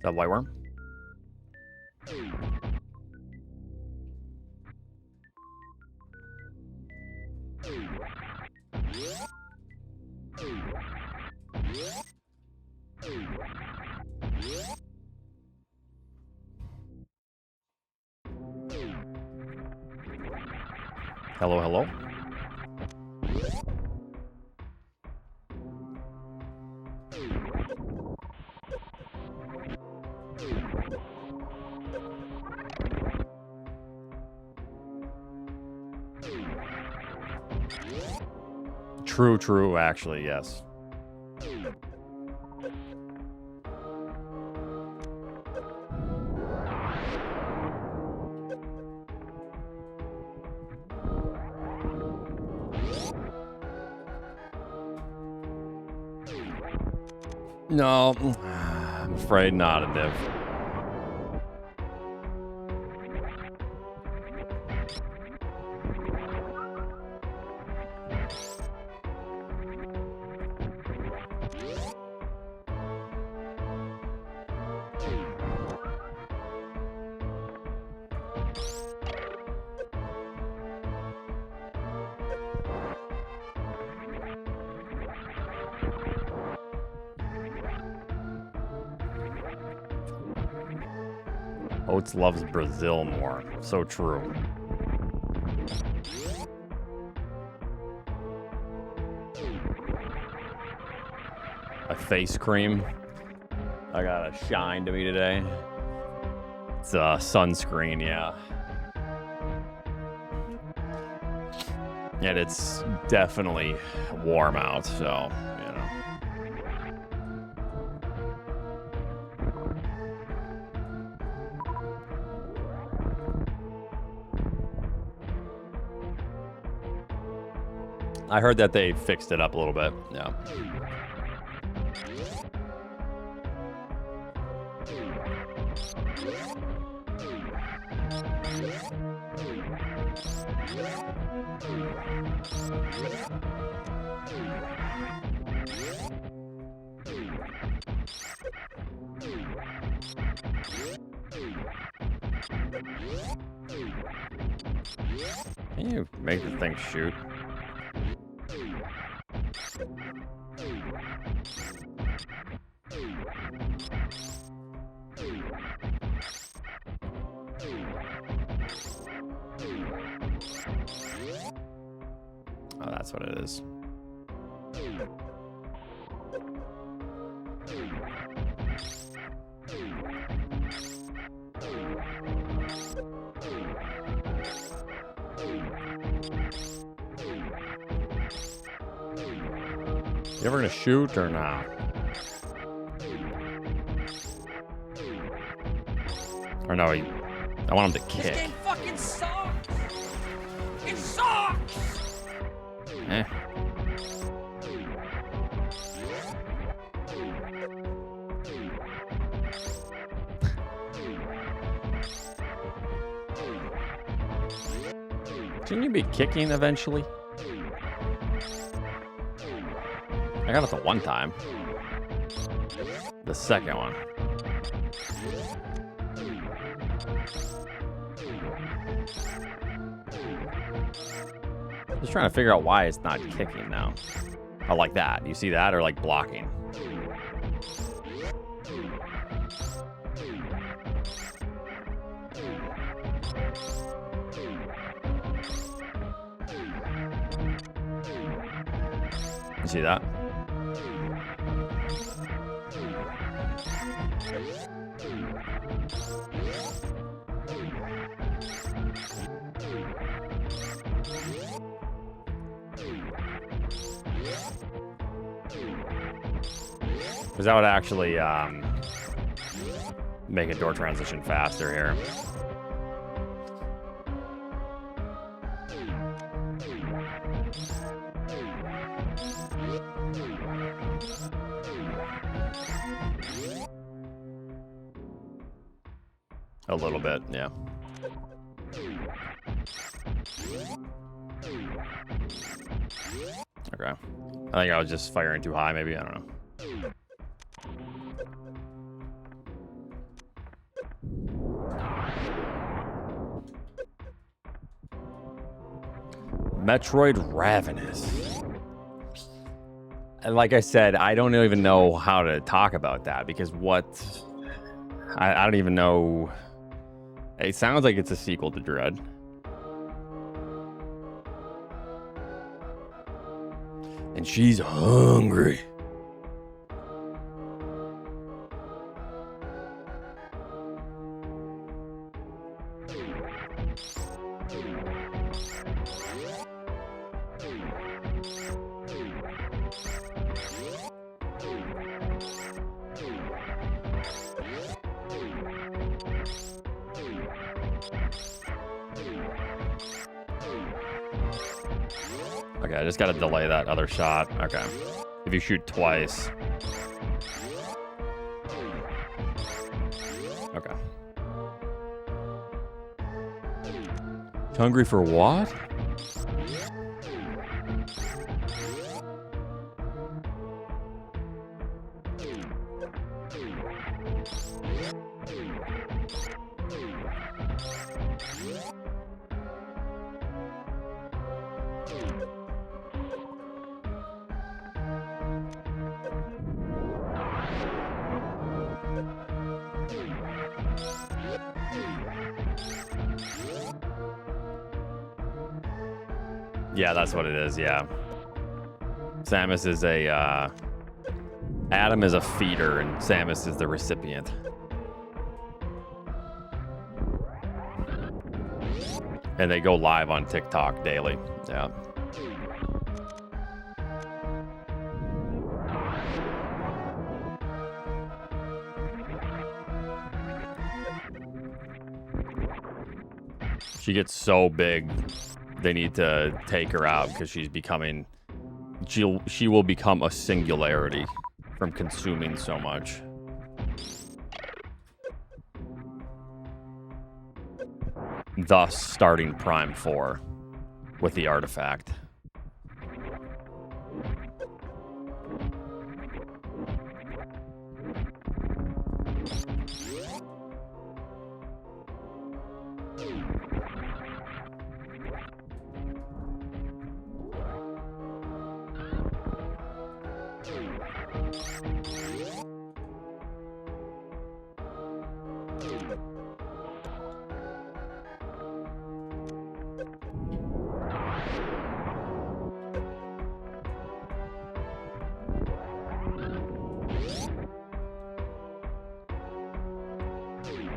that white worm? Hello, hello. True, actually, yes. No, I'm afraid not, a div. Oats loves Brazil more. So true. A face cream. I got a shine to me today. It's a sunscreen, yeah. And it's definitely warm out, so, you know. I heard that they fixed it up a little bit, yeah. Can you make the thing shoot? Oh, that's what it is. You ever gonna shoot or not? Or no, I want him to kick. This game fucking sucks! It sucks! Eh. Shouldn't you be kicking eventually? I got it the one time. The second one. Just trying to figure out why it's not kicking now. Oh, like that. You see that? Or like blocking? You see that? Because that would actually make a door transition faster here. A little bit, yeah. Okay. I think I was just firing too high, maybe. I don't know. Metroid Ravenous. And like I said, I don't even know how to talk about that because I don't even know. It sounds like it's a sequel to Dread. And she's hungry. Okay, I just gotta delay that other shot. Okay. If you shoot twice. Okay. Hungry for what? Yeah, that's what it is, yeah. Samus is Adam is a feeder and Samus is the recipient. And they go live on TikTok daily, yeah. She gets so big, they need to take her out because she's becoming... She will become a singularity from consuming so much. Thus, starting Prime 4 with the artifact.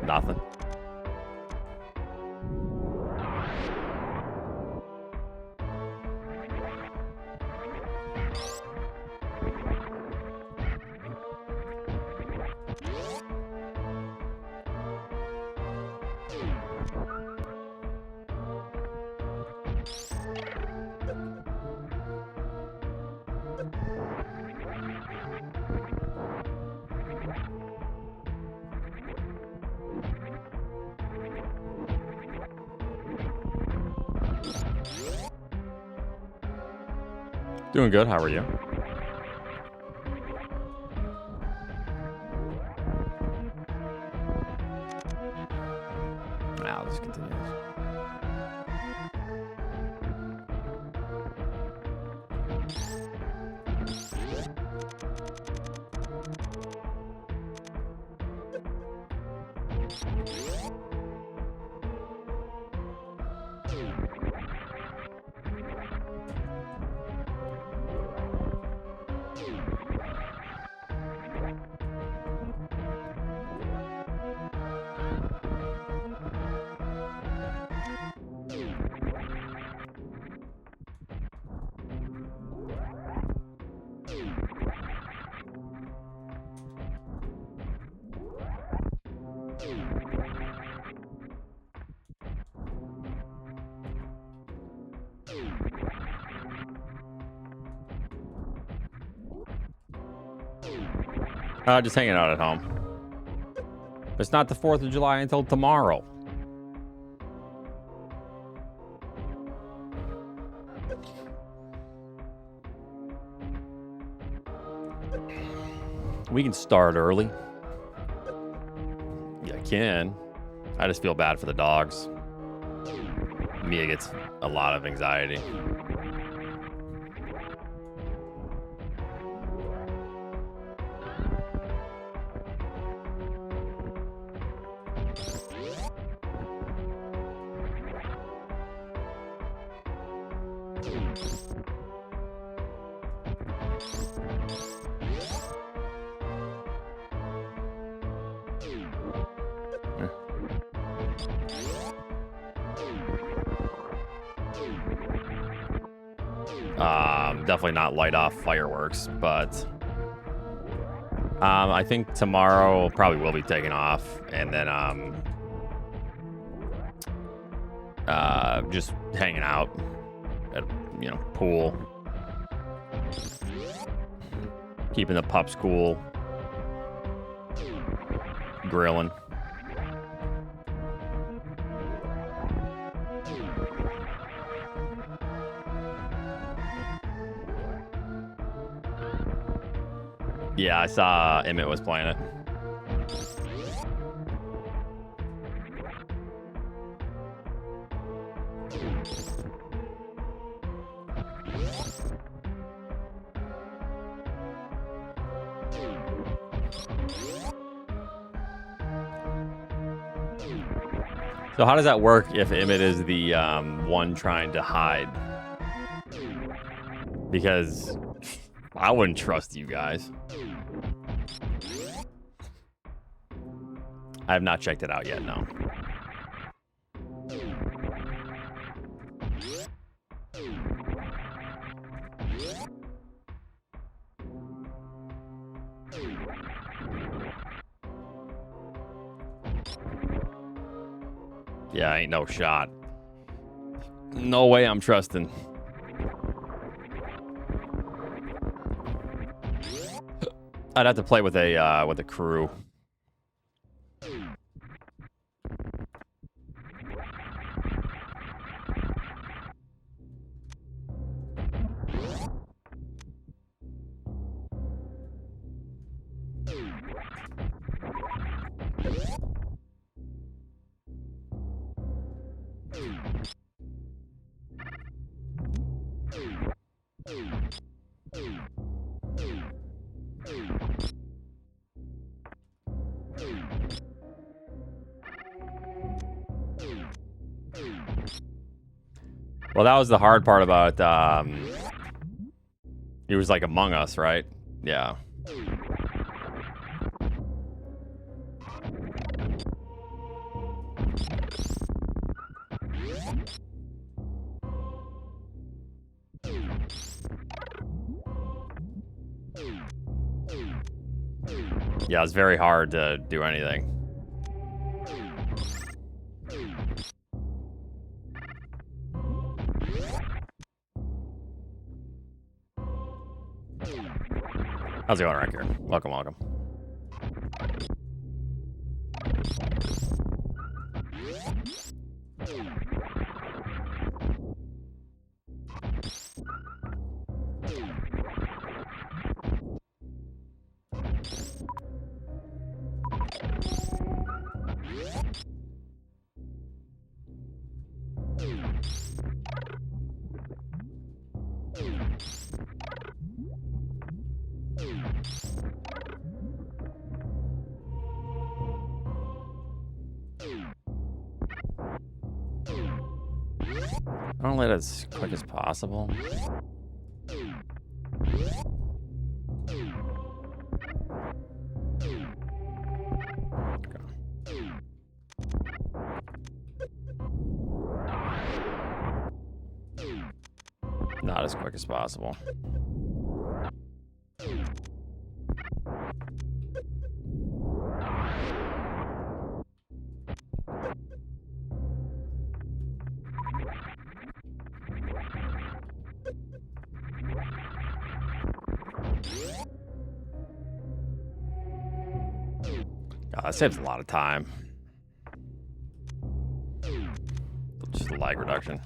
Nothing. Doing good. How are you? Now this continues. Just hanging out at home. It's not the 4th of July until tomorrow. We can start early. Yeah, I can. I just feel bad for the dogs. Mia gets a lot of anxiety. Definitely not light off fireworks, but I think tomorrow probably will be taking off, and then just hanging out at, you know, pool, keeping the pups cool, grilling. Yeah, I saw Emmett was playing it. So how does that work if Emmett is the one trying to hide? Because I wouldn't trust you guys. I have not checked it out yet, no. Yeah, ain't no shot. No way I'm trusting. I'd have to play with a crew. Well, that was the hard part about he was like Among Us, right? Yeah. Yeah, it's very hard to do anything. How's it going, Riker? Welcome, welcome. I don't let it as quick as possible. Not as quick as possible. God, that saves a lot of time. Just lag reduction.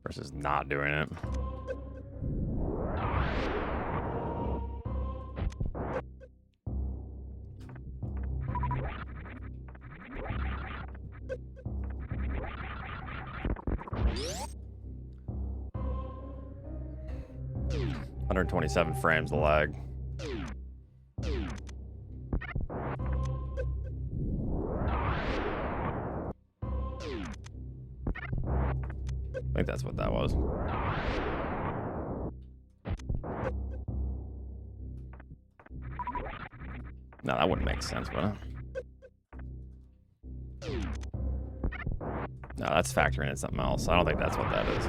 Versus not doing it. $127 frames the lag. think that's what that was. No, that wouldn't make sense, would it? No, that's factoring in something else. I don't think that's what that is.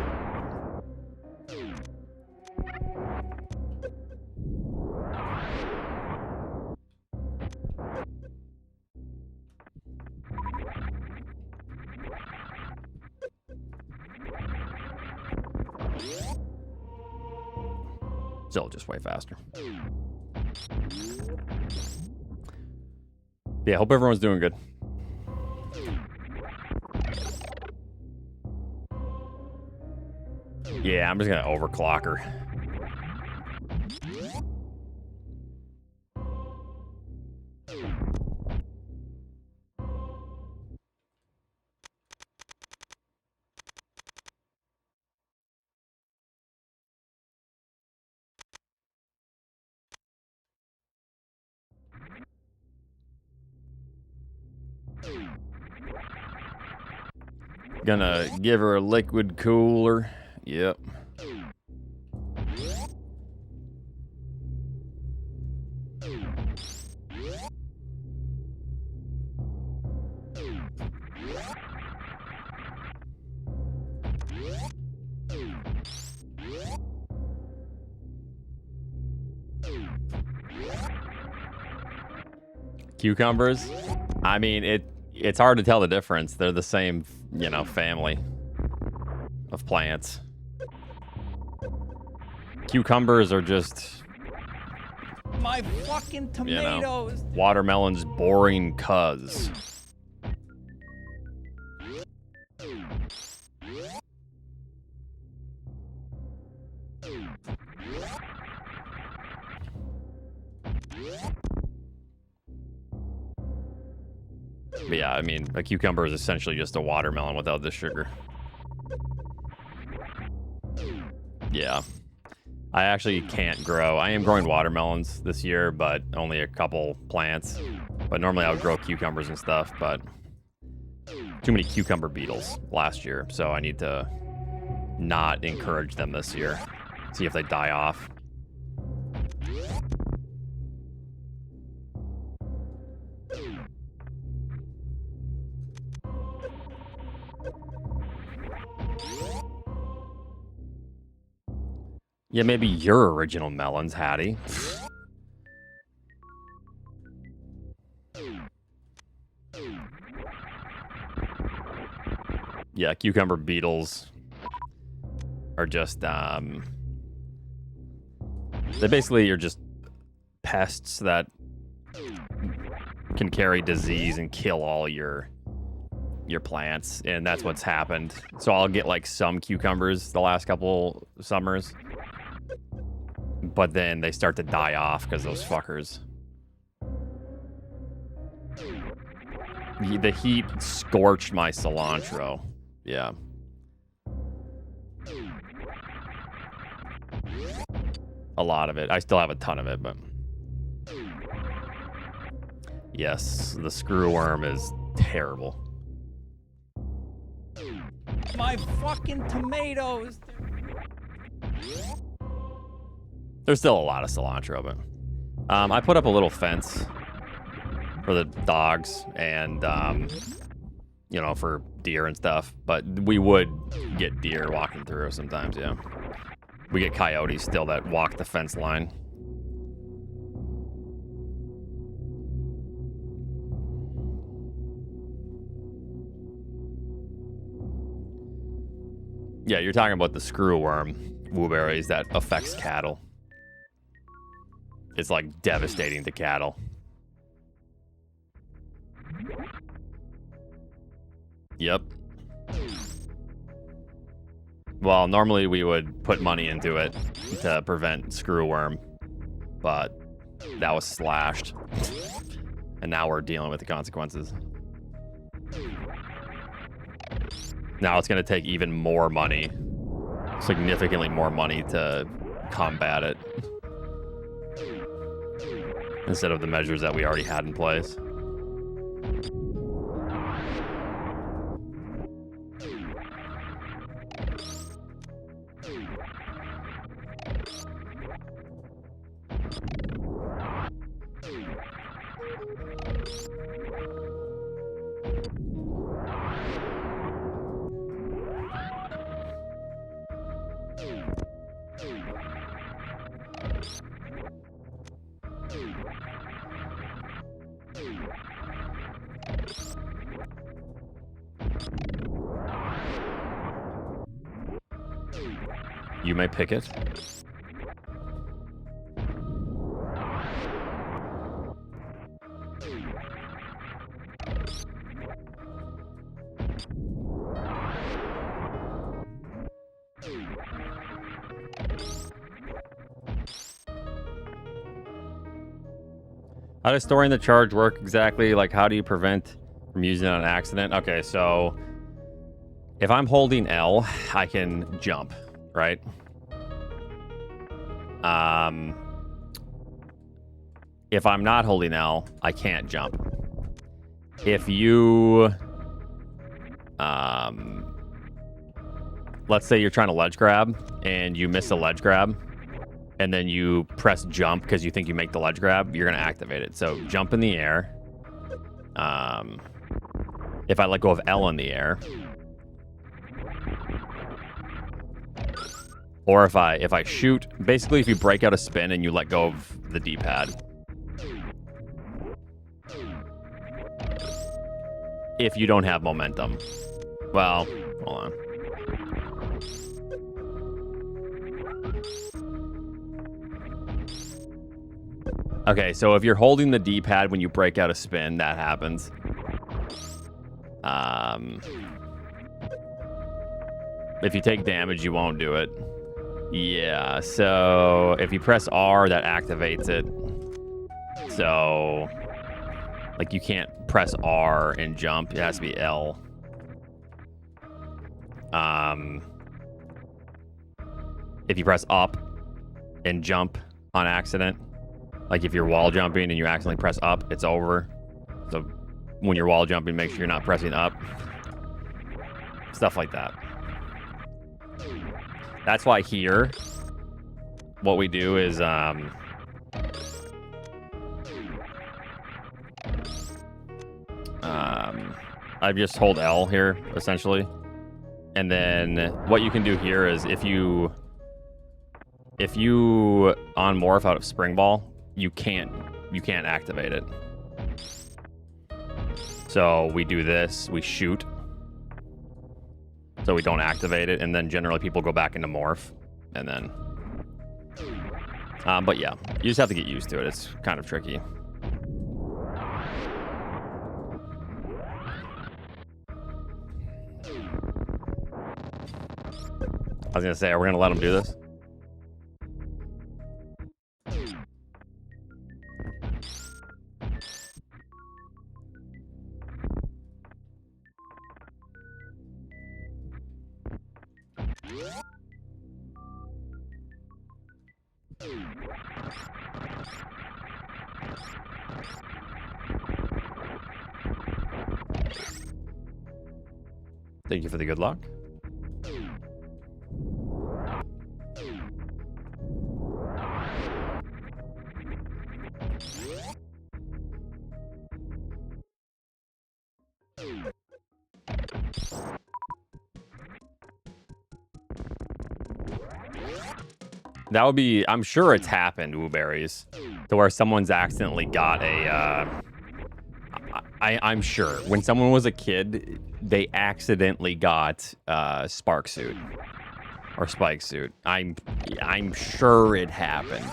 Still just way faster. Yeah, hope everyone's doing good. Yeah, I'm just gonna overclock her. Gonna give her a liquid cooler. Yep. Cucumbers? I mean, it's hard to tell the difference. They're the same, you know, family of plants. Cucumbers are just, My fucking tomatoes. you know, watermelon's boring cuz. But yeah, I mean, a cucumber is essentially just a watermelon without the sugar. Yeah. I actually can't grow. I am growing watermelons this year, but only a couple plants. But normally I would grow cucumbers and stuff, but too many cucumber beetles last year, so I need to not encourage them this year. See if they die off. Yeah, maybe your original melons, Hattie. Yeah, cucumber beetles are just, they basically are just pests that can carry disease and kill all your plants, and that's what's happened. So I'll get like some cucumbers the last couple summers, but then they start to die off because those fuckers. The heat scorched my cilantro. Yeah. A lot of it. I still have a ton of it, but yes, the screwworm is terrible. My fucking tomatoes. There's still a lot of cilantro, but I put up a little fence for the dogs and you know, for deer and stuff, but we would get deer walking through sometimes. Yeah, we get coyotes still that walk the fence line. Yeah, you're talking about the screwworm wooberries that affects cattle. It's like devastating to cattle. Yep. Well, normally we would put money into it to prevent screwworm, but that was slashed. And now we're dealing with the consequences. Now it's going to take even more money, significantly more money to combat it, instead of the measures that we already had in place. You may pick it. How does storing the charge work exactly? Like, how do you prevent from using it on accident? Okay, so if I'm holding L, I can jump, right? If I'm not holding L, I can't jump. If you, let's say you're trying to ledge grab and you miss a ledge grab, and then you press jump because you think you make the ledge grab, you're going to activate it. So jump in the air. If I let go of L in the air, or if I shoot, basically if you break out a spin and you let go of the D-pad. If you don't have momentum. Well, hold on. Okay, so if you're holding the D-pad when you break out a spin, that happens. If you take damage, you won't do it. Yeah, so if you press R, that activates it. So, like, you can't press R and jump. It has to be L. If you press up and jump on accident, like if you're wall jumping and you accidentally press up, it's over. So when you're wall jumping, make sure you're not pressing up. Stuff like that. That's why here, what we do is I just hold L here, essentially. And then what you can do here is if you on morph out of spring ball, you can't activate it. So we do this, we shoot. So we don't activate it, and then generally people go back into morph, and then but yeah, you just have to get used to it. It's kind of tricky. I was gonna say, are we gonna let him do this? Thank you for the good luck. That would be, I'm sure it's happened, Wooberries, to where someone's accidentally got a, I'm sure when someone was a kid, they accidentally got spark suit or spike suit. I'm sure it happened.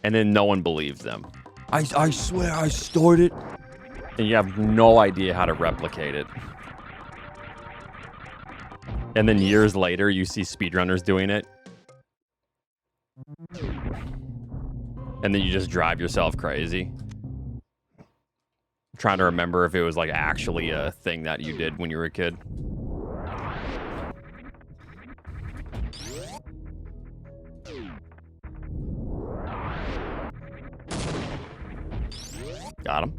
And then no one believes them. I swear I stored it. And you have no idea how to replicate it. And then years later, you see speedrunners doing it. And then you just drive yourself crazy. Trying to remember if it was like actually a thing that you did when you were a kid. Got him.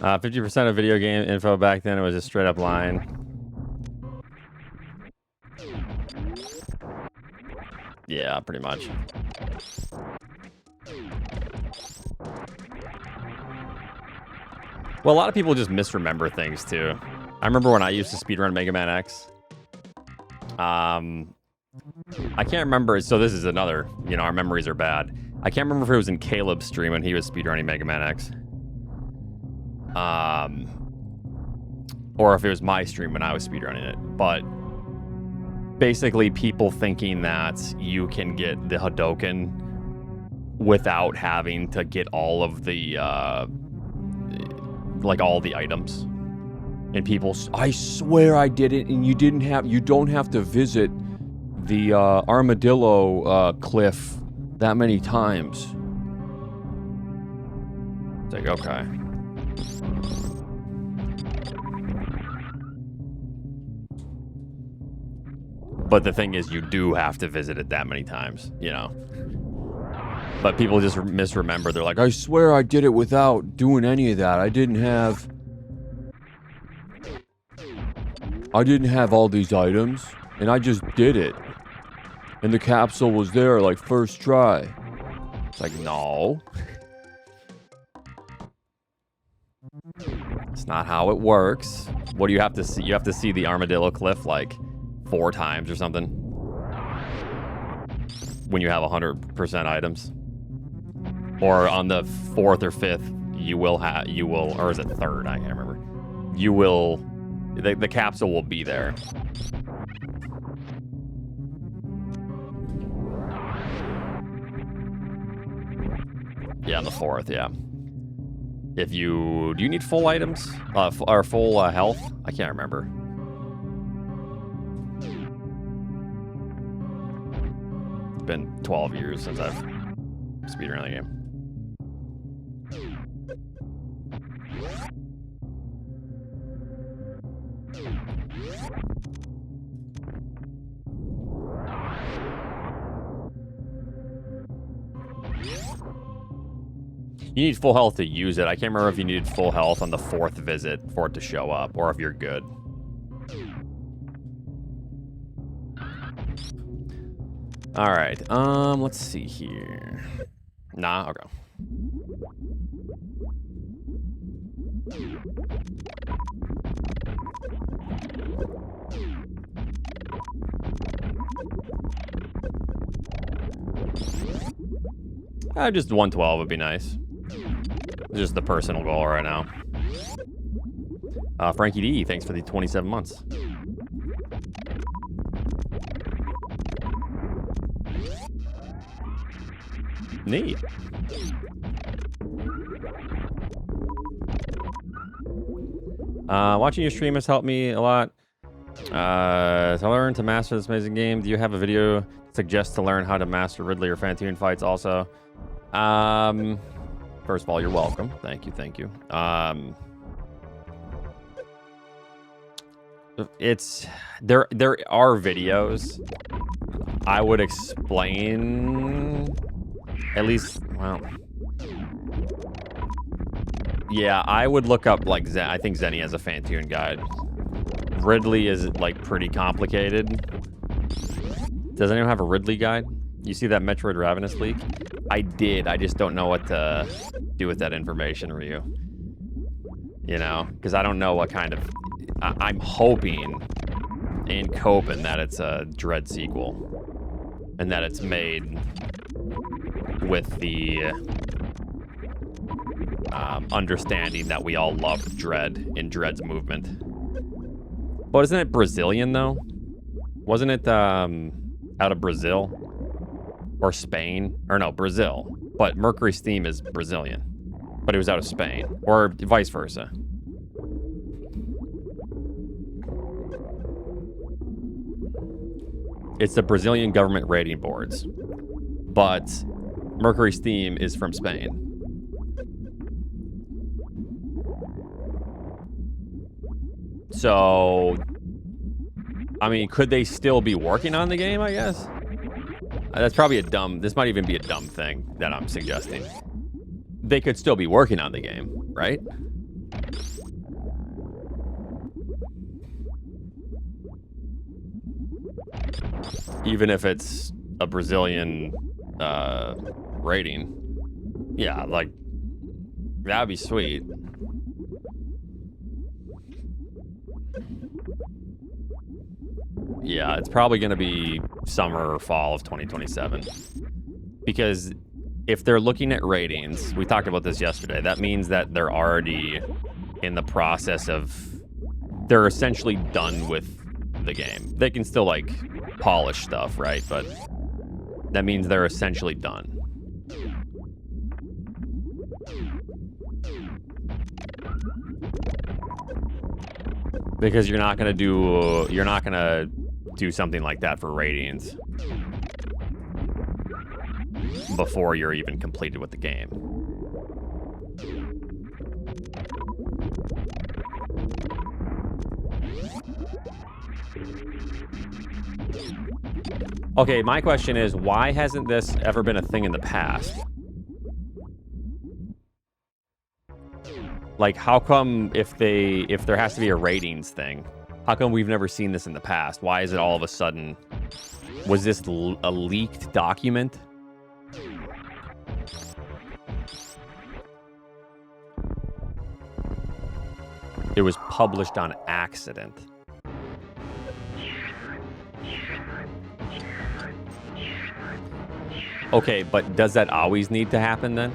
Uh, 50% of video game info back then, it was a straight up line. Yeah, pretty much. Well, a lot of people just misremember things too. I remember when I used to speedrun Mega Man X. I can't remember. So this is another, you know, our memories are bad. I can't remember if it was in Caleb's stream when he was speedrunning Mega Man X. Or if it was my stream when I was speedrunning it. But basically people thinking that you can get the Hadoken without having to get all of the, like all the items. And people, I swear I did it, and you don't have to visit the armadillo cliff that many times. It's like, okay. But the thing is, you do have to visit it that many times, you know. But people just misremember. They're like, I swear I did it without doing any of that. I didn't have all these items, and I just did it. And the capsule was there, like, first try. It's like, no. It's not how it works. What do you have to see? You have to see the armadillo cliff, like, 4 times or something. When you have 100% items. Or on the 4th or 5th, or is it 3rd? I can't remember. The capsule will be there. Yeah, on the 4th, yeah. Do you need full items? Or full health? I can't remember. It's been 12 years since I've speedrun the game. You need full health to use it. I can't remember if you needed full health on the 4th visit for it to show up, or if you're good. All right. Let's see here. Nah, okay. Just 112 would be nice. Just the personal goal right now. Frankie D, thanks for the 27 months. Neat. Watching your stream has helped me a lot. To learn to master this amazing game, do you have a video suggest to learn how to master Ridley or Fantoon fights also? First of all, you're welcome. Thank you. There are videos. I would explain at least, well, yeah, I would look up like I think Zenny has a Fantoon guide. Ridley is like pretty complicated. Does anyone have a Ridley guide? You see that Metroid Ravenous leak? I did. I just don't know what to do with that information, Ryu. You know, because I don't know what kind of... I'm hoping and coping that it's a Dread sequel. And that it's made with the understanding that we all loved Dread in Dread's movement. But isn't it Brazilian, though? Wasn't it out of Brazil? Or Spain? Or no, Brazil. But Mercury's theme is Brazilian. But it was out of Spain. Or vice versa. It's the Brazilian government rating boards. But Mercury's theme is from Spain. So, I mean, could they still be working on the game, I guess? That's probably this might even be a dumb thing that I'm suggesting. They could still be working on the game, right? Even if it's a Brazilian rating. Yeah, like, that'd be sweet. Yeah, it's probably going to be summer or fall of 2027. Because if they're looking at ratings, we talked about this yesterday, that means that they're already in the process of... They're essentially done with the game. They can still, like, polish stuff, right? But that means they're essentially done. Because you're not gonna do something like that for ratings before you're even completed with the game. Okay, my question is, why hasn't this ever been a thing in the past? Like, how come if there has to be a ratings thing, how come we've never seen this in the past? Why is it all of a sudden... Was this a leaked document? It was published on accident. Okay, but does that always need to happen then?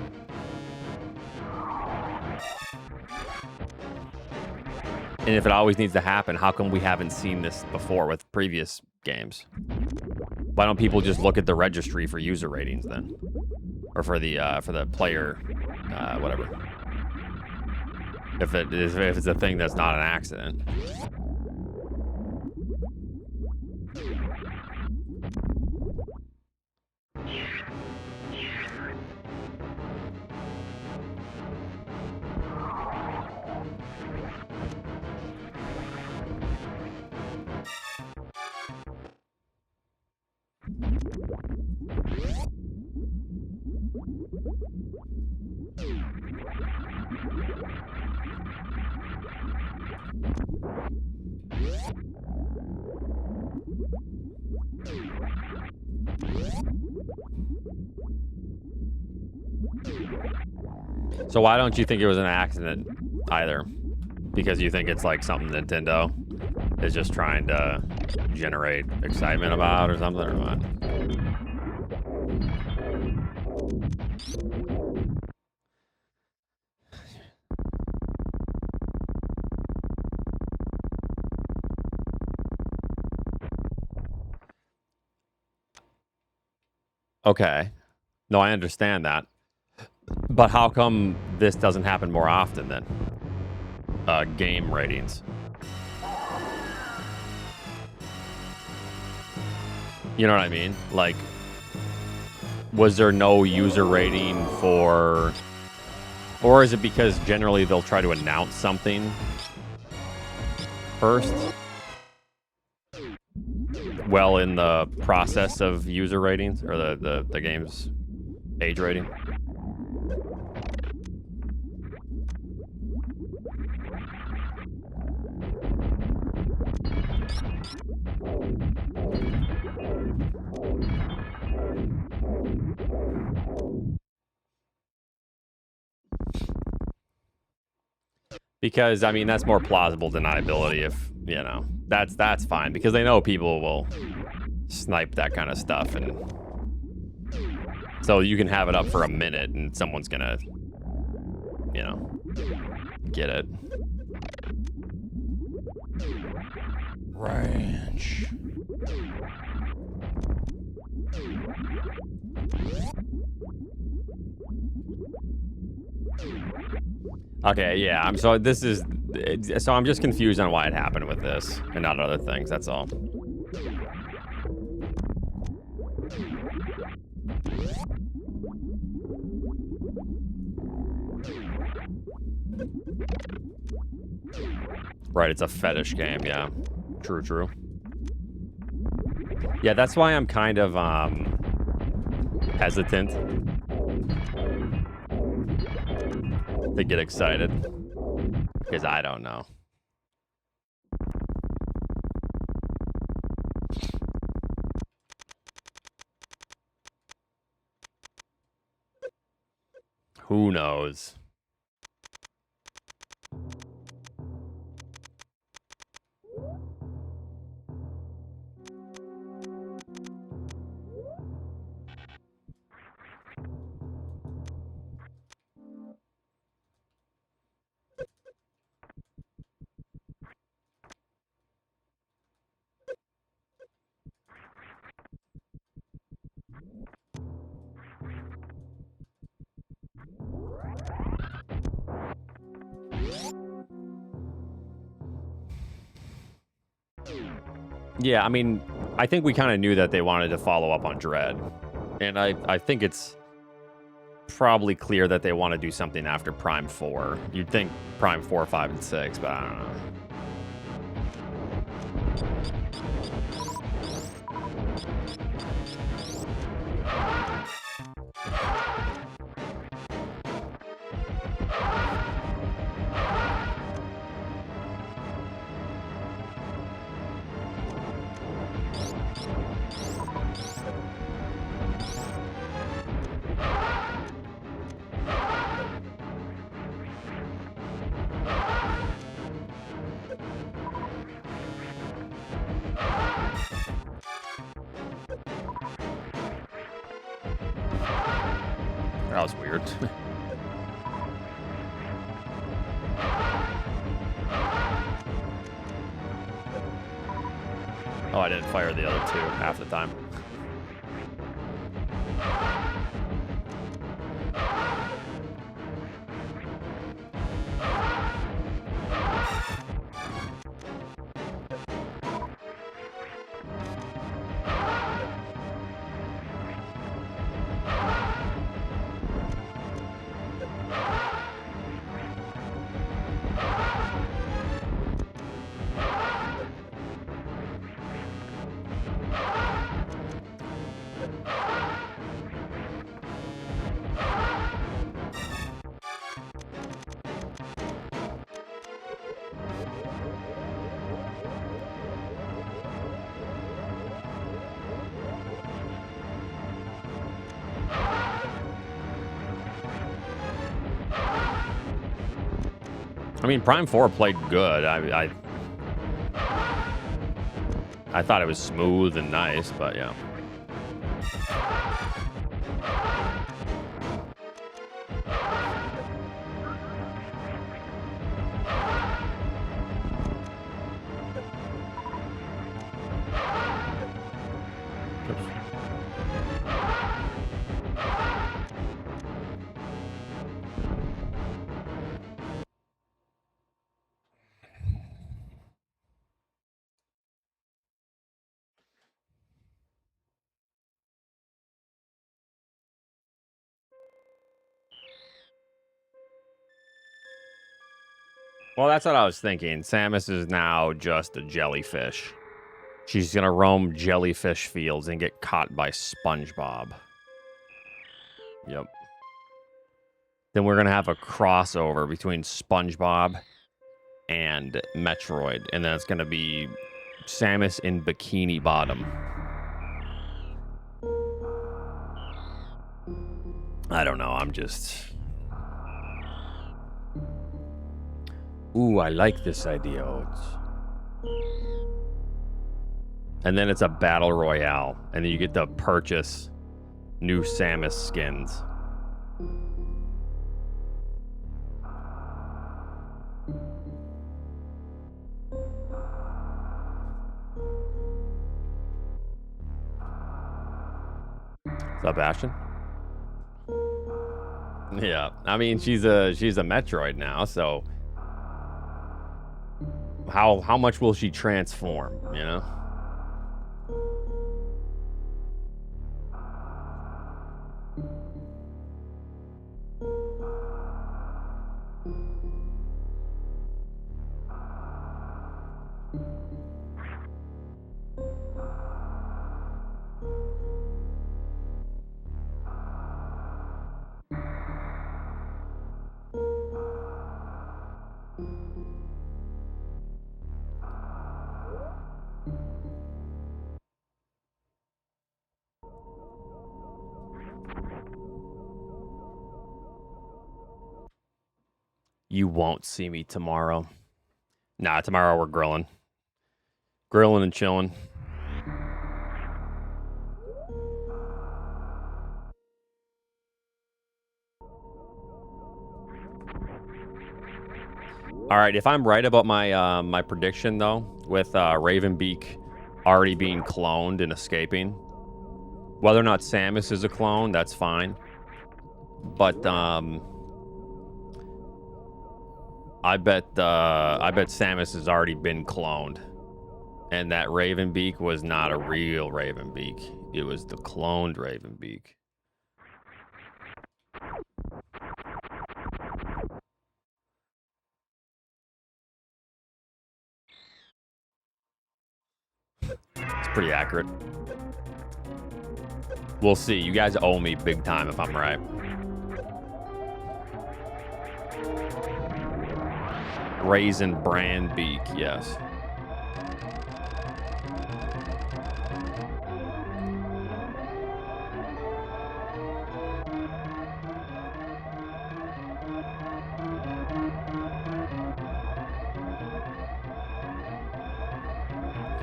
And if it always needs to happen, how come we haven't seen this before with previous games? Why don't people just look at the registry for user ratings then? Or for the player, whatever. If it's a thing that's not an accident. So why don't you think it was an accident either? Because you think it's like something Nintendo is just trying to generate excitement about or something, or what? Okay. No, I understand that. But how come this doesn't happen more often then? Game ratings. You know what I mean? Like, was there no user rating for... Or is it because generally they'll try to announce something first? Well, in the process of user ratings, or the game's age rating? Because, I mean, that's more plausible deniability if, you know, that's fine. Because they know people will snipe that kind of stuff. And so you can have it up for a minute and someone's gonna, you know, get it. Ranch. Okay, yeah. So I'm just confused on why it happened with this and not other things. That's all. Right, it's a fetish game. Yeah, true. Yeah, that's why I'm kind of hesitant to get excited, because I don't know. Who knows? Yeah, I mean, I think we kind of knew that they wanted to follow up on Dread. And I think it's probably clear that they want to do something after Prime 4. You'd think Prime 4, 5, and 6, but I don't know. That was weird. Oh, I didn't fire the other two half the time. I mean, Prime 4 played good. I thought it was smooth and nice, but yeah. Well, that's what I was thinking. Samus is now just a jellyfish. She's going to roam jellyfish fields and get caught by SpongeBob. Yep. Then we're going to have a crossover between SpongeBob and Metroid. And then it's going to be Samus in Bikini Bottom. I don't know. I'm just... Ooh, I like this idea, Oats. And then it's a battle royale. And then you get to purchase new Samus skins. What's up, Ashton? Yeah, I mean she's a Metroid now, so how much will she transform, you know? You won't see me tomorrow. Nah, tomorrow we're grilling. Grilling and chilling. All right, if I'm right about my my prediction though, with Ravenbeak already being cloned and escaping, whether or not Samus is a clone, that's fine. But I bet Samus has already been cloned And that Ravenbeak was not a real Ravenbeak. It was the cloned Ravenbeak. It's pretty accurate. We'll see. You guys owe me big time if I'm right. Raisin brand beak, yes.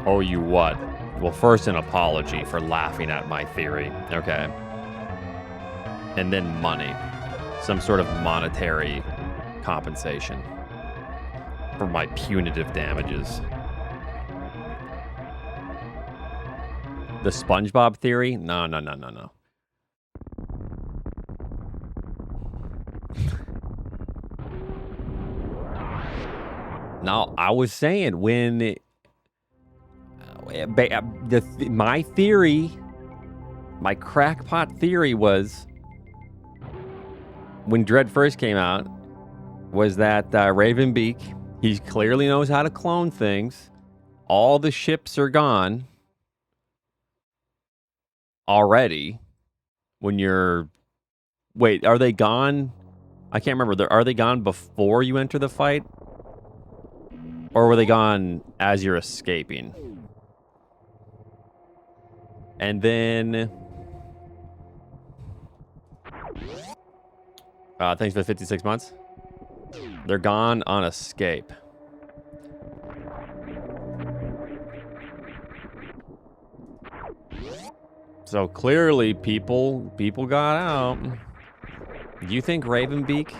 Oh, you what? Well, first an apology for laughing at my theory. Okay. And then money. Some sort of monetary compensation for my punitive damages. The SpongeBob theory? No. No, I was saying when my theory, my crackpot theory was when Dread first came out was that Ravenbeak, he clearly knows how to clone things. All the ships are gone already. When you're... Wait, are they gone? I can't remember. Are they gone before you enter the fight? Or were they gone as you're escaping? And then... thanks for the 56 months. They're gone on escape. So clearly people got out. Do you think Ravenbeak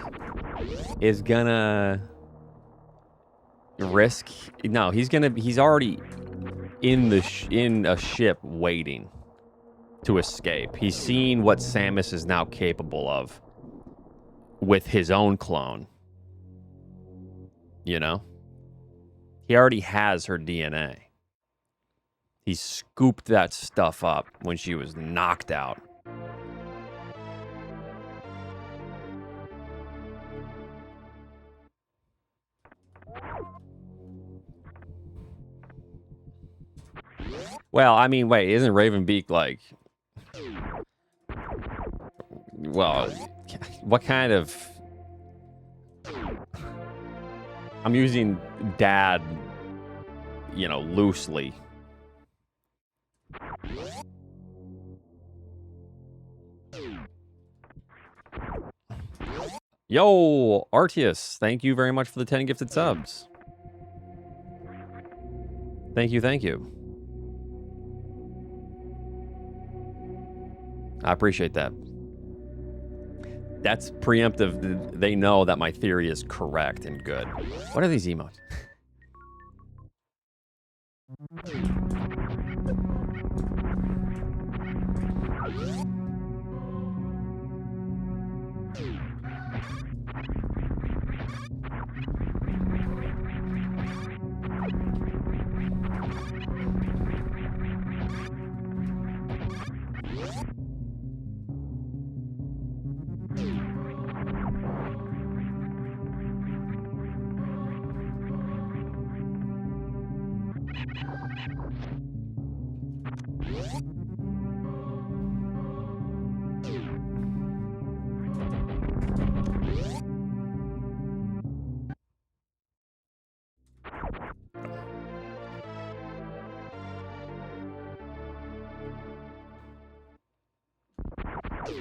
is gonna risk? No, he's already in a ship waiting to escape. He's seen what Samus is now capable of with his own clone. You know? He already has her DNA. He scooped that stuff up when she was knocked out. Well, I mean, wait, isn't Ravenbeak like... Well, what kind of... I'm using dad, you know, loosely. Yo, Artius, thank you very much for the 10 gifted subs. Thank you. I appreciate that. That's preemptive. They know that my theory is correct and good. What are these emotes?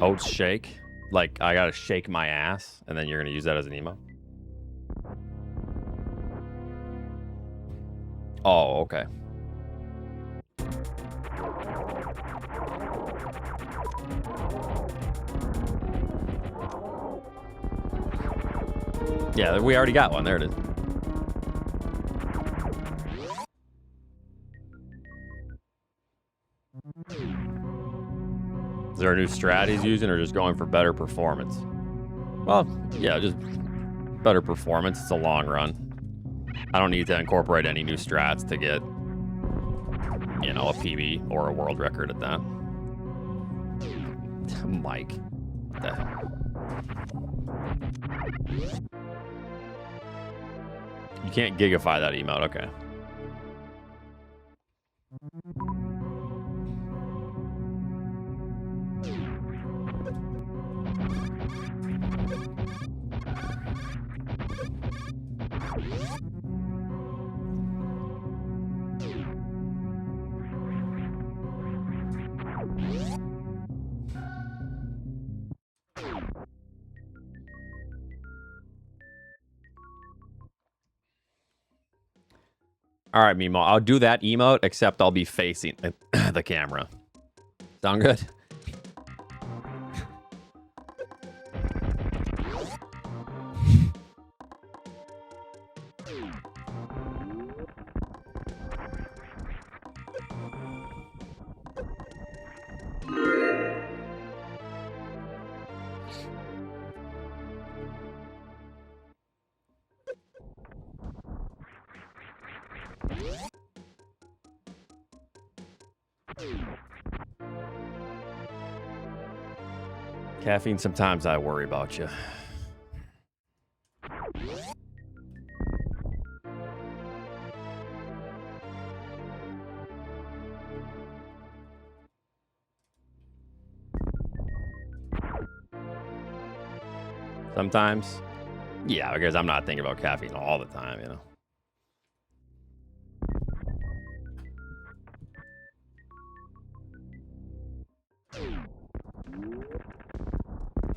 Oats shake? Like, I gotta shake my ass, and then you're gonna use that as an emo? Oh, okay. Yeah, we already got one. There it is. Is there a new strat he's using or just going for better performance? Well, yeah, just better performance. It's a long run. I don't need to incorporate any new strats to get you know, a PB or a world record at that. Mike. What the hell? You can't gigify that emote, okay. All right, Mimo, I'll do that emote, except I'll be facing the camera. Sound good? Caffeine, sometimes I worry about you. Sometimes. Yeah, because I'm not thinking about caffeine all the time, you know.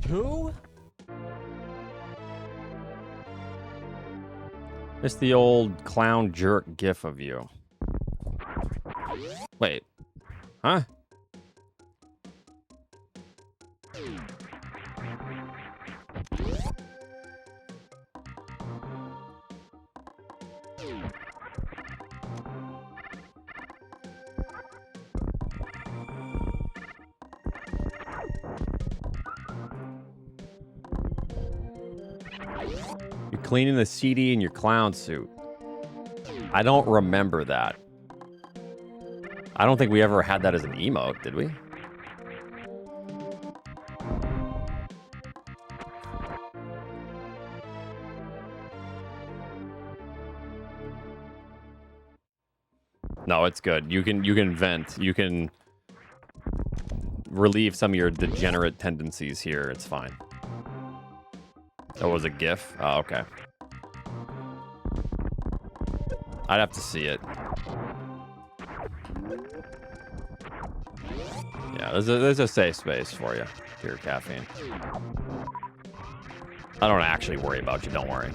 Who? It's the old clown jerk gif of you. Wait. Huh? You're cleaning the CD in your clown suit. I don't remember that. I don't think we ever had that as an emote, did we? No, it's good. You can vent. You can relieve some of your degenerate tendencies here. It's fine. That was a GIF? Oh, okay. I'd have to see it. Yeah, there's a safe space for you here, Caffeine. I don't actually worry about you, don't worry.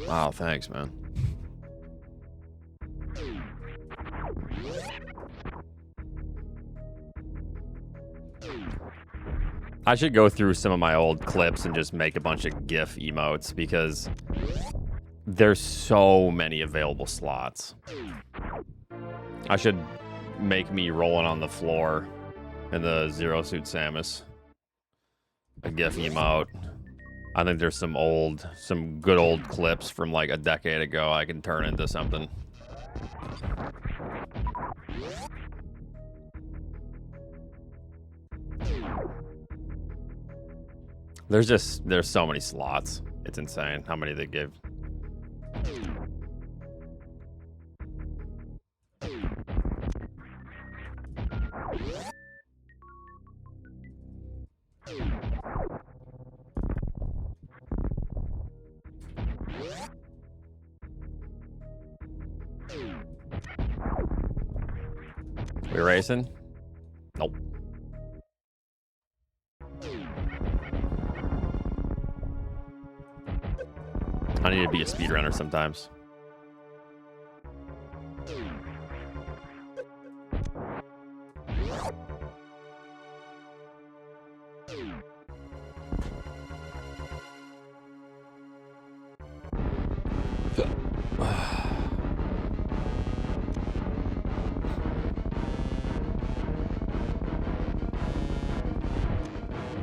Wow, thanks, man. I should go through some of my old clips and just make a bunch of GIF emotes because there's so many available slots. I should make me rolling on the floor in the Zero Suit Samus. A GIF emote. I think there's some good old clips from like a decade ago I can turn into something. There's so many slots. It's insane how many they give. We racing? Nope. I need to be a speedrunner sometimes.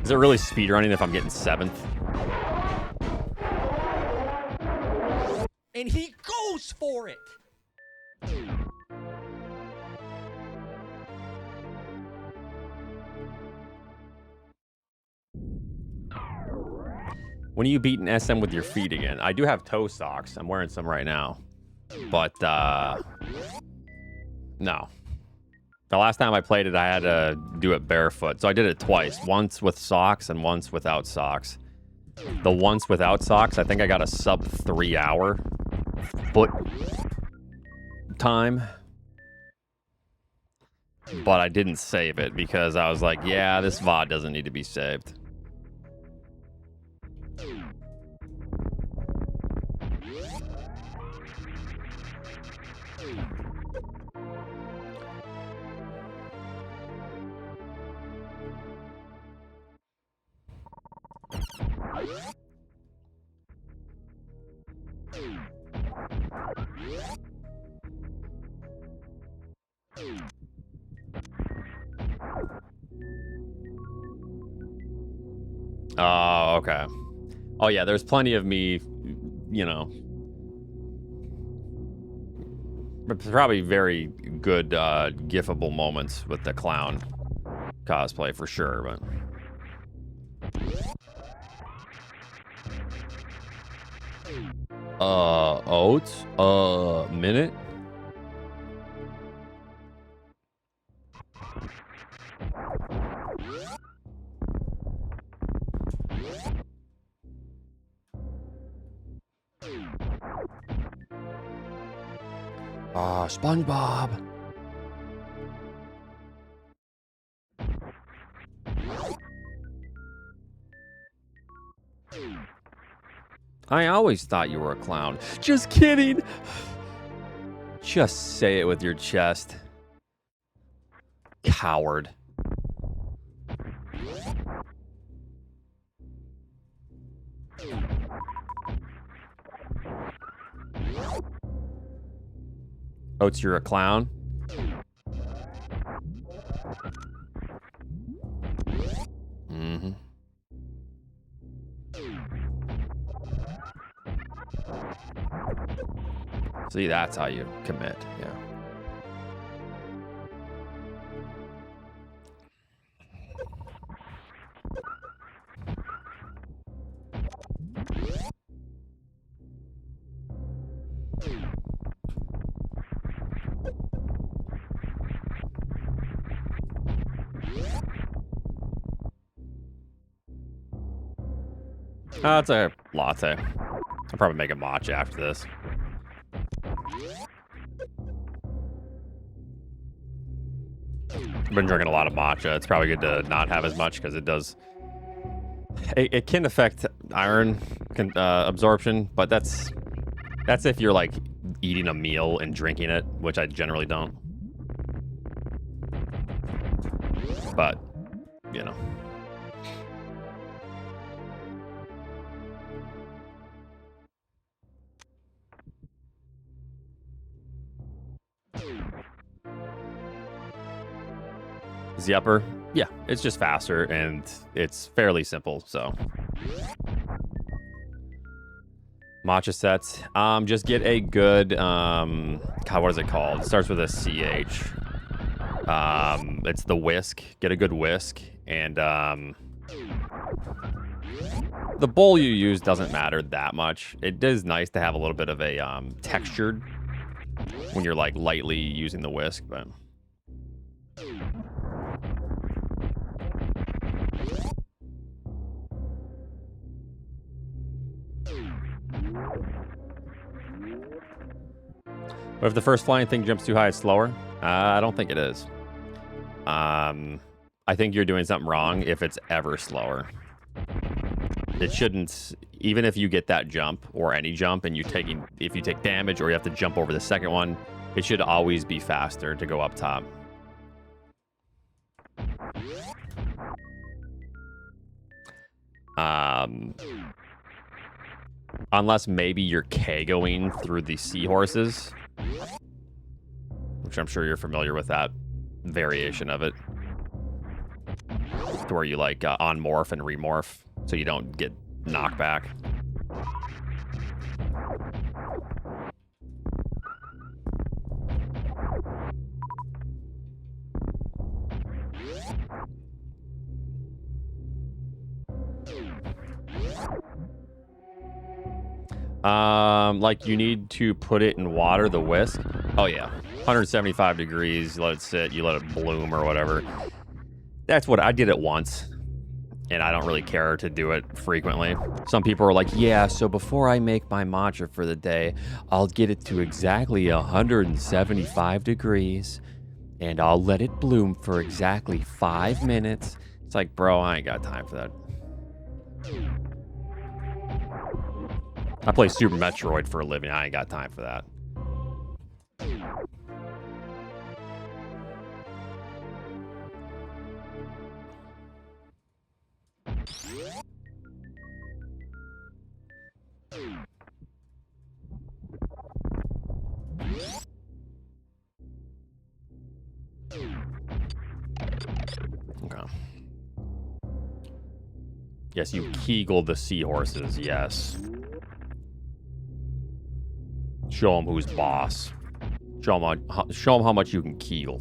Is it really speedrunning if I'm getting 7th? And he goes for it. When are you beating SM with your feet again? I do have toe socks. I'm wearing some right now. But, no. The last time I played it, I had to do it barefoot. So I did it twice. Once with socks and once without socks. The once without socks, I think I got a sub 3 hour foot time. But I didn't save it because I was like, yeah, this VOD doesn't need to be saved. Oh, okay. Oh, yeah, there's plenty of me, you know. Probably very good gifable moments with the clown cosplay for sure, but... Oats? Minute? SpongeBob. I always thought you were a clown. Just kidding. Just say it with your chest. Coward. Oats, you're a clown? Mm-hmm. See, that's how you commit, yeah. It's a latte. I'll probably make a matcha after this. I've been drinking a lot of matcha. It's probably good to not have as much because it does... It can affect iron absorption, but that's if you're like eating a meal and drinking it, which I generally don't. But, you know. Zepper, yeah, it's just faster and it's fairly simple, so. Matcha sets, just get a good, God, what is it called? It starts with a CH. It's the whisk, get a good whisk, and the bowl you use doesn't matter that much. It is nice to have a little bit of a textured when you're like lightly using the whisk, but. But if the first flying thing jumps too high, it's slower. I don't think it is. I think you're doing something wrong if it's ever slower. It shouldn't, even if you get that jump or any jump and if you take damage or you have to jump over the second one, it should always be faster to go up top. Unless maybe you're K-going through the seahorses, which I'm sure you're familiar with that variation of it. where you like unmorph and remorph so you don't get knocked back. Like you need to put it in water, the whisk. Oh yeah, 175 degrees. You let it sit. You let it bloom or whatever. That's what I did it once, and I don't really care to do it frequently. Some people are like, yeah, so before I make my mantra for the day, I'll get it to exactly 175 degrees, and I'll let it bloom for exactly 5 minutes. It's like, bro, I ain't got time for that. I play Super Metroid for a living. I ain't got time for that. Okay. Yes, you Kegel the seahorses. Yes. Show them who's boss. Show them how much you can Kegel.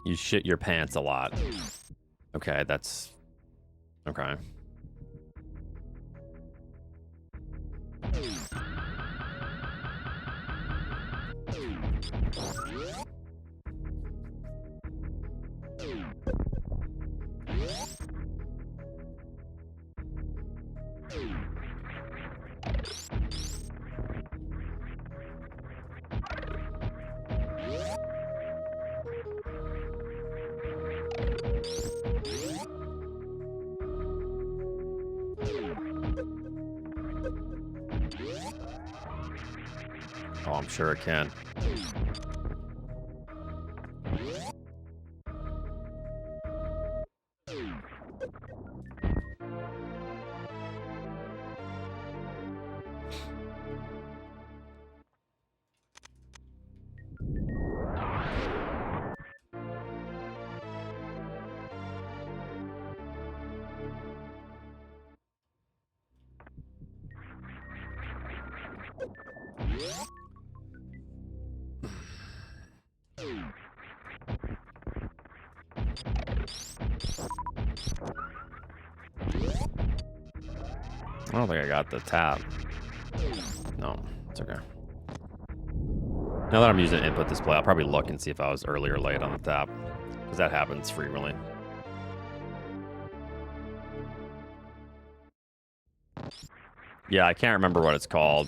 You shit your pants a lot. Okay, that's... Okay. Oh, I'm sure it can. I don't think I got the tab. No, it's okay. Now that I'm using input display, I'll probably look and see if I was early or late on the tab, because that happens frequently. Yeah, I can't remember what it's called.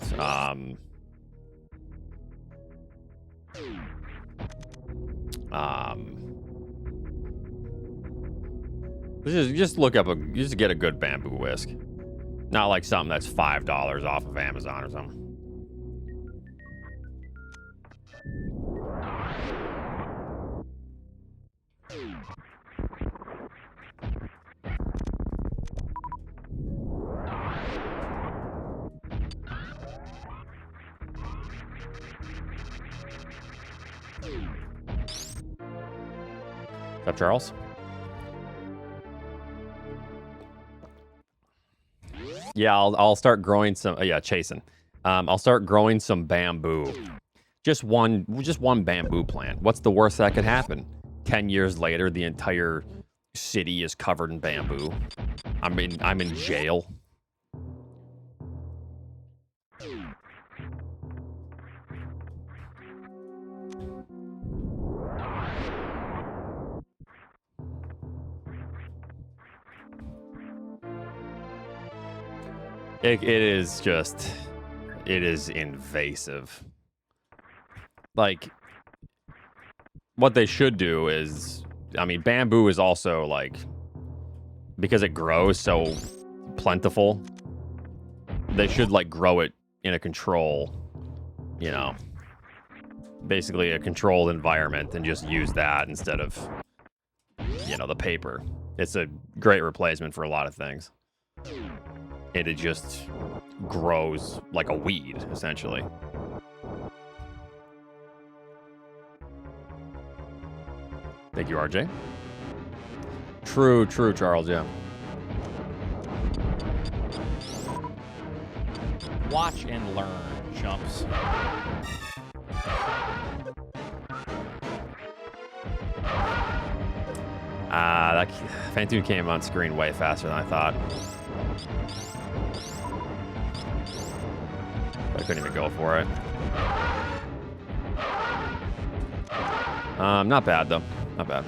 Just look up just get a good bamboo whisk. Not like something that's $5 off of Amazon or something. What's up, Charles? Yeah, I'll start growing some. Yeah, chasing. I'll start growing some bamboo. Just one bamboo plant. What's the worst that could happen? 10 years later, the entire city is covered in bamboo. I'm in jail. It is invasive. Like, what they should do is, I mean, bamboo is also like, because it grows so plentiful, they should like grow it in a control, you know, basically a controlled environment, and just use that instead of, you know, the paper. It's a great replacement for a lot of things. and it just grows like a weed, essentially. Thank you, RJ. True, Charles, yeah. Watch and learn, chumps. That Phantoon came on screen way faster than I thought. I couldn't even go for it. Not bad, though. Not bad.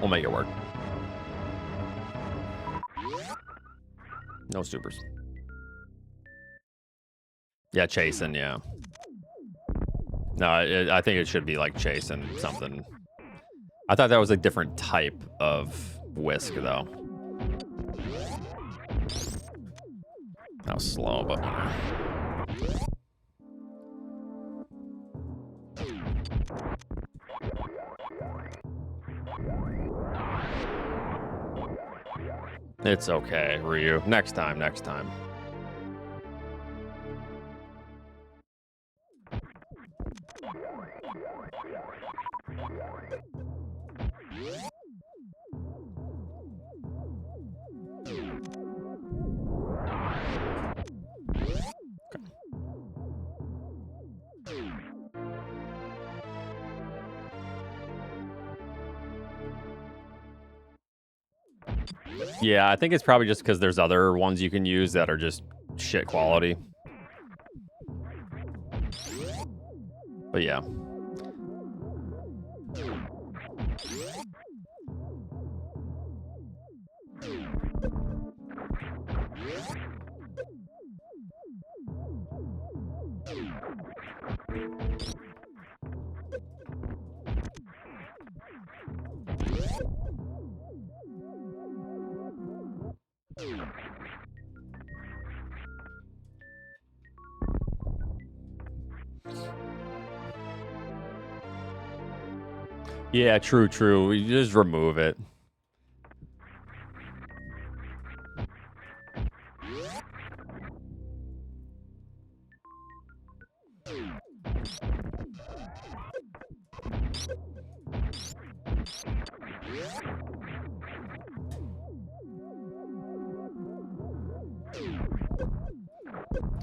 We'll make it work. No supers. Yeah, chasing, yeah. No, I think it should be like chasing something. I thought that was a different type of whisk, though. That was slow, but... It's okay, Ryu. Next time. Yeah, I think it's probably just because there's other ones you can use that are just shit quality. But yeah. Yeah, true. You just remove it.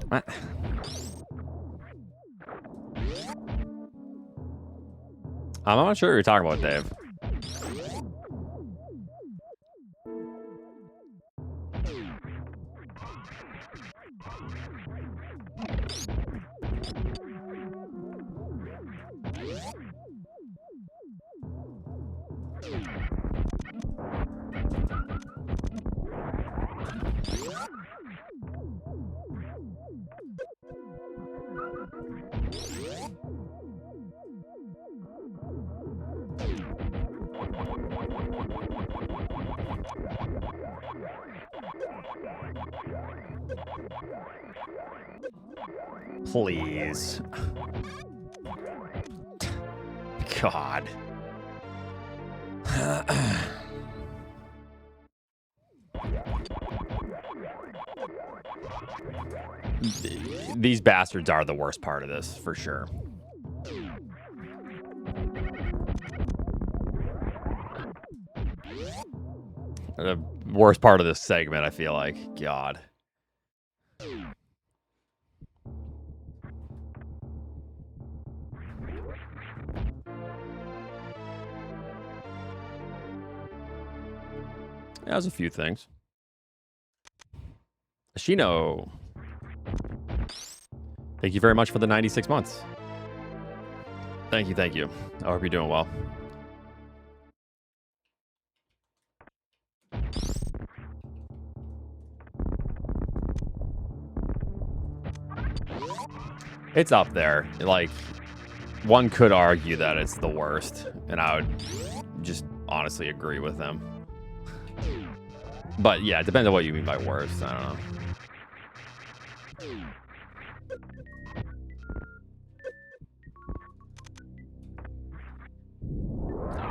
What? I'm not sure what you're talking about, Dave. Please. God. These bastards are the worst part of this, for sure. The worst part of this segment, I feel like. God. Yeah, there's a few things. Ashino. Thank you very much for the 96 months. Thank you. I hope you're doing well. It's up there. Like, one could argue that it's the worst, and I would just honestly agree with them. But yeah, it depends on what you mean by worst. I don't know.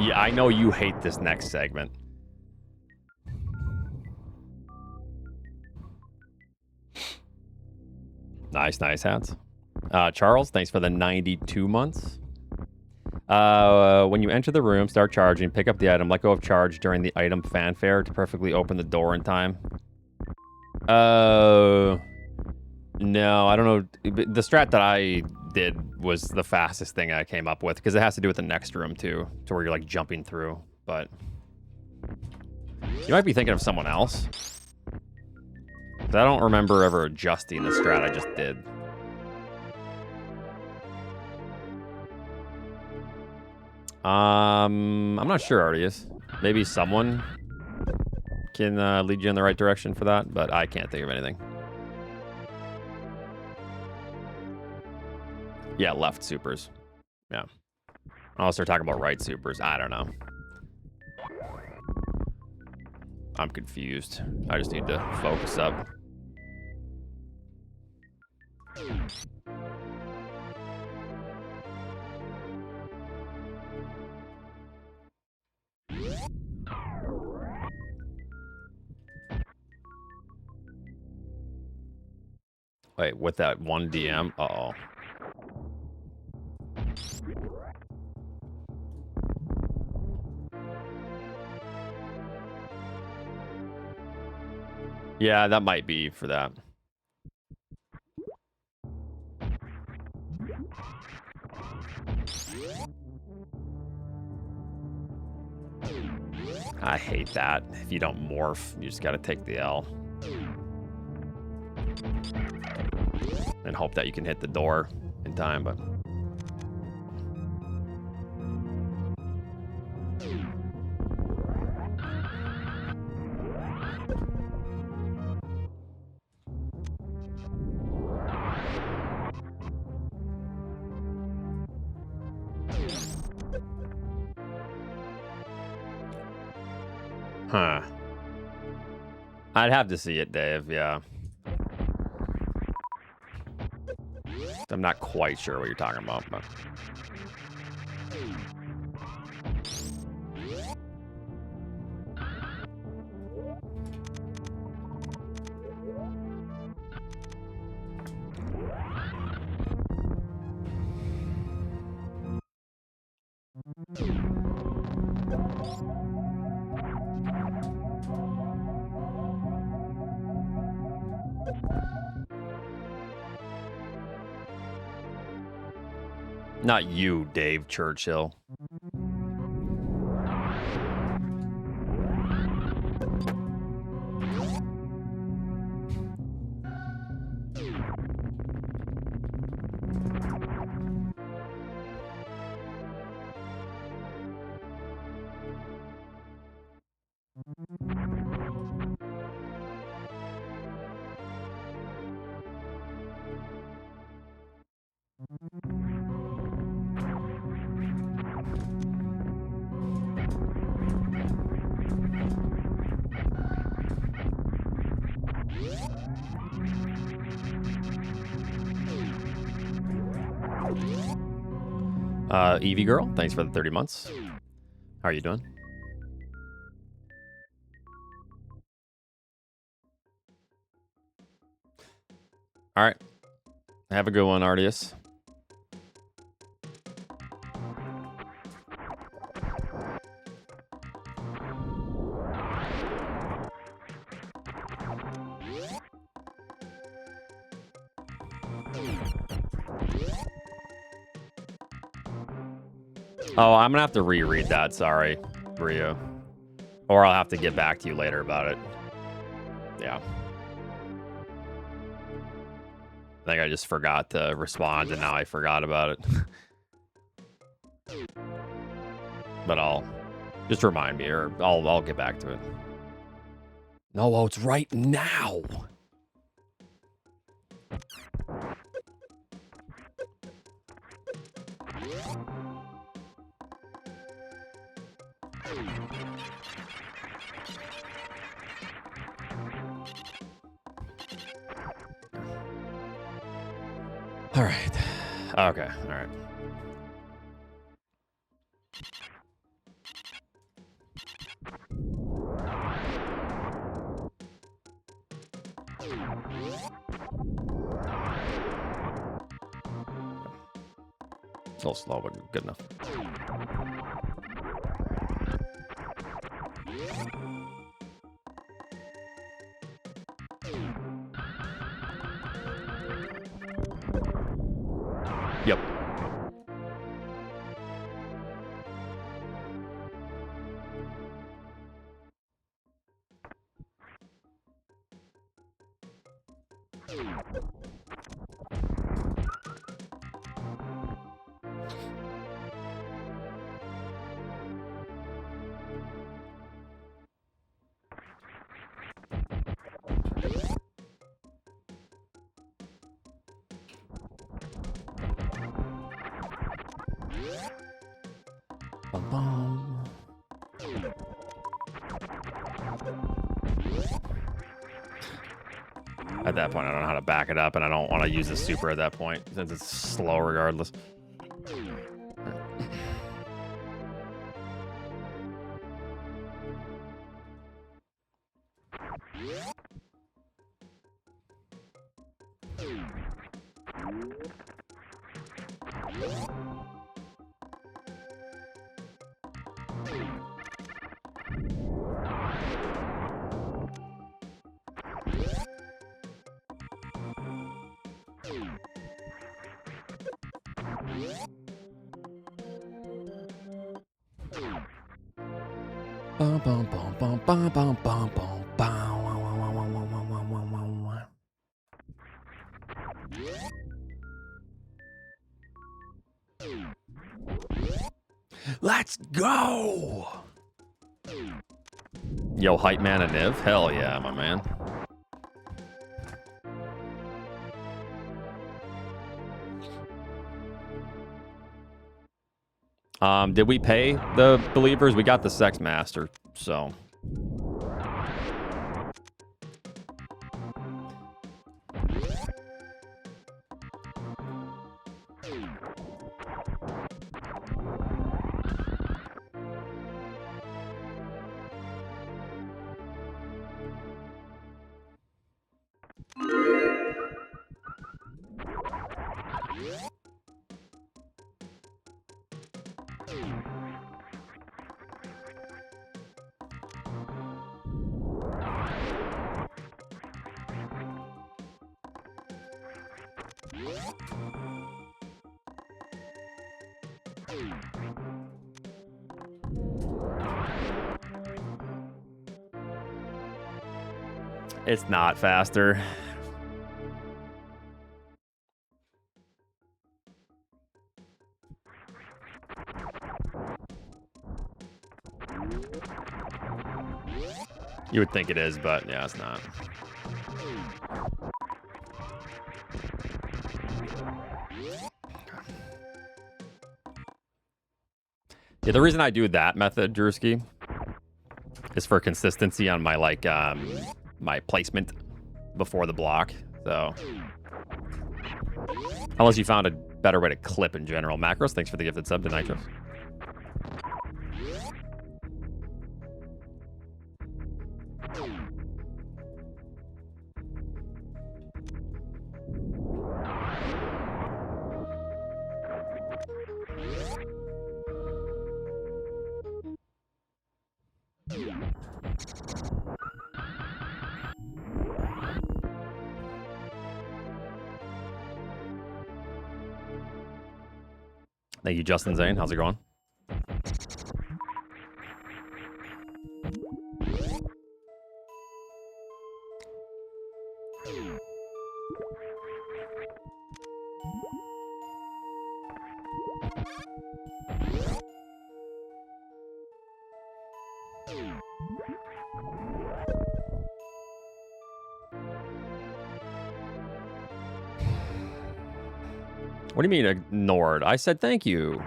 Yeah, I know you hate this next segment. Nice hats. Charles, thanks for the 92 months. When you enter the room, start charging, pick up the item, let go of charge during the item fanfare to perfectly open the door in time. No, I don't know. The strat that I did was the fastest thing I came up with because it has to do with the next room too, to where you're like jumping through. But you might be thinking of someone else. I don't remember ever adjusting the strat I just did. I'm not sure, Artius. Maybe someone can lead you in the right direction for that, but I can't think of anything. Yeah, left supers. Yeah. Unless they're talking about right supers. I don't know. I'm confused. I just need to focus up. Wait, with that one DM? Uh-oh. Yeah, that might be for that. I hate that. If you don't morph, you just gotta take the L. And hope that you can hit the door in time, but... Huh. I'd have to see it, Dave, yeah. I'm not quite sure what you're talking about, but... Not you, Dave Churchill. Evie Girl, thanks for the 30 months. How are you doing? All right. Have a good one, Artius. Oh, I'm gonna have to reread that. Sorry, Rio. Or I'll have to get back to you later about it. Yeah. I think I just forgot to respond, and now I forgot about it. But I'll just remind me, or I'll get back to it. No, it's right now. All right. Okay. All right. It's a little slow, but good enough. Yep. Bum, bum. At that point, I don't know how to back it up, and I don't want to use the super at that point, since it's slow regardless. Bum, bum, bum, bum, bum, bum, bum, bum, bum, wah, wah, wah, wah, wah, wah, wah, wah, wah. Let's go! Yo, hype man and Niv? Hell yeah, my man. Did we pay the believers? We got the sex master, so. It's not faster. You would think it is, but yeah, it's not. Yeah, the reason I do that method, Drewski, is for consistency on my my placement before the block. So unless you found a better way to clip in general. Macros, thanks for the gifted sub to Nitros. Thank you, Justin Zane. How's it going? What do you mean ignored? I said thank you.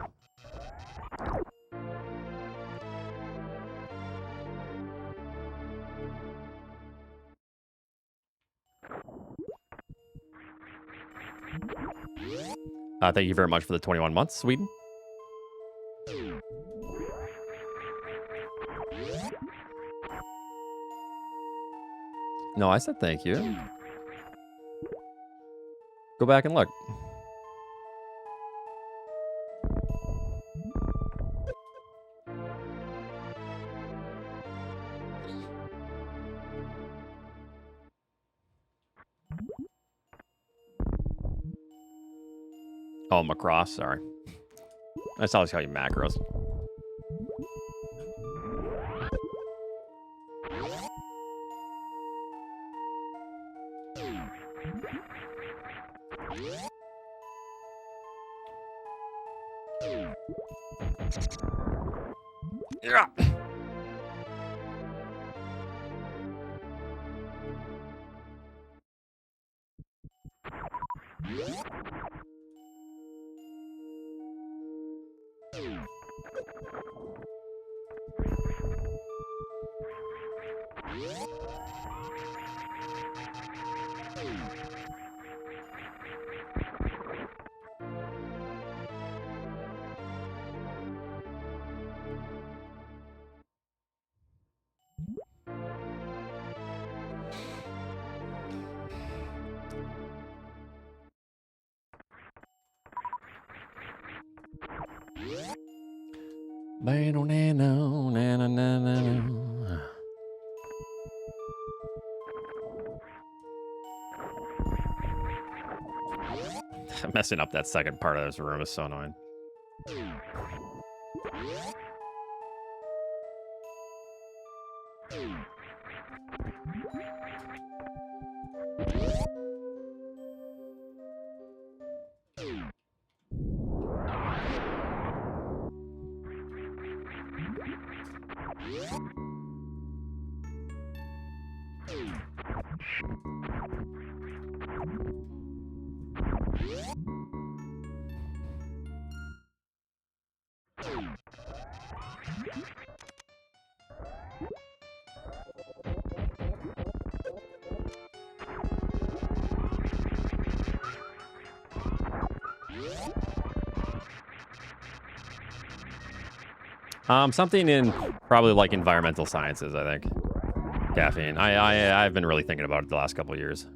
Thank you very much for the 21 months, Sweden. No, I said thank you. Go back and look. Oh, macross, sorry. That's always how you macros. Yeah. Messing up that second part of this room is so annoying. Something in probably like environmental sciences, I think. Caffeine. I've been really thinking about it the last couple of years.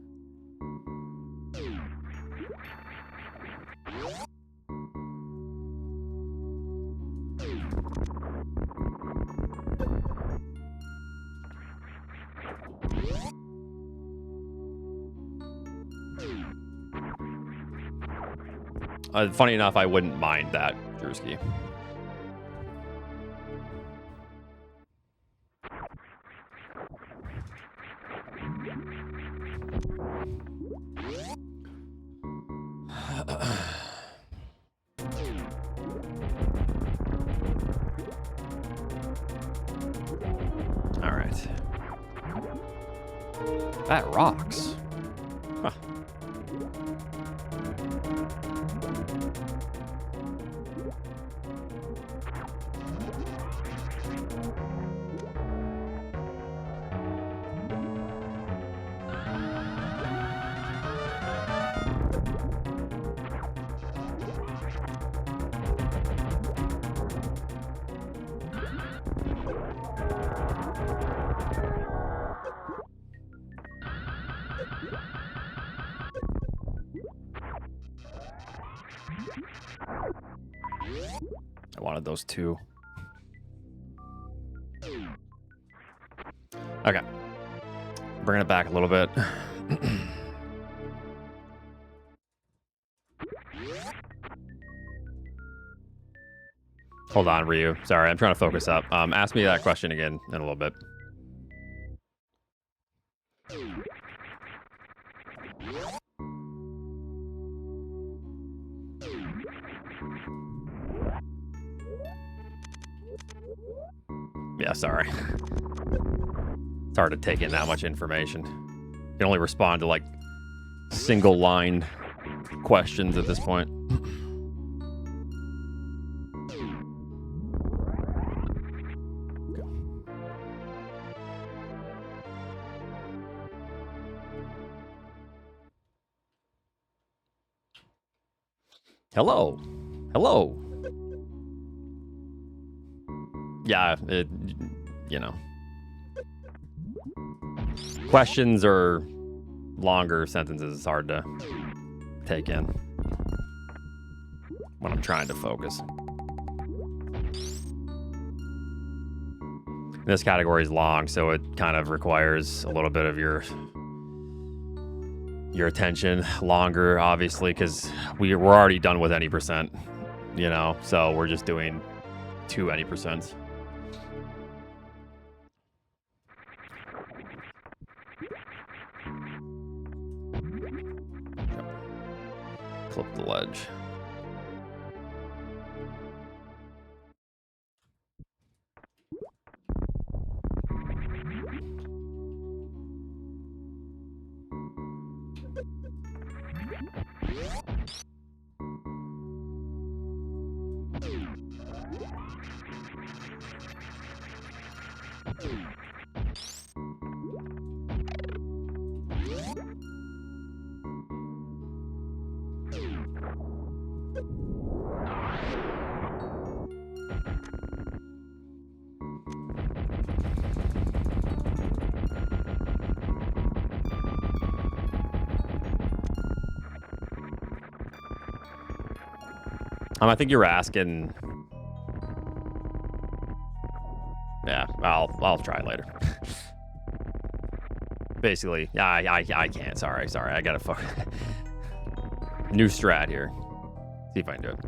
Funny enough, I wouldn't mind that, Drewski. All right. That rocks. Huh. I wanted those two. Okay. Bring it back a little bit. Hold on, Ryu. Sorry, I'm trying to focus up. Ask me that question again in a little bit. Yeah, sorry. It's hard to take in that much information. You can only respond to like single line questions at this point. Hello. Hello. Yeah, you know. Questions or longer sentences is hard to take in when I'm trying to focus. This category is long, so it kind of requires a little bit of your attention longer, obviously, because we're already done with any percent, you know, so we're just doing 2 any percents. Clip the ledge. I think you were asking. Yeah, I'll try it later. Basically, yeah, I can't. Sorry. I gotta fuck. New strat here. See if I can do it.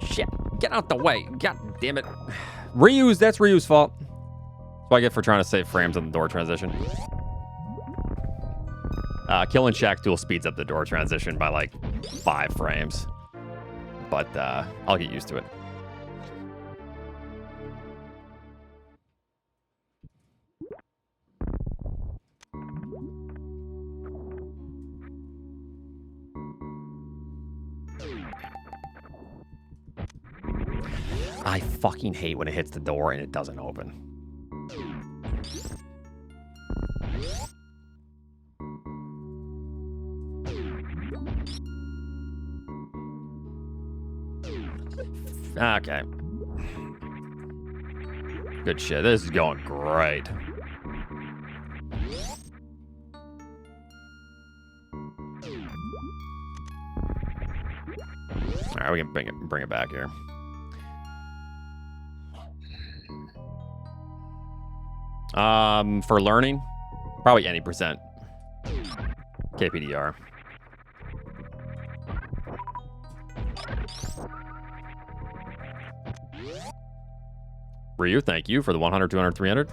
Shit! Get out the way! God damn it! Reuse. That's Ryu's fault. That's what I get for trying to save frames on the door transition. Kill and check dual speeds up the door transition by like 5 frames. But I'll get used to it. I fucking hate when it hits the door and it doesn't open. Okay. Good shit. This is going great. All right, we can bring it back here. For learning, probably any percent. KPDR. Ryu, thank you for the 100, 200, 300.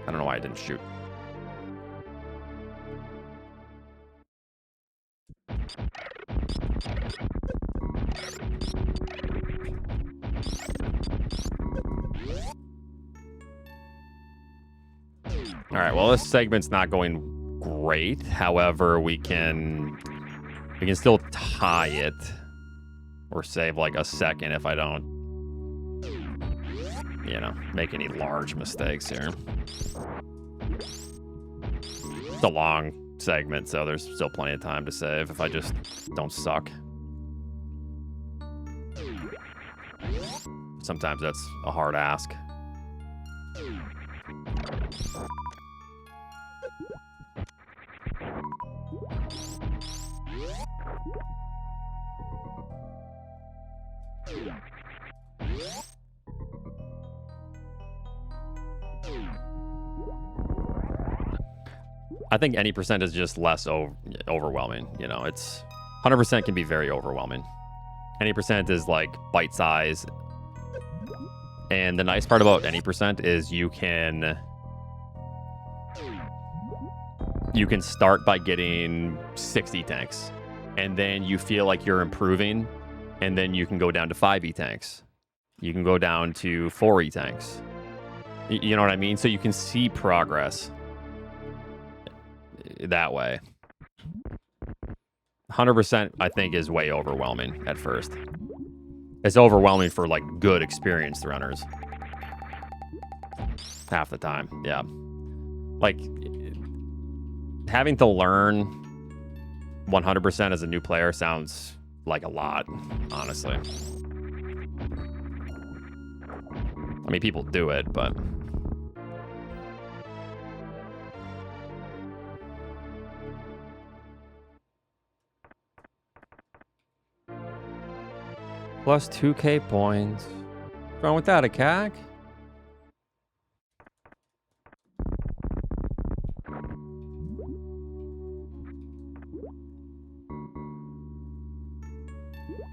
I don't know why I didn't shoot. All right, well, this segment's not going great. However, we can still tie it or save like a second if I don't, you know, make any large mistakes here. It's a long segment, so there's still plenty of time to save if I just don't suck. Sometimes that's a hard ask. I think any percent is just less overwhelming. You know, it's 100% can be very overwhelming. Any percent is like bite size. And the nice part about any percent is you can start by getting 60 tanks. And then you feel like you're improving. And then you can go down to 5 E-tanks. You can go down to 4 E-tanks. You know what I mean? So you can see progress that way. 100% I think is way overwhelming at first. It's overwhelming for like good experienced runners. Half the time, yeah. like having to learn 100% as a new player sounds like a lot, honestly. I mean, people do it, but plus 2K points. What's wrong with that, a CAC?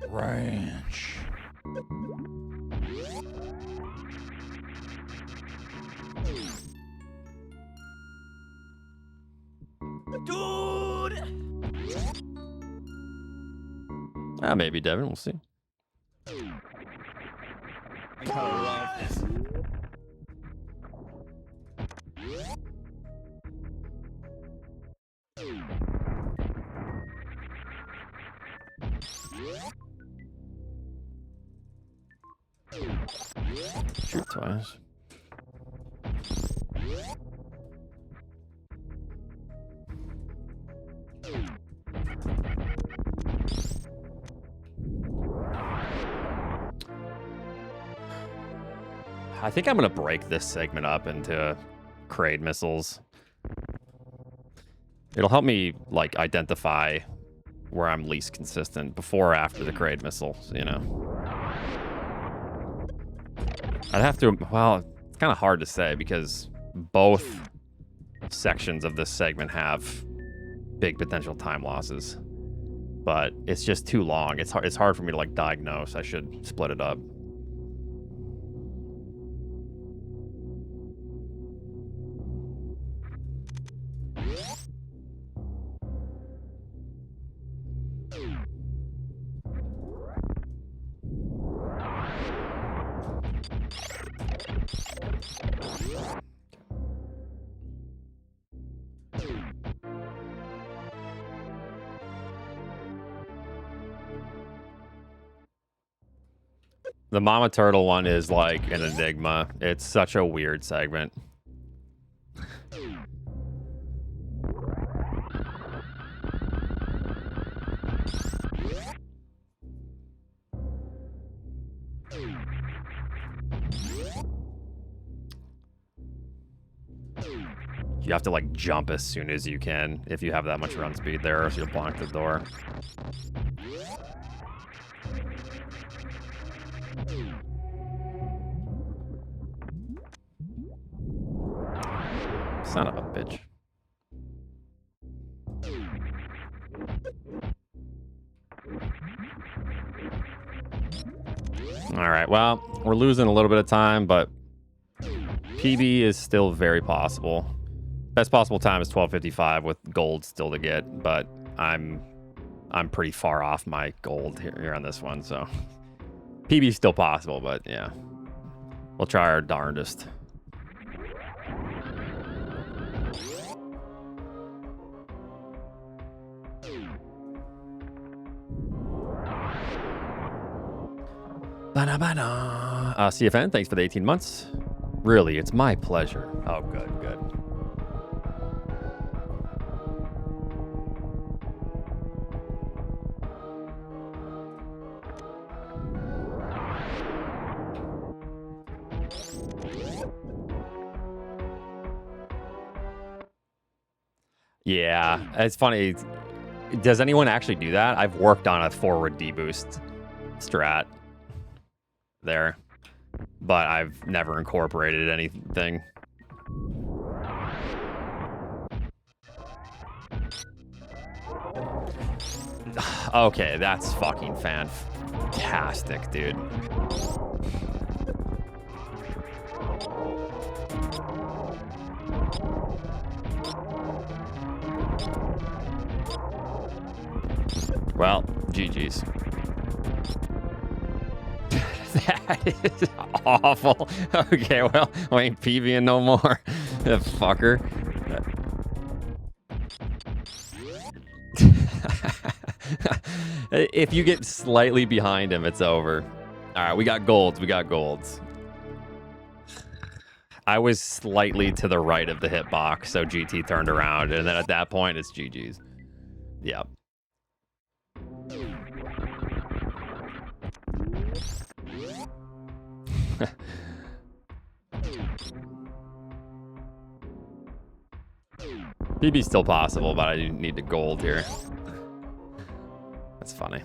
Ranch. Dude! Maybe, Devin. We'll see. I kinda love this. Shoot twice. I think I'm gonna break this segment up into Kraid missiles. It'll help me like identify where I'm least consistent before or after the Kraid missiles, you know. I'd have to, well, it's kind of hard to say because both sections of this segment have big potential time losses, but it's just too long. It's hard for me to like diagnose. I should split it up. The Mama Turtle one is like an enigma. It's such a weird segment. You have to like jump as soon as you can if you have that much run speed there, or else you'll block the door. Son of a bitch. All right, well, we're losing a little bit of time, but PB is still very possible. Best possible time is 12:55 with gold still to get, but I'm pretty far off my gold here on this one, so PB is still possible, but yeah, we'll try our darndest. CFN, thanks for the 18 months. Really, it's my pleasure. Oh, good, good. Yeah, it's funny. Does anyone actually do that? I've worked on a forward deboost strat there, but I've never incorporated anything. Okay, that's fucking fantastic, dude. Well, GG's. That is awful. Okay, well, I ain't PVing no more. That fucker. If you get slightly behind him, it's over. All right, we got golds. We got golds. I was slightly to the right of the hitbox, so GT turned around, and then at that point, it's GG's. Yep. PB's still possible, but I need the gold here. That's funny.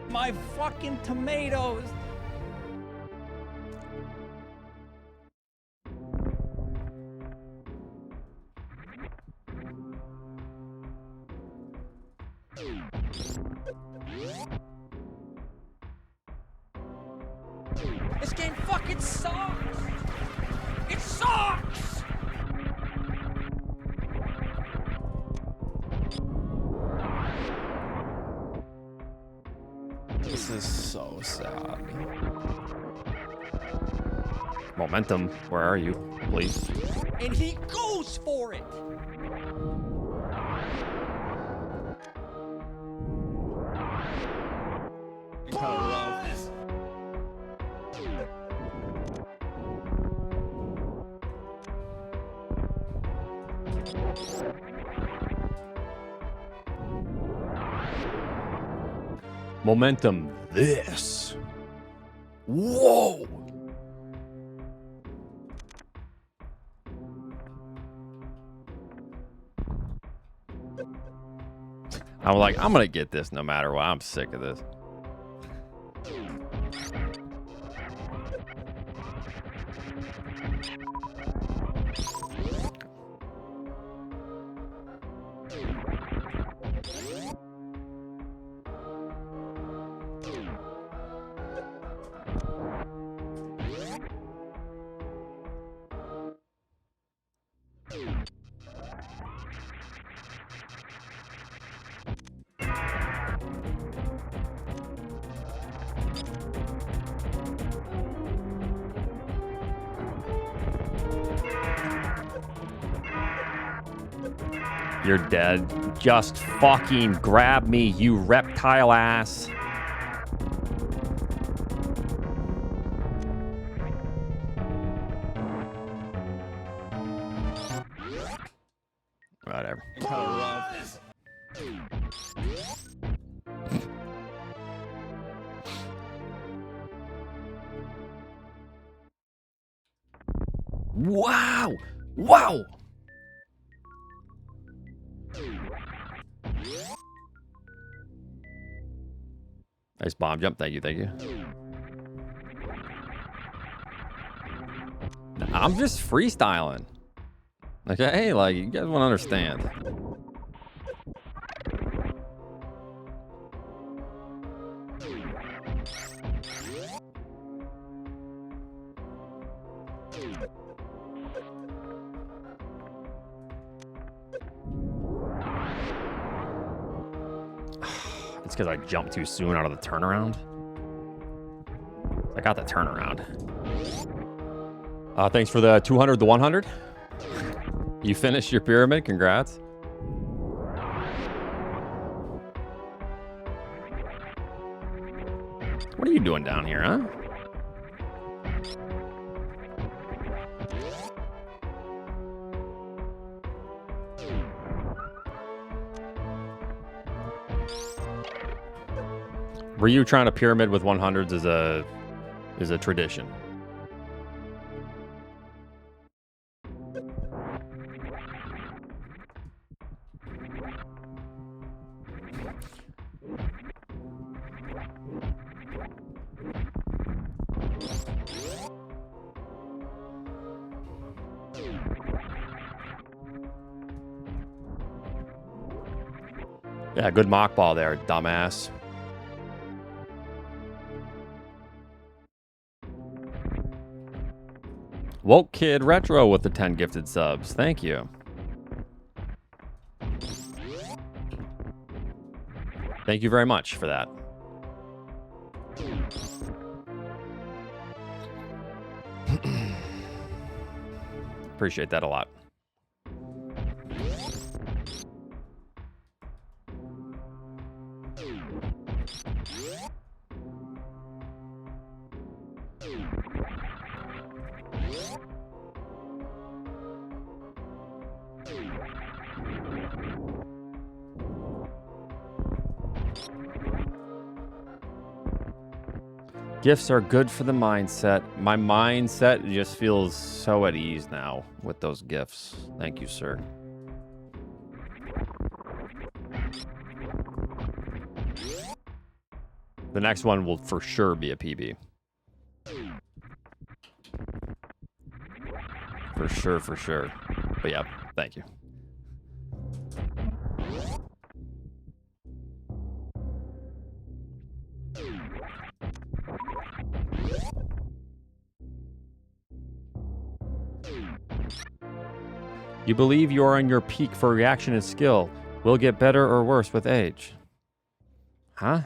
My fucking tomatoes! This game fucking sucks! It sucks! This is so sad. Momentum, where are you, please? And he goes for it! Momentum, this. Whoa! I'm like, I'm gonna get this no matter what. I'm sick of this. You're dead. Just fucking grab me, you reptile ass. Whatever. Wow! Wow! Nice bomb jump. Thank you, thank you. I'm just freestyling. Okay? Like, you guys want to understand. It's because I jumped too soon out of the turnaround. I got the turnaround. Thanks for the 200, the 100. You finished your pyramid. Congrats. What are you doing down here, huh? Were you trying to pyramid with 100s as a tradition? Yeah, good mock ball there, dumbass. Woke Kid Retro with the 10 gifted subs. Thank you. Thank you very much for that. Appreciate that a lot. Gifts are good for the mindset. My mindset just feels so at ease now with those gifts. Thank you, sir. The next one will for sure be a PB. For sure, for sure. But yeah, thank you. You believe you are on your peak for reaction and skill. Will get better or worse with age. Huh?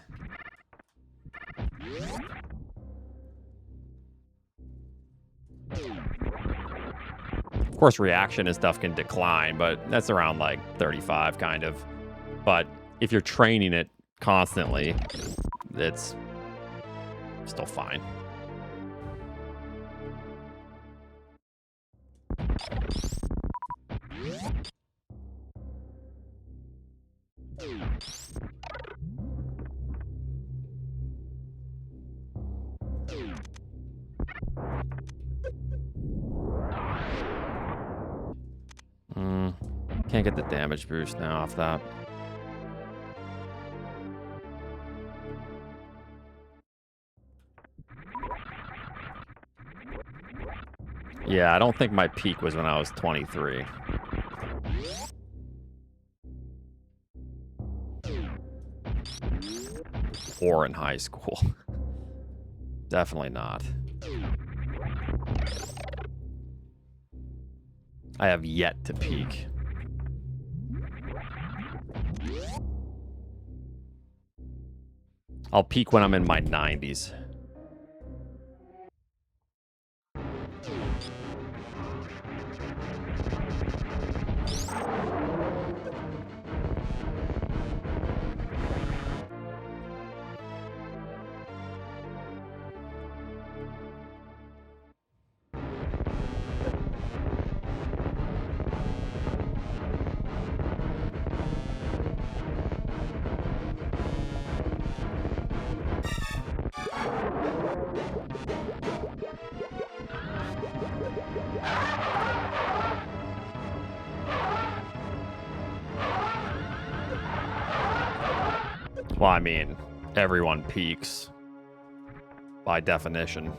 Of course, reaction and stuff can decline, but that's around like 35 kind of. But if you're training it constantly, it's still fine. Can't get the damage boost now off that. Yeah, I don't think my peak was when I was 23. Or in high school. Definitely not. I have yet to peak. I'll peak when I'm in my 90s. Well, I mean, everyone peaks by definition.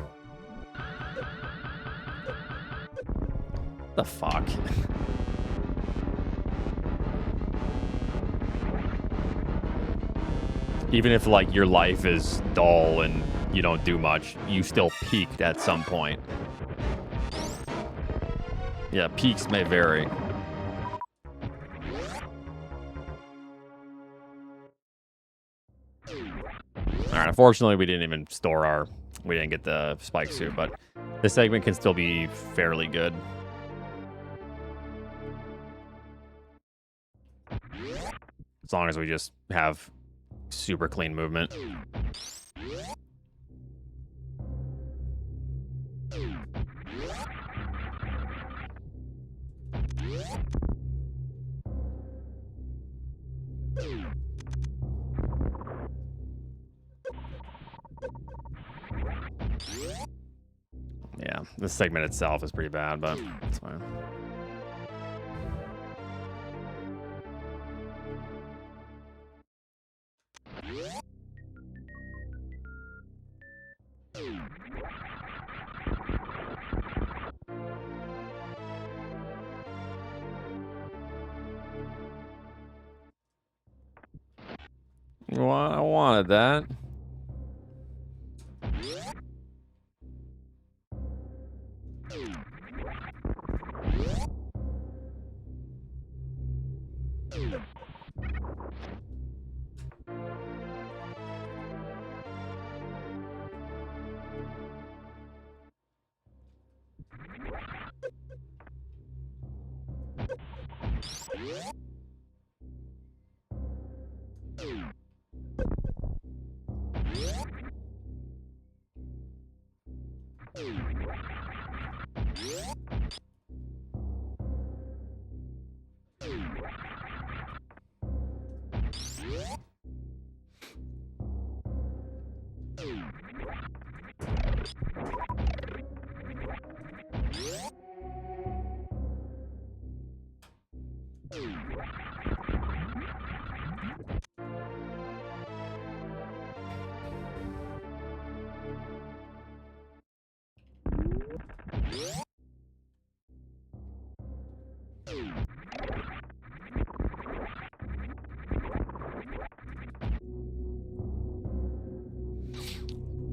The fuck? Even if, like, your life is dull and you don't do much, you still peaked at some point. Yeah, peaks may vary. Alright, unfortunately, we didn't even store our... We didn't get the spike suit, but this segment can still be fairly good. As long as we just have super clean movement. Yeah, this segment itself is pretty bad, but it's fine. Well, I wanted that.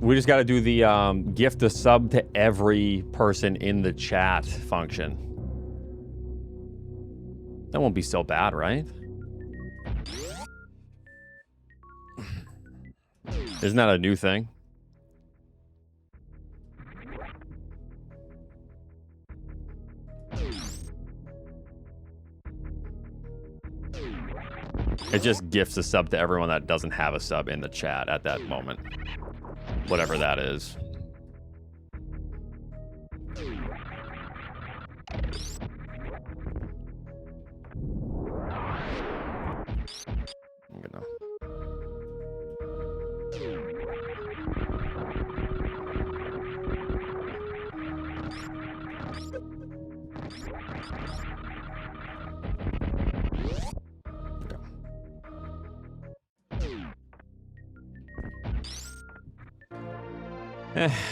We just got to do the gift a sub to every person in the chat function. That won't be so bad, right? Isn't that a new thing? It just gifts a sub to everyone that doesn't have a sub in the chat at that moment. Whatever that is. I'm gonna...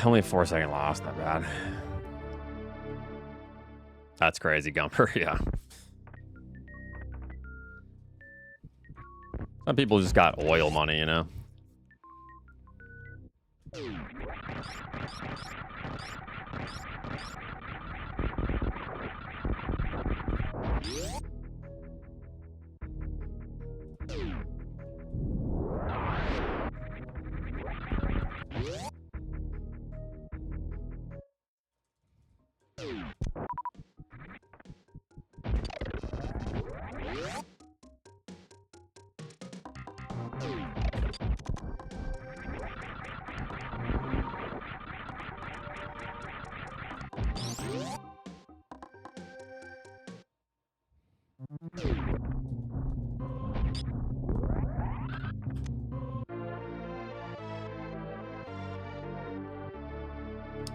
Only a 4-second loss, not bad. That's crazy, Gumper, yeah. Some people just got oil money, you know?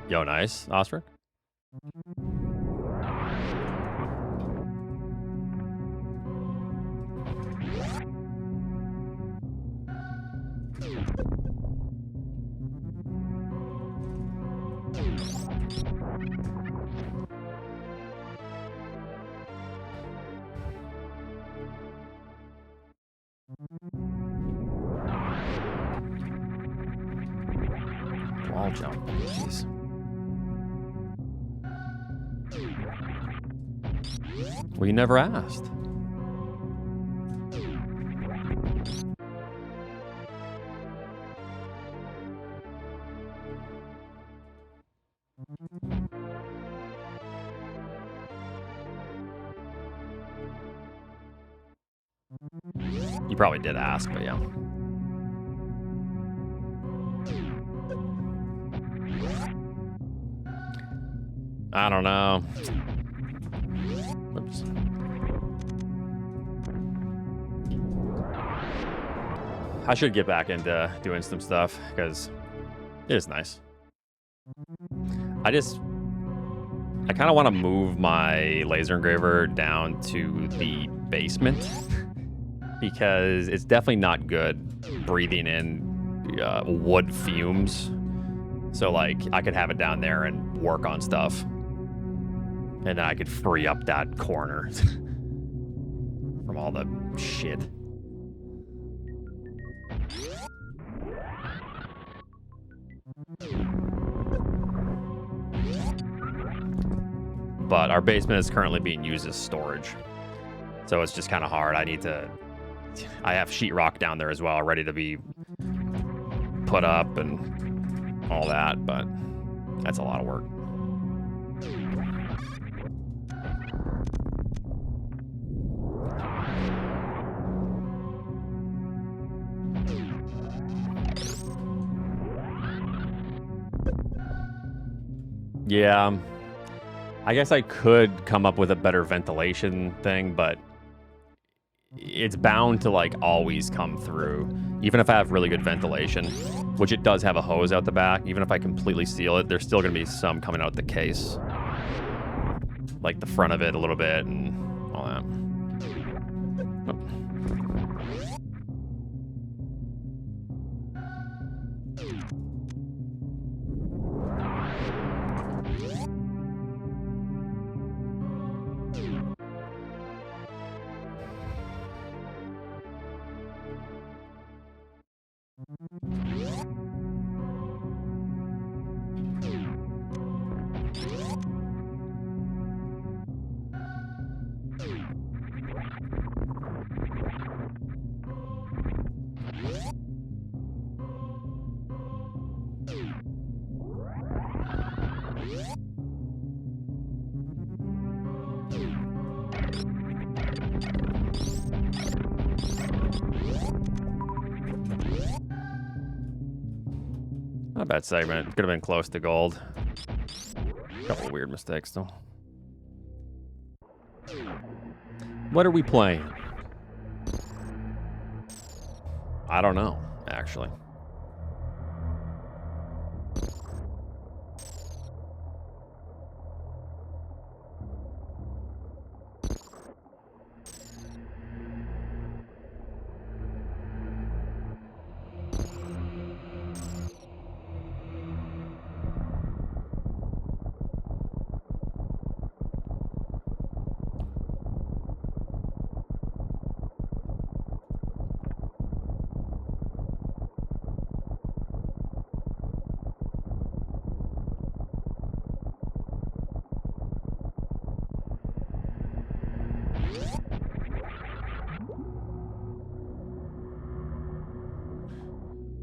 Yo, nice, Ostrich. Wall jump, jeez. Well, you never asked. You probably did ask, but yeah. I don't know. Oops. I should get back into doing some stuff because it is nice. I kind of want to move my laser engraver down to the basement because it's definitely not good breathing in wood fumes. So like I could have it down there and work on stuff. And then I could free up that corner from all the shit. But our basement is currently being used as storage. So it's just kind of hard. I have sheetrock down there as well, ready to be put up and all that, but that's a lot of work. Yeah. I guess I could come up with a better ventilation thing, but it's bound to like always come through. Even if I have really good ventilation, which it does have a hose out the back, even if I completely seal it, there's still going to be some coming out the case. Like the front of it a little bit and all that. Oh. Not a bad segment. Could have been close to gold. A couple of weird mistakes, though. What are we playing? I don't know, actually.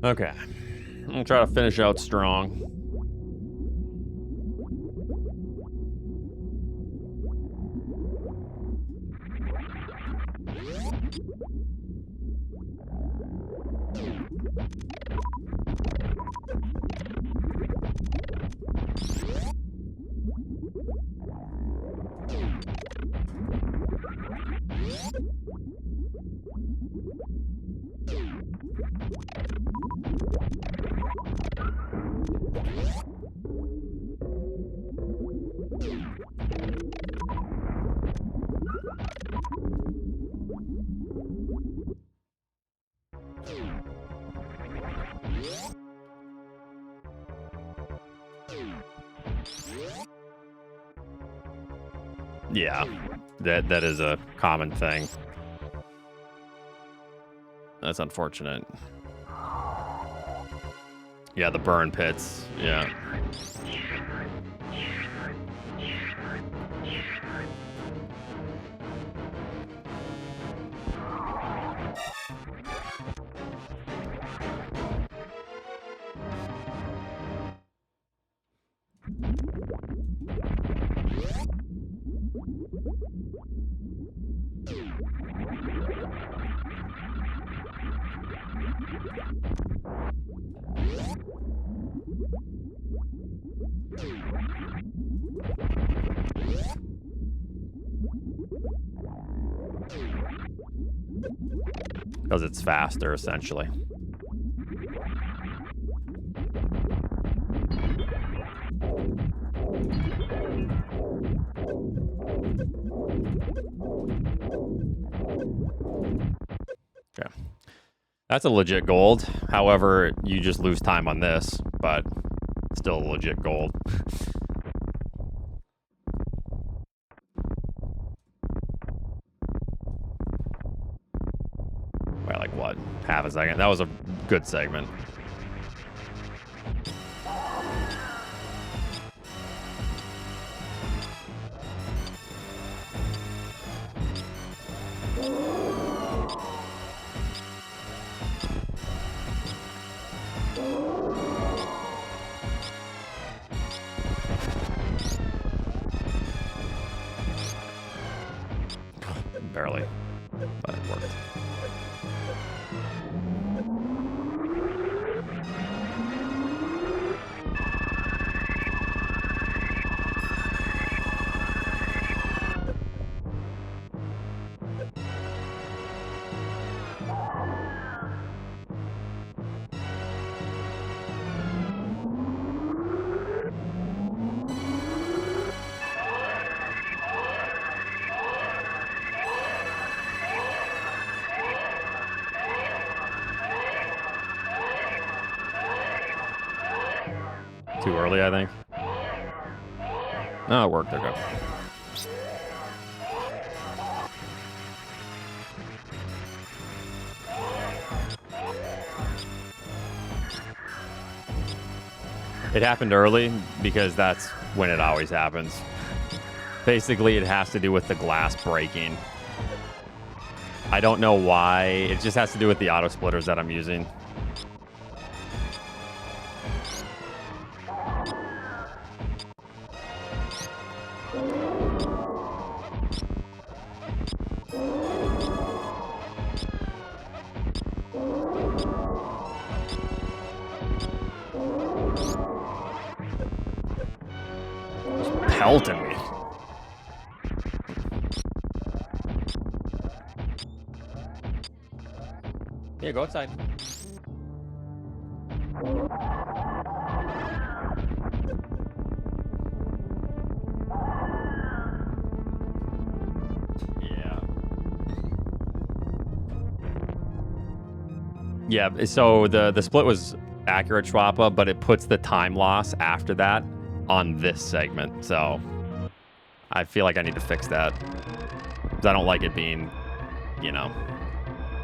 Okay. I'm gonna try to finish out strong. Yeah, that is a common thing. That's unfortunate. Yeah, the burn pits. Yeah. Because it's faster, essentially. Okay. That's a legit gold. However, you just lose time on this, but still legit gold. By like what? Half a second. That was a good segment. Barely, but it worked. Too early, I think. No, it worked. Okay. It happened early because that's when it always happens. Basically, it has to do with the glass breaking. I don't know why. It just has to do with the auto splitters that I'm using. Pelting me. Yeah, go outside. Yeah. Yeah, so the split was accurate, Schwappa, but it puts the time loss after that on this segment. So I feel like I need to fix that. Because I don't like it being, you know,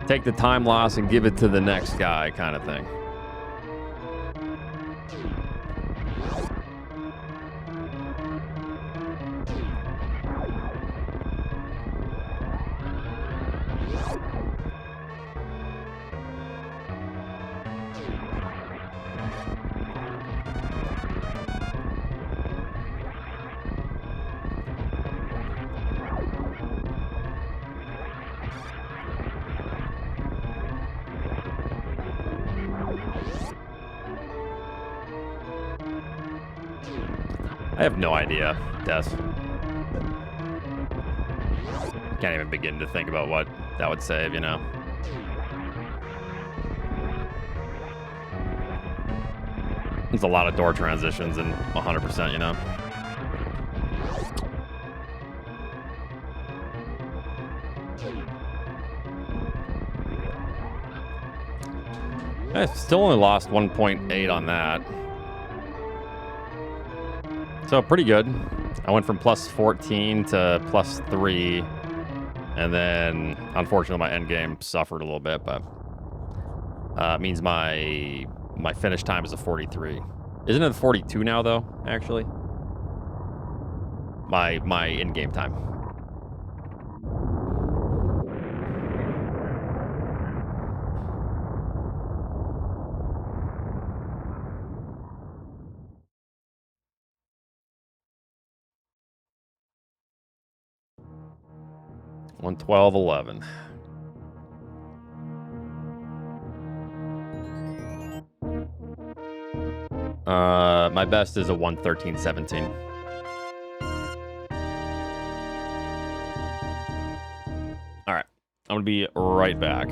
take the time loss and give it to the next guy kind of thing. I have no idea, Des. Can't even begin to think about what that would save, you know? There's a lot of door transitions and 100%, you know? I still only lost 1.8 on that. So pretty good. I went from plus 14 to plus 3. And then, unfortunately, my end game suffered a little bit, but it means my finish time is a 43. Isn't it a 42 now, though, actually? My in-game time. $112.11. My best is a 113.17. All right, I'm gonna be right back.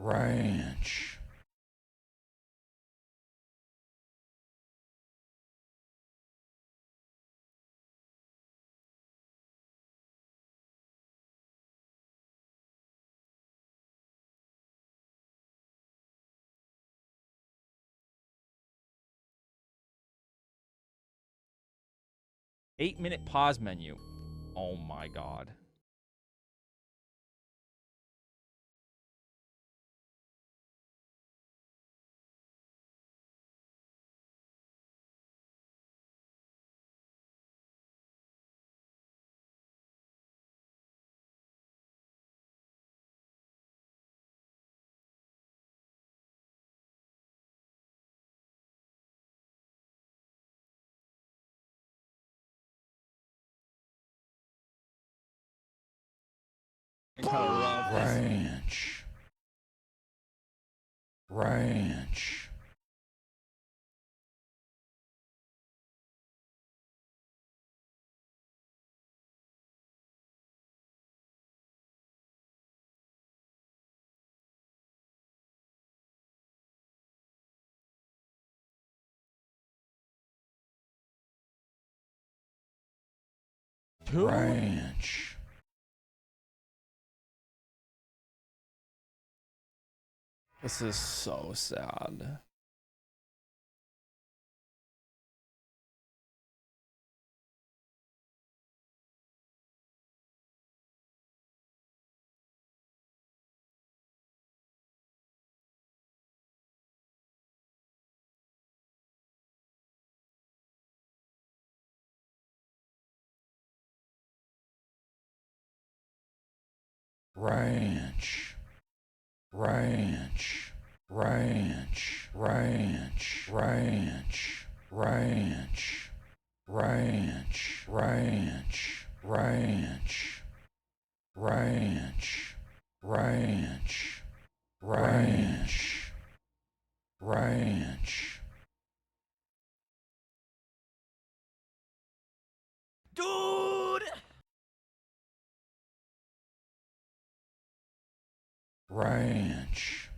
Ranch. Eight-minute pause menu. Oh my god. Ranch. Ranch. Ranch. This is so sad. Ranch. Ranch. Ranch. Ranch. Ranch. Ranch. Ranch. Ranch. Ranch. Ranch. Ranch. Ranch. Ranch. Dude! Ranch.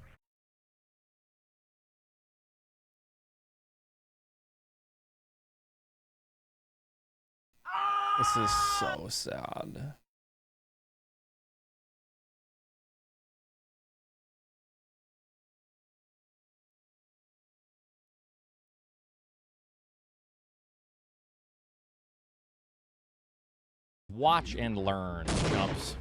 This is so sad. Watch and learn. Jumps.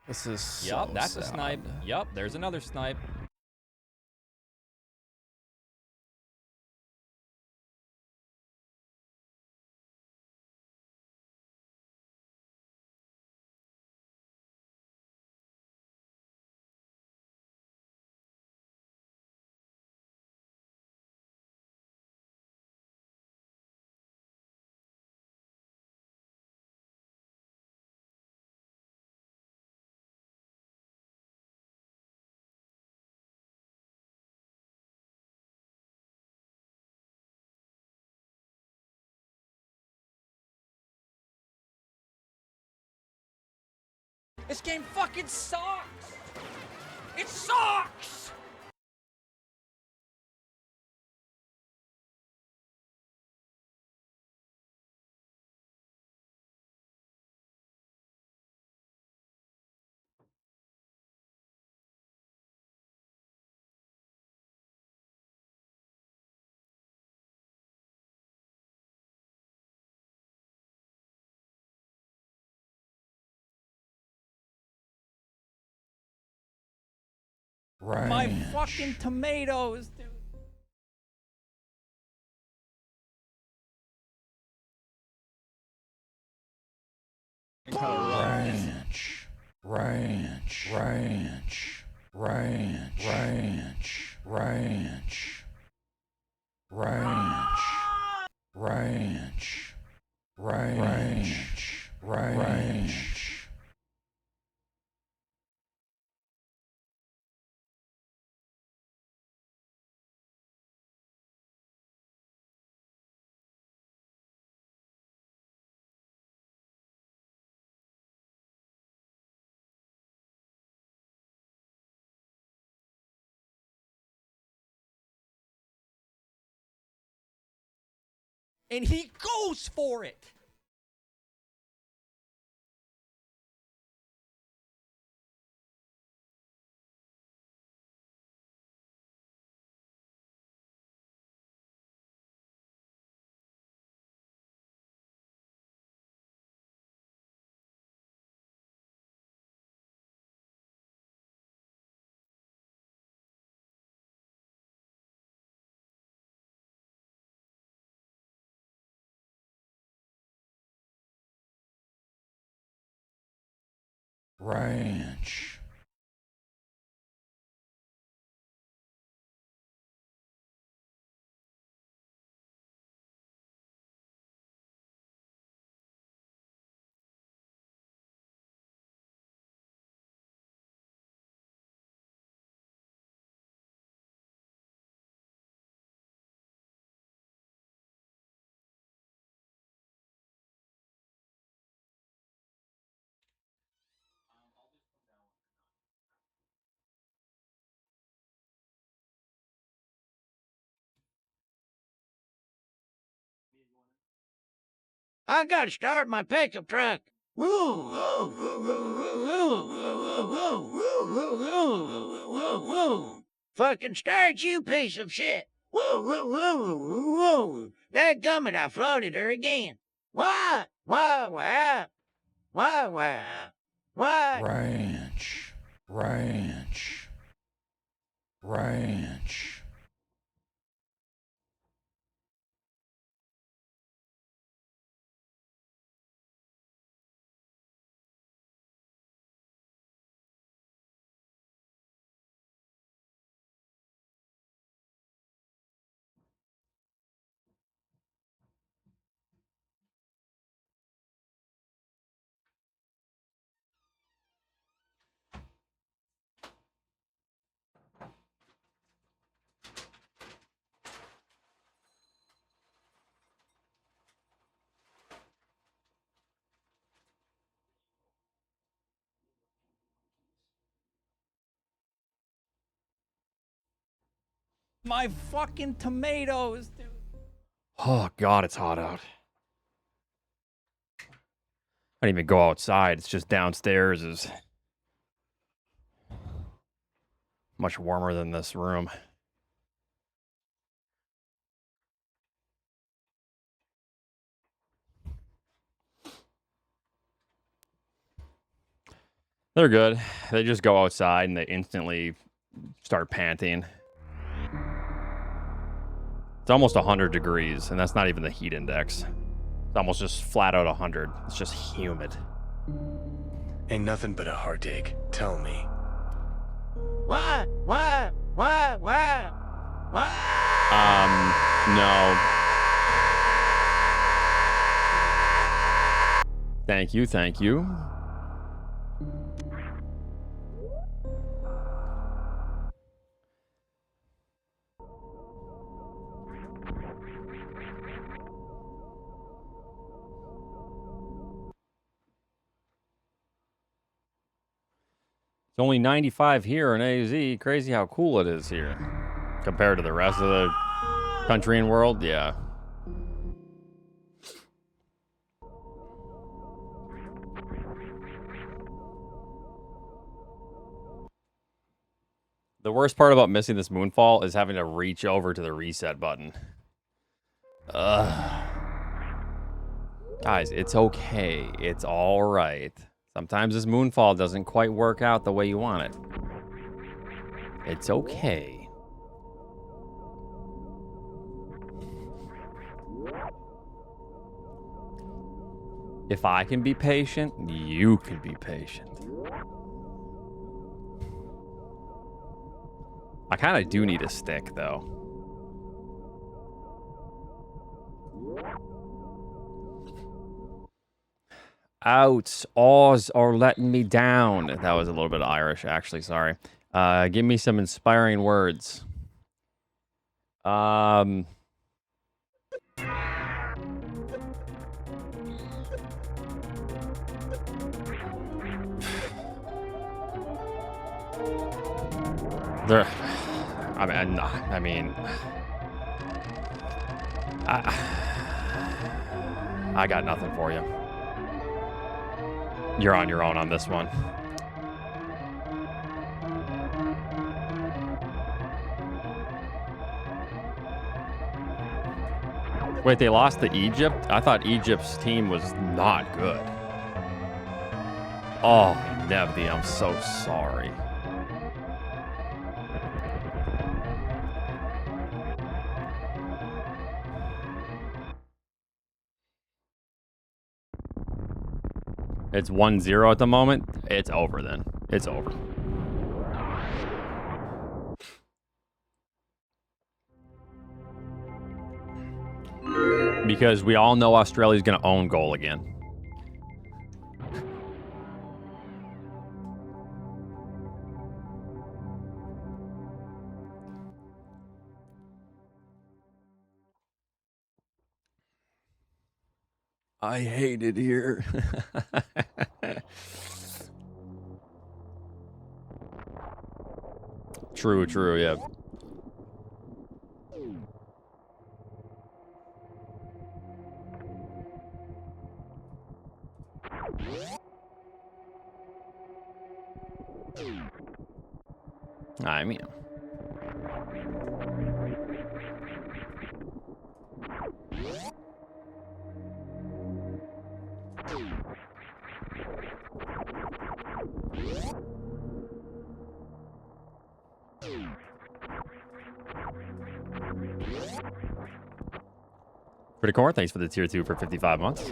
This is so Yup, that's sad. a snipe. Yup, there's another snipe. This game fucking sucks! It sucks! Ranch. My fucking tomatoes, dude. Ranch. Ranch. Ranch. Ranch. Ranch. Ranch. Ranch. Ranch. Ranch. Ranch. And he goes for it. Ranch. I gotta start my pickup truck. Woo, woo, woo, woo, woo, woo, woo, woo, woo, woo, woo. Fucking start, you piece of shit. Woo, woo, woo, woo, woo. Dadgummit, I floated her again. What? What? What? What? What? What? Ranch. Ranch. Ranch. My fucking tomatoes, dude. Oh God, it's hot out. I don't even go outside. It's just downstairs is much warmer than this room. They're good. They just go outside and they instantly start panting. It's almost 100 degrees, and that's not even the heat index. It's almost just flat out 100. It's just humid. Ain't nothing but a heartache. Tell me. What? What? What? What? What? No. Thank you, thank you. It's only 95 here in AZ. Crazy how cool it is here. Compared to the rest of the country and world, yeah. The worst part about missing this moonfall is having to reach over to the reset button. Ugh. Guys, it's okay. It's all right. Sometimes this moonfall doesn't quite work out the way you want it. It's okay. If I can be patient, you can be patient. I kind of do need a stick, though. Outs, Oz are letting me down. That was a little bit Irish, actually. Sorry. Give me some inspiring words. There, I mean, I got nothing for you. You're on your own on this one. Wait, they lost to Egypt? I thought Egypt's team was not good. Oh, Nevdi, I'm so sorry. It's 1-0 at the moment. It's over then. It's over. Because we all know Australia's going to own goal again. I hate it here. True, yeah. I mean, Pretty cool. Thanks for the tier 2 for 55 months.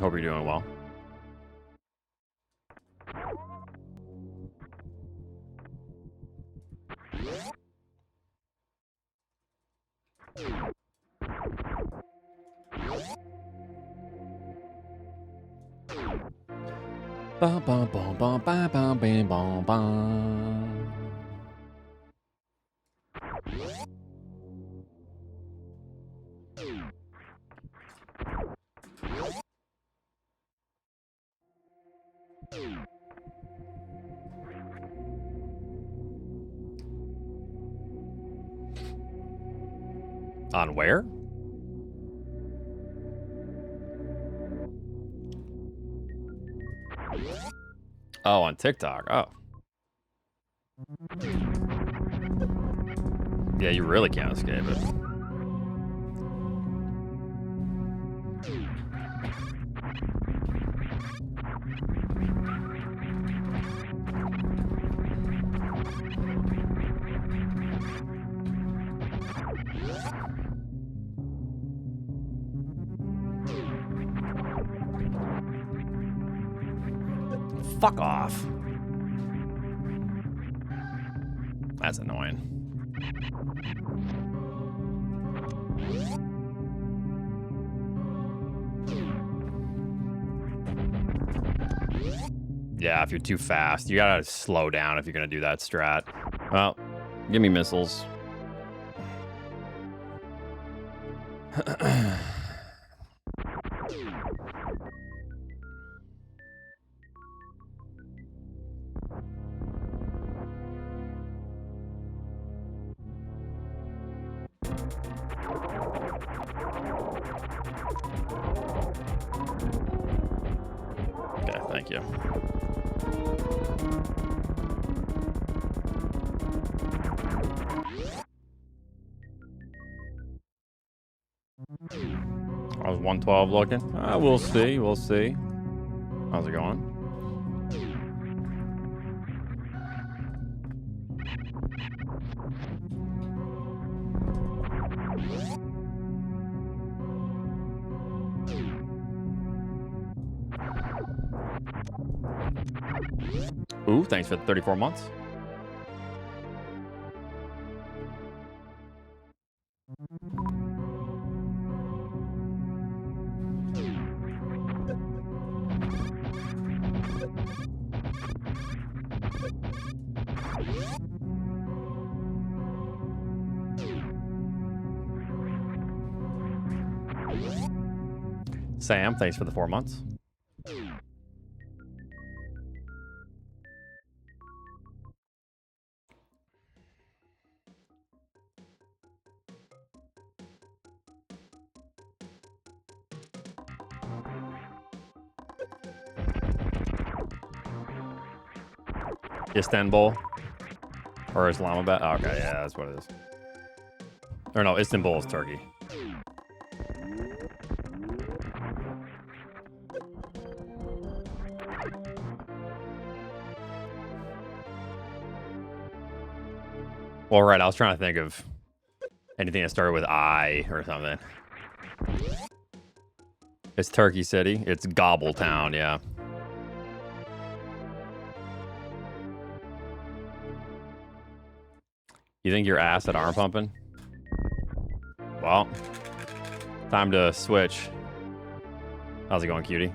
Hope you're doing well. Bum, bum, bum, bum, bum, bum, bum, bum, bum. On where? Oh, on TikTok. Oh. Yeah, you really can't escape it. Fuck off. That's annoying. Yeah, if you're too fast, you gotta slow down if you're gonna do that strat. Well, give me missiles. Okay, thank you. I was 112 looking. We'll see. We'll see. How's it going? Ooh, thanks for the 34 months. Sam, thanks for the 4 months. Istanbul or Islamabad. Oh, okay, yeah, that's what it is. Or no, Istanbul is Turkey. Well, right, I was trying to think of anything that started with I or something. It's Turkey City. It's Gobbletown, yeah. You think your ass at arm pumping? Well, time to switch. How's it going, cutie?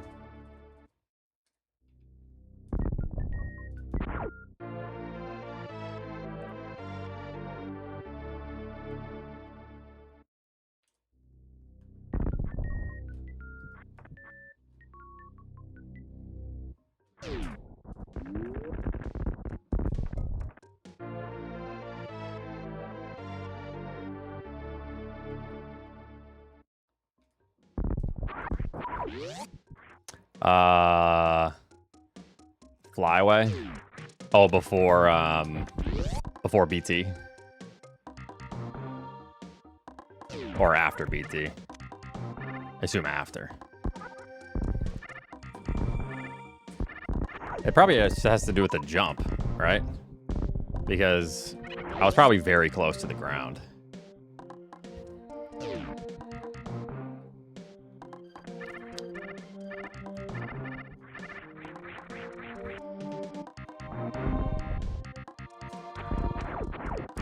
Flyway? Oh, before BT. Or after BT. I assume after. It probably just has to do with the jump, right? Because I was probably very close to the ground.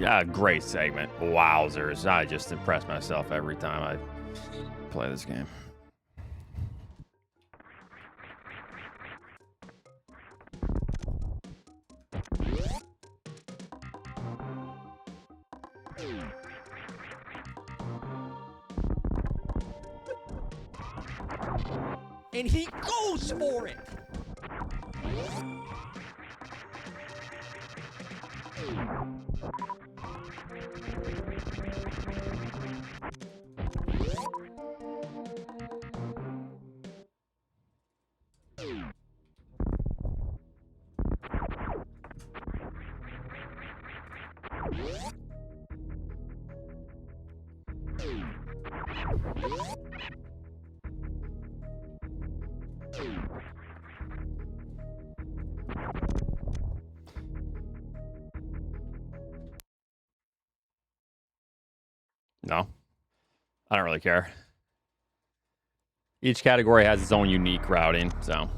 Yeah, great segment. Wowzers. I just impress myself every time I play this game. And he goes for it. No, I don't really care. Each category has its own unique routing, so.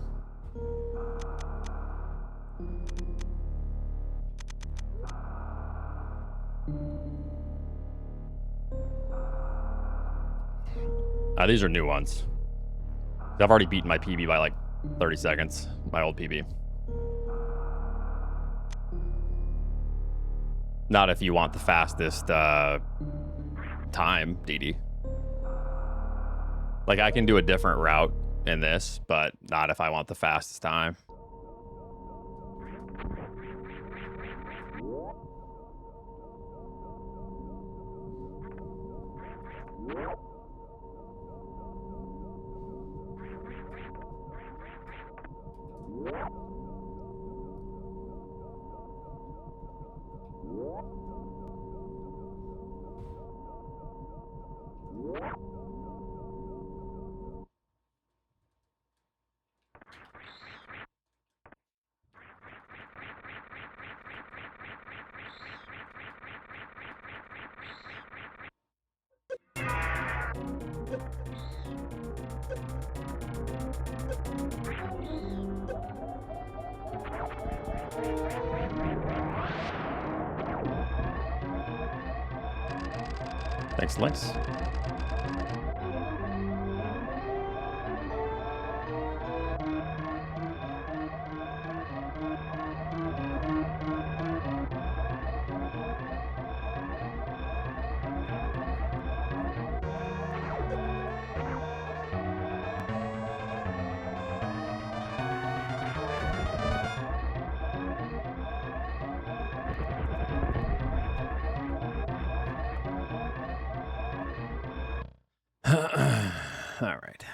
These are new ones. I've already beaten my PB by like 30 seconds, my old PB. Not if you want the fastest time, DD. Like, I can do a different route in this, but not if I want the fastest time. Thanks, Lex. All right.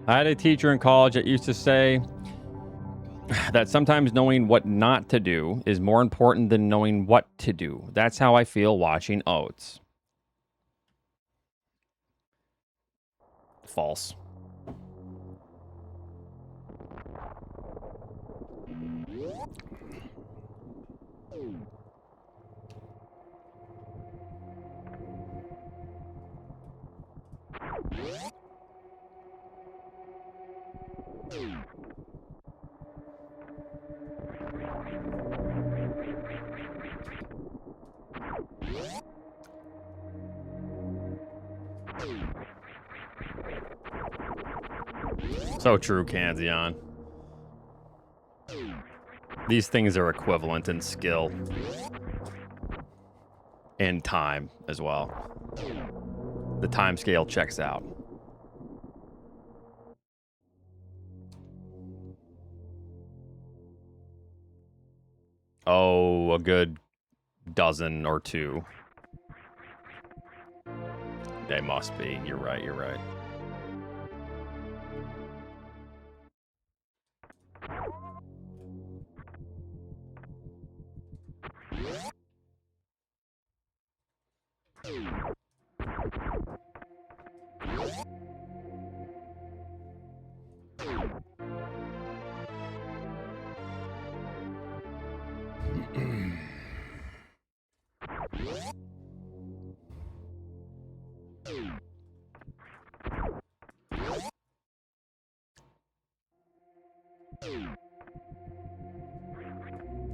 I had a teacher in college that used to say that sometimes knowing what not to do is more important than knowing what to do. That's how I feel watching Oats. False. So true, Kanzion. These things are equivalent in skill and time as well. The time scale checks out. Oh, a good dozen or two. They must be. You're right, you're right.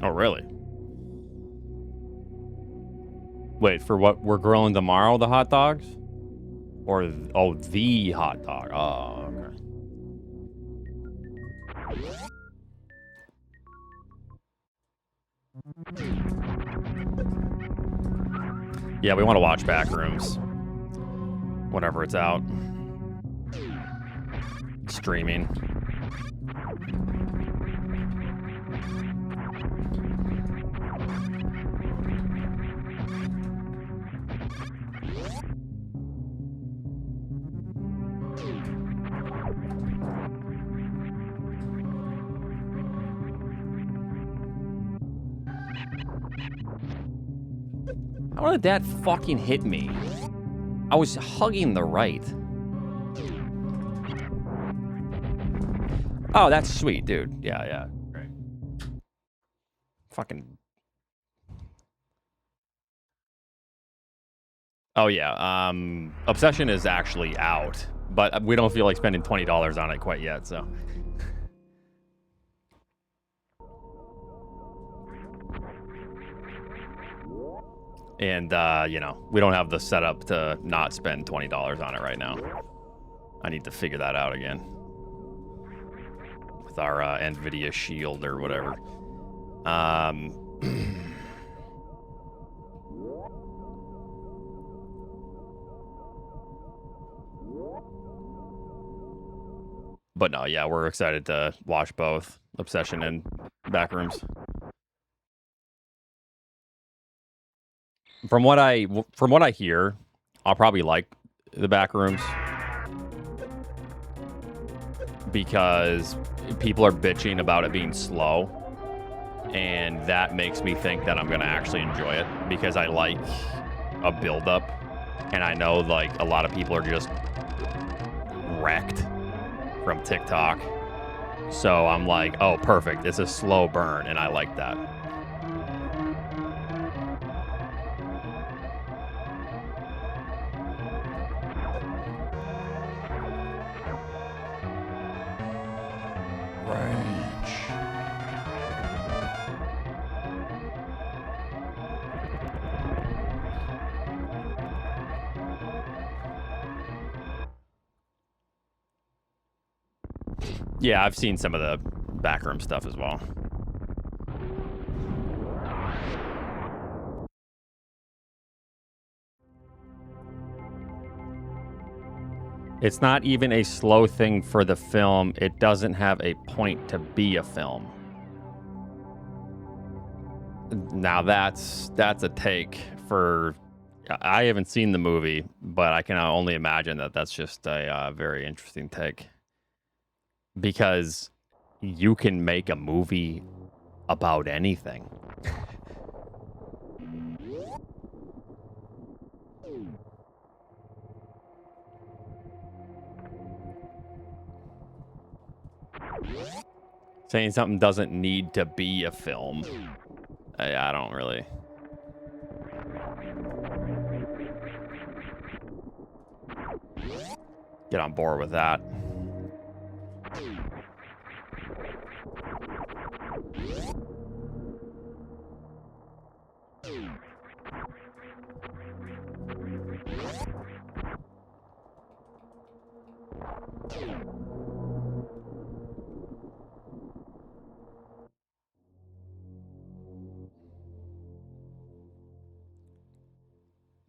Oh, really? Wait, for what we're grilling tomorrow, the hot dogs? Or, oh, the hot dog. Oh, okay. Yeah, we want to watch Backrooms. Whenever it's out. Streaming. How did that fucking hit me? I was hugging the right. Oh, that's sweet, dude. Yeah, yeah. Great. Fucking. Oh, yeah. Obsession is actually out, but we don't feel like spending $20 on it quite yet, so. And, you know, we don't have the setup to not spend $20 on it right now. I need to figure that out again. With our NVIDIA Shield or whatever. But no, yeah, we're excited to watch both Obsession and Backrooms. From what I hear, I'll probably like the Backrooms because people are bitching about it being slow, and that makes me think that I'm gonna actually enjoy it because I like a build-up, and I know like a lot of people are just wrecked from TikTok So I'm like, oh, perfect. It's a slow burn, and I like that. Ranch. Yeah, I've seen some of the backroom stuff as well. It's not even a slow thing for the film. It doesn't have a point to be a film. Now that's a take for... I haven't seen the movie, but I can only imagine that that's just a very interesting take. Because you can make a movie about anything. Saying something doesn't need to be a film. I don't really... get on board with that.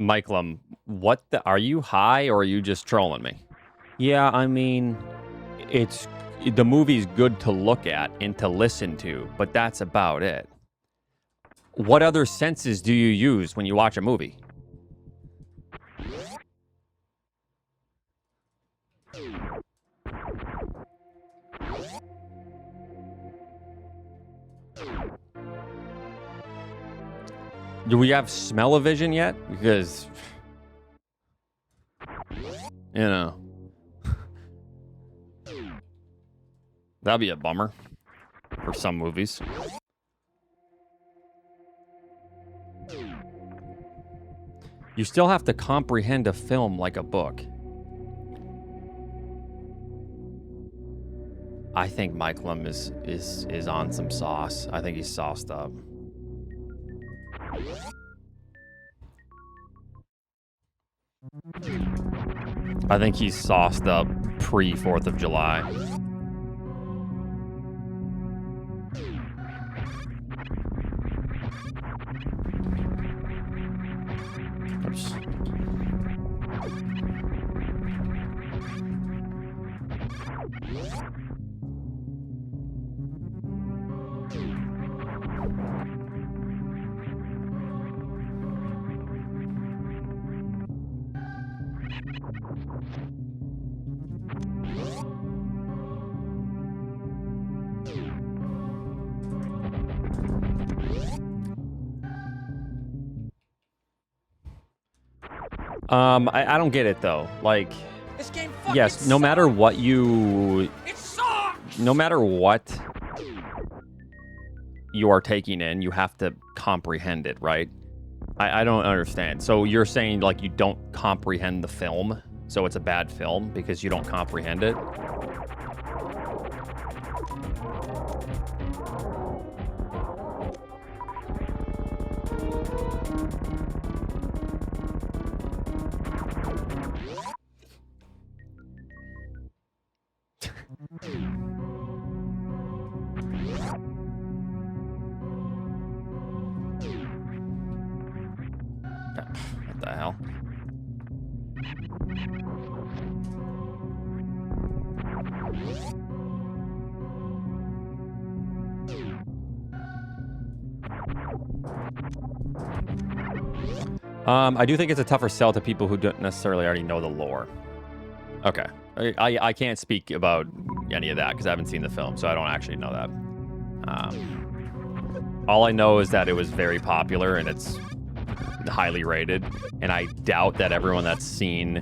Michaelum, what the... Are you high or are you just trolling me? Yeah, I mean, it's... The movie's good to look at and to listen to, but that's about it. What other senses do you use when you watch a movie? Do we have smell-o-vision yet? Because... You know... That'd be a bummer. For some movies. You still have to comprehend a film like a book. I think Michaelum is on some sauce. I think he's sauced up. I think he's sauced up pre-4th of July. Oops. I don't get it though. Like, This game fucking yes, no matter sucks. what you, It sucks. no matter what you are taking in, you have to comprehend it, right? I don't understand. So you're saying like you don't comprehend the film, so it's a bad film because you don't comprehend it? What the hell? I do think it's a tougher sell to people who don't necessarily already know the lore. Okay. I can't speak about any of that because I haven't seen the film, so I don't actually know that. All I know is that it was very popular and it's highly rated, and I doubt that everyone that's seen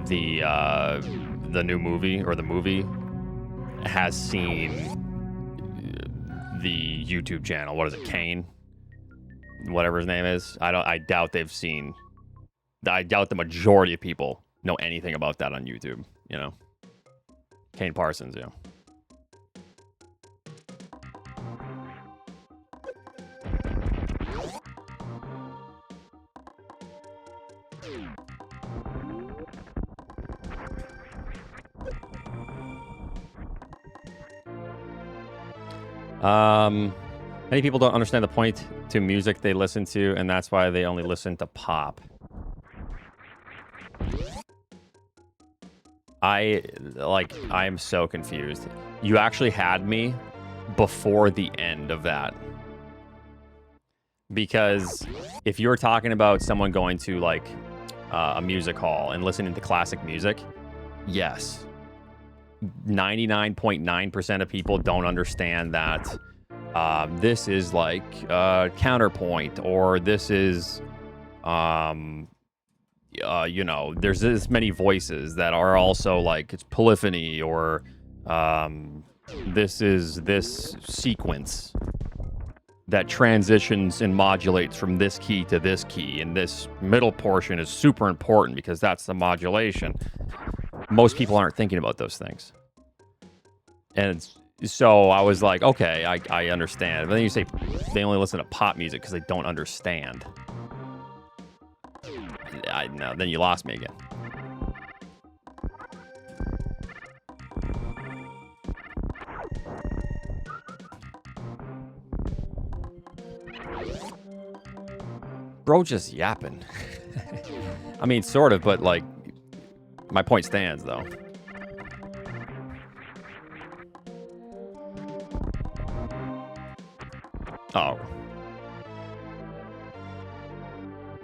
the new movie or the movie has seen the YouTube channel. What is it, Kane? Whatever his name is. I doubt they've seen. I doubt the majority of people know anything about that on YouTube. You know, Kane Parsons. Yeah. Many people don't understand the point to music they listen to, and that's why they only listen to pop. I'm so confused. You actually had me before the end of that. Because if you're talking about someone going to like a music hall and listening to classic music, yes. 99.9% of people don't understand that this is like counterpoint, or this is you know, there's this many voices that are also like it's polyphony, or this is this sequence that transitions and modulates from this key to this key, and this middle portion is super important because that's the modulation. Most people aren't thinking about those things. And so I was like, okay, I understand. But then you say they only listen to pop music because they don't understand. No, then you lost me again. Bro just yapping. I mean, sort of, but like, my point stands, though. Oh.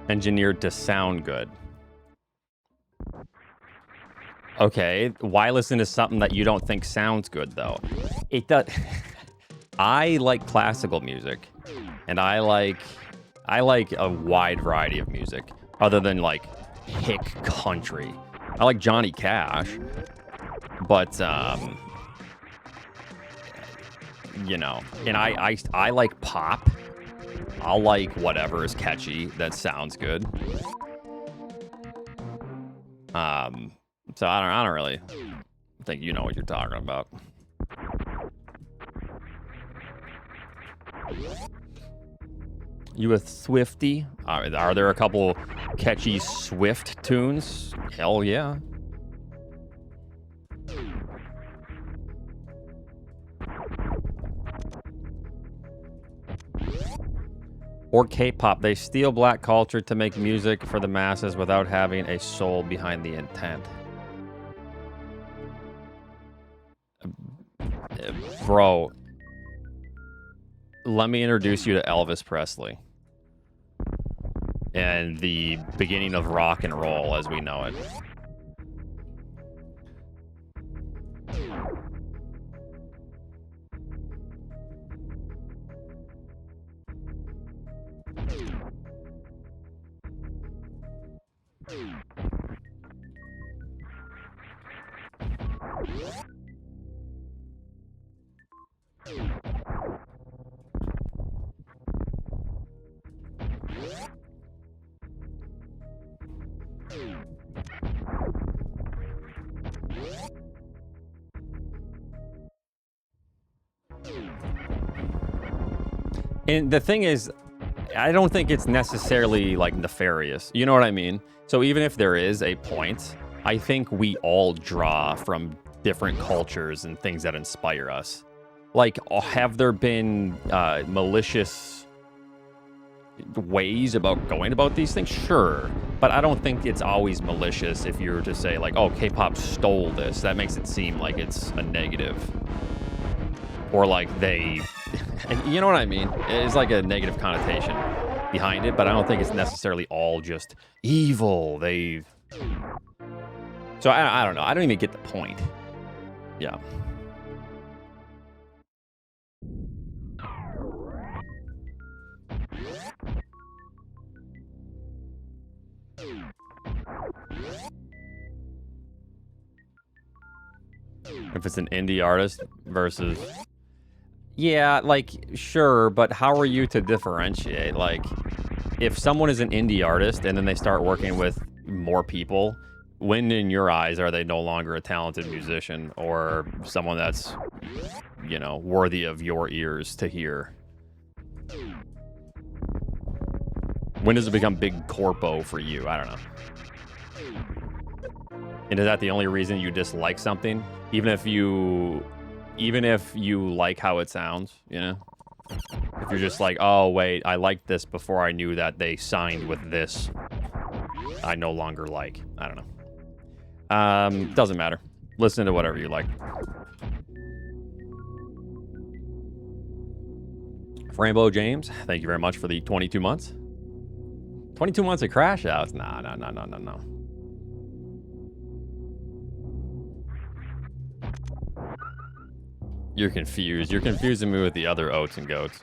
Engineered to sound good. Okay, why listen to something that you don't think sounds good, though? It does. I like classical music, and I like a wide variety of music, other than like hick country. I like Johnny Cash, but you know, and I like pop. I'll like whatever is catchy that sounds good. So I don't really think you know what you're talking about. You a Swiftie? Are there a couple catchy Swift tunes? Hell yeah. Or K-pop. They steal black culture to make music for the masses without having a soul behind the intent. Bro, let me introduce you to Elvis Presley and the beginning of rock and roll as we know it. And the thing is, I don't think it's necessarily like nefarious. You know what I mean? So even if there is a point, I think we all draw from different cultures and things that inspire us. Like, have there been malicious ways about going about these things? Sure. But I don't think it's always malicious if you were to say, like, oh, K-pop stole this. That makes it seem like it's a negative. Or like they... You know what I mean? It's like a negative connotation behind it, but I don't think it's necessarily all just evil. So I don't know. I don't even get the point. Yeah. If it's an indie artist versus... Yeah, like, sure, but how are you to differentiate? Like, if someone is an indie artist and then they start working with more people, when in your eyes are they no longer a talented musician or someone that's, you know, worthy of your ears to hear? When does it become big corpo for you? I don't know. And is that the only reason you dislike something? Even if you like how it sounds, you know? If you're just like, oh, wait, I liked this before I knew that they signed with this. I no longer like. I don't know. Doesn't matter. Listen to whatever you like. Rainbow James, thank you very much for the 22 months. 22 months of crash outs? Nah. You're confused. You're confusing me with the other Oats and Goats.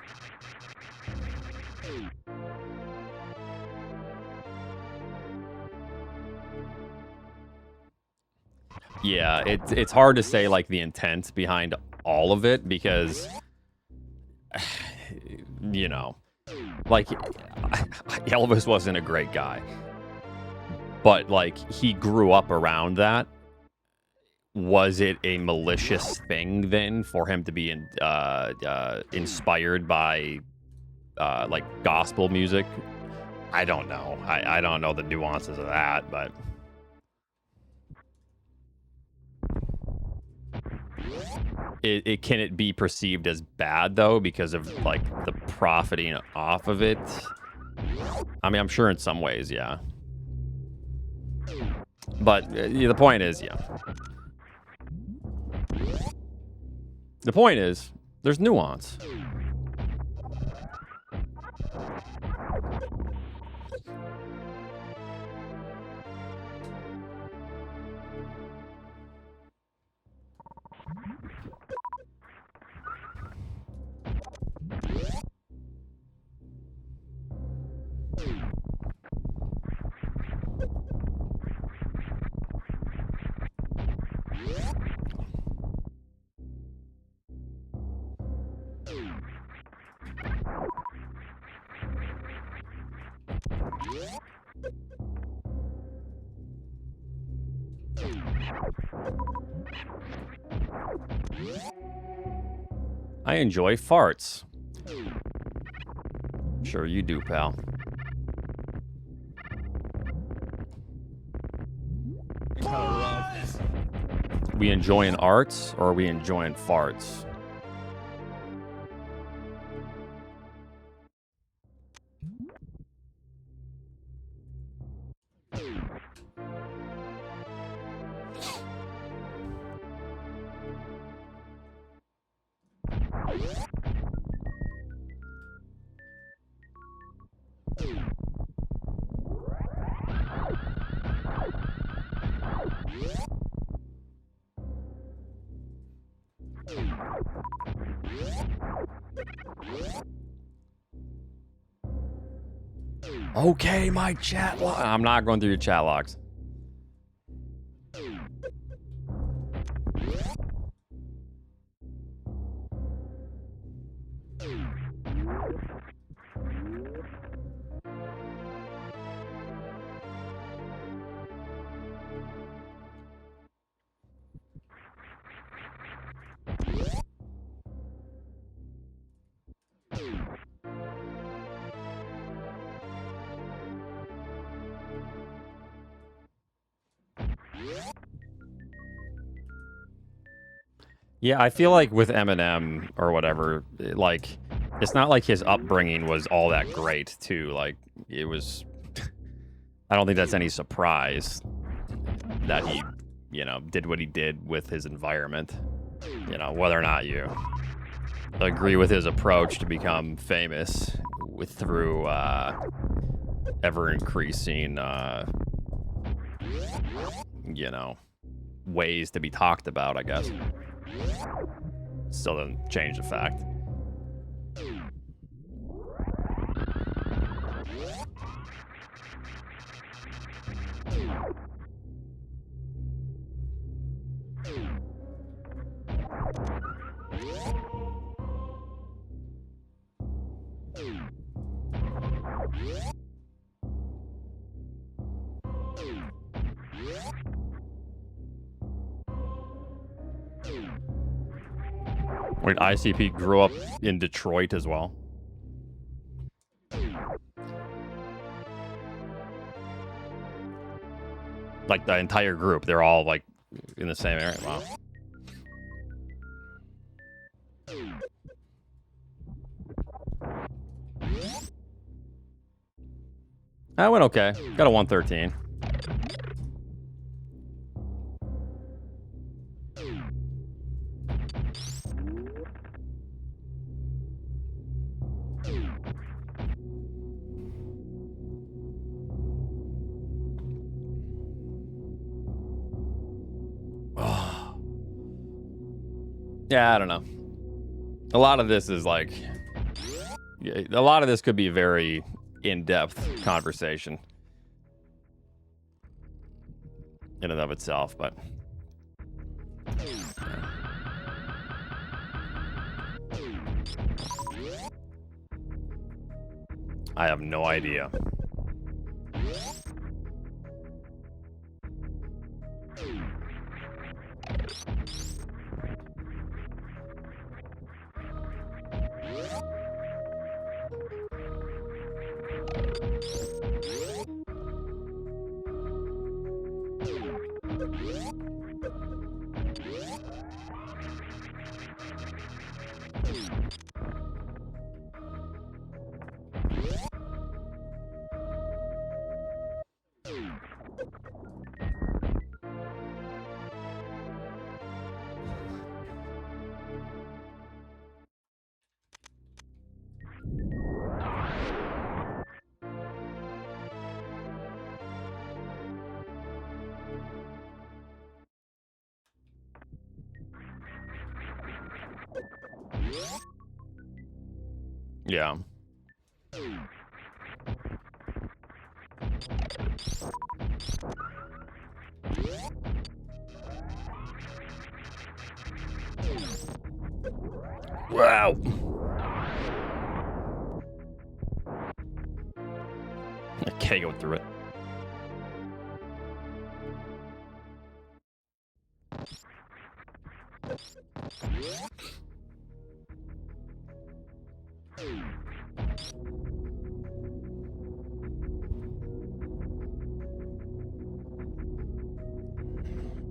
Yeah, it's hard to say, like, the intent behind all of it because, you know, like, Elvis wasn't a great guy. But, like, he grew up around that. Was it a malicious thing then for him to be inspired by, like, gospel music? I don't know. I don't know the nuances of that, but... Can it be perceived as bad, though, because of, like, the profiting off of it? I mean, I'm sure in some ways, yeah. But the point is, yeah. The point is, there's nuance. I enjoy farts. Sure you do, pal. We enjoying arts or are we enjoying farts? Okay, my chat log. I'm not going through your chat logs. Yeah, I feel like with Eminem or whatever, like, it's not like his upbringing was all that great, too. Like, it was... I don't think that's any surprise that he, you know, did what he did with his environment. You know, whether or not you agree with his approach to become famous through ever-increasing, you know, ways to be talked about, I guess. Still doesn't change the fact. Wait, ICP grew up in Detroit as well. Like the entire group, they're all like in the same area. Wow. That went okay. Got a 113. Yeah, I don't know. A lot of this is like, a lot of this could be a very in-depth conversation in and of itself, but I have no idea. Yeah. Wow. I can't go through it.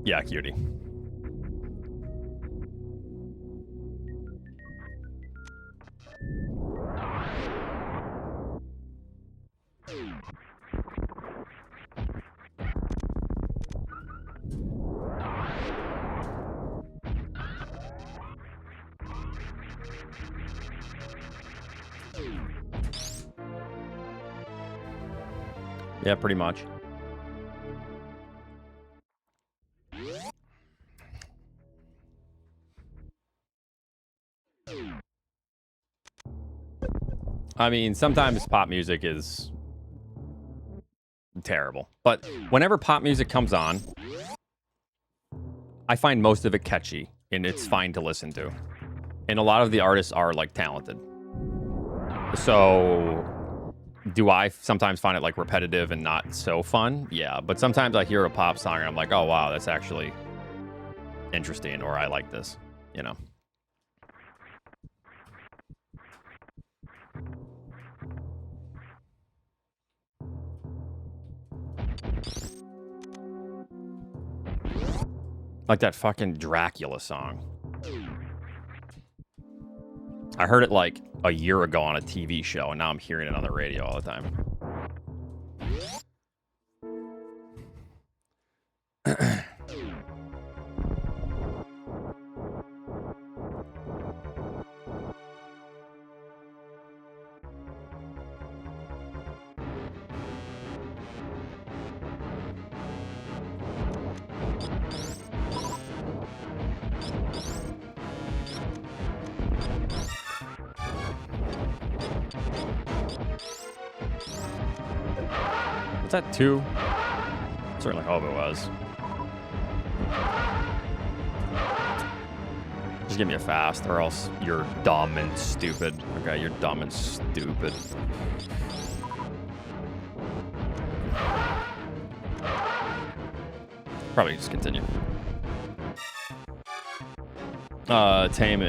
Yeah, cutie. Yeah, pretty much. I mean, sometimes pop music is terrible, but whenever pop music comes on, I find most of it catchy and it's fine to listen to. And a lot of the artists are like talented. So do I sometimes find it like repetitive and not so fun? Yeah, but sometimes I hear a pop song and I'm like, oh wow, that's actually interesting, or I like this, you know. Like that fucking Dracula song. I heard it like a year ago on a TV show, and now I'm hearing it on the radio all the time. Was that 2? Certainly hope it was. Just give me a fast, or else you're dumb and stupid. Okay, you're dumb and stupid. Probably just continue. Tame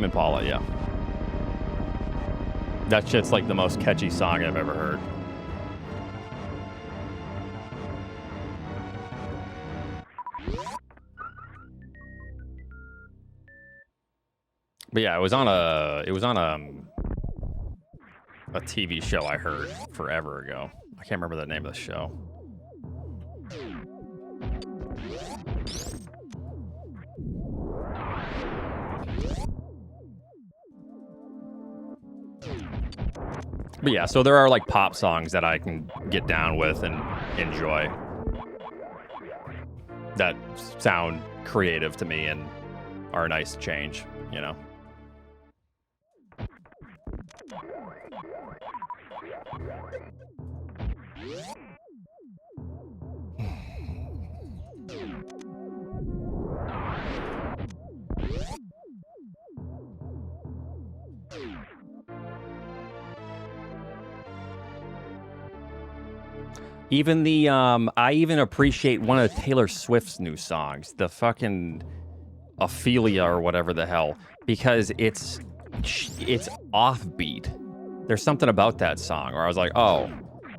Impala, yeah. That shit's like the most catchy song I've ever heard. But yeah, it was on a TV show I heard forever ago. I can't remember the name of the show. But yeah, so there are like pop songs that I can get down with and enjoy that sound creative to me and are a nice change, you know? Even the I even appreciate one of Taylor Swift's new songs, the fucking Ophelia or whatever the hell, because it's offbeat. There's something about that song where I was like, oh,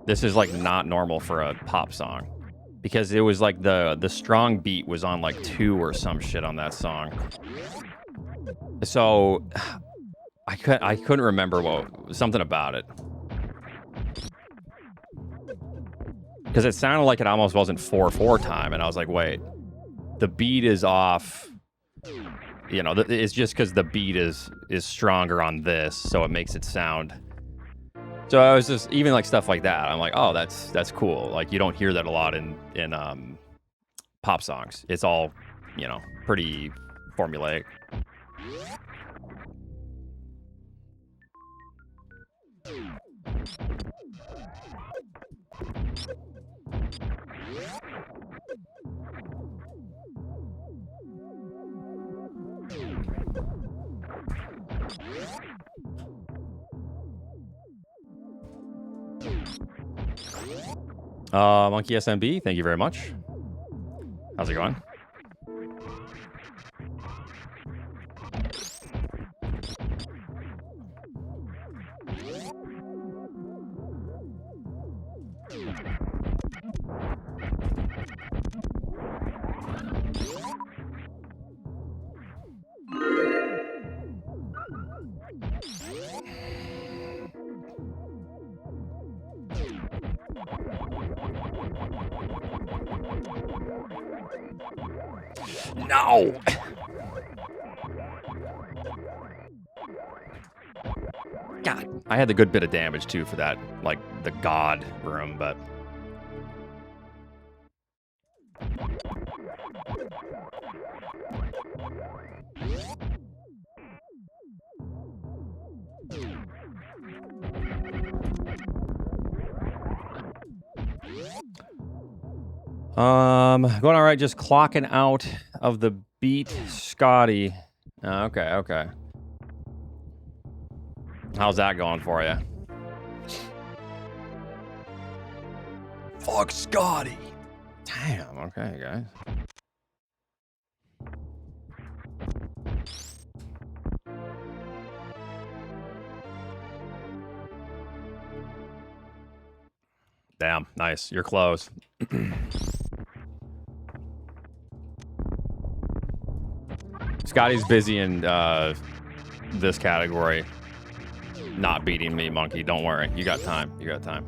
this is like not normal for a pop song, because it was like the strong beat was on like 2 or some shit on that song. So I couldn't remember something about it. Because it sounded like it almost wasn't 4/4 time, and I was like, wait, the beat is off. You know, it's just because the beat is stronger on this, so it makes it sound. So I was just even like stuff like that. I'm like, oh, that's cool. Like you don't hear that a lot in pop songs. It's all, you know, pretty formulaic. Monkey SMB, thank you very much. How's it going? No! God, I had the good bit of damage too for that, like the god room, but going all right, just clocking out of the beat Scotty. Okay. How's that going for you? Fuck Scotty. Damn, okay, guys. Damn, nice. You're close. Scotty's busy in this category. Not beating me, Monkey. Don't worry. You got time. You got time.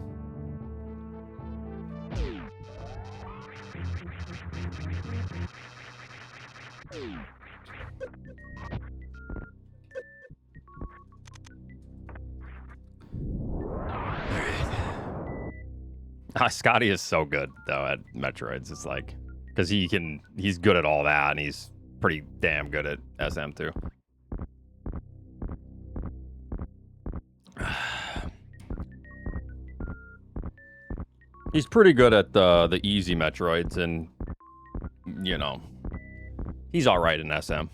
Scotty is so good though at Metroids. It's like, because he's good at all that, and he's pretty damn good at SM too. He's pretty good at the easy Metroids, and you know, he's all right in SM.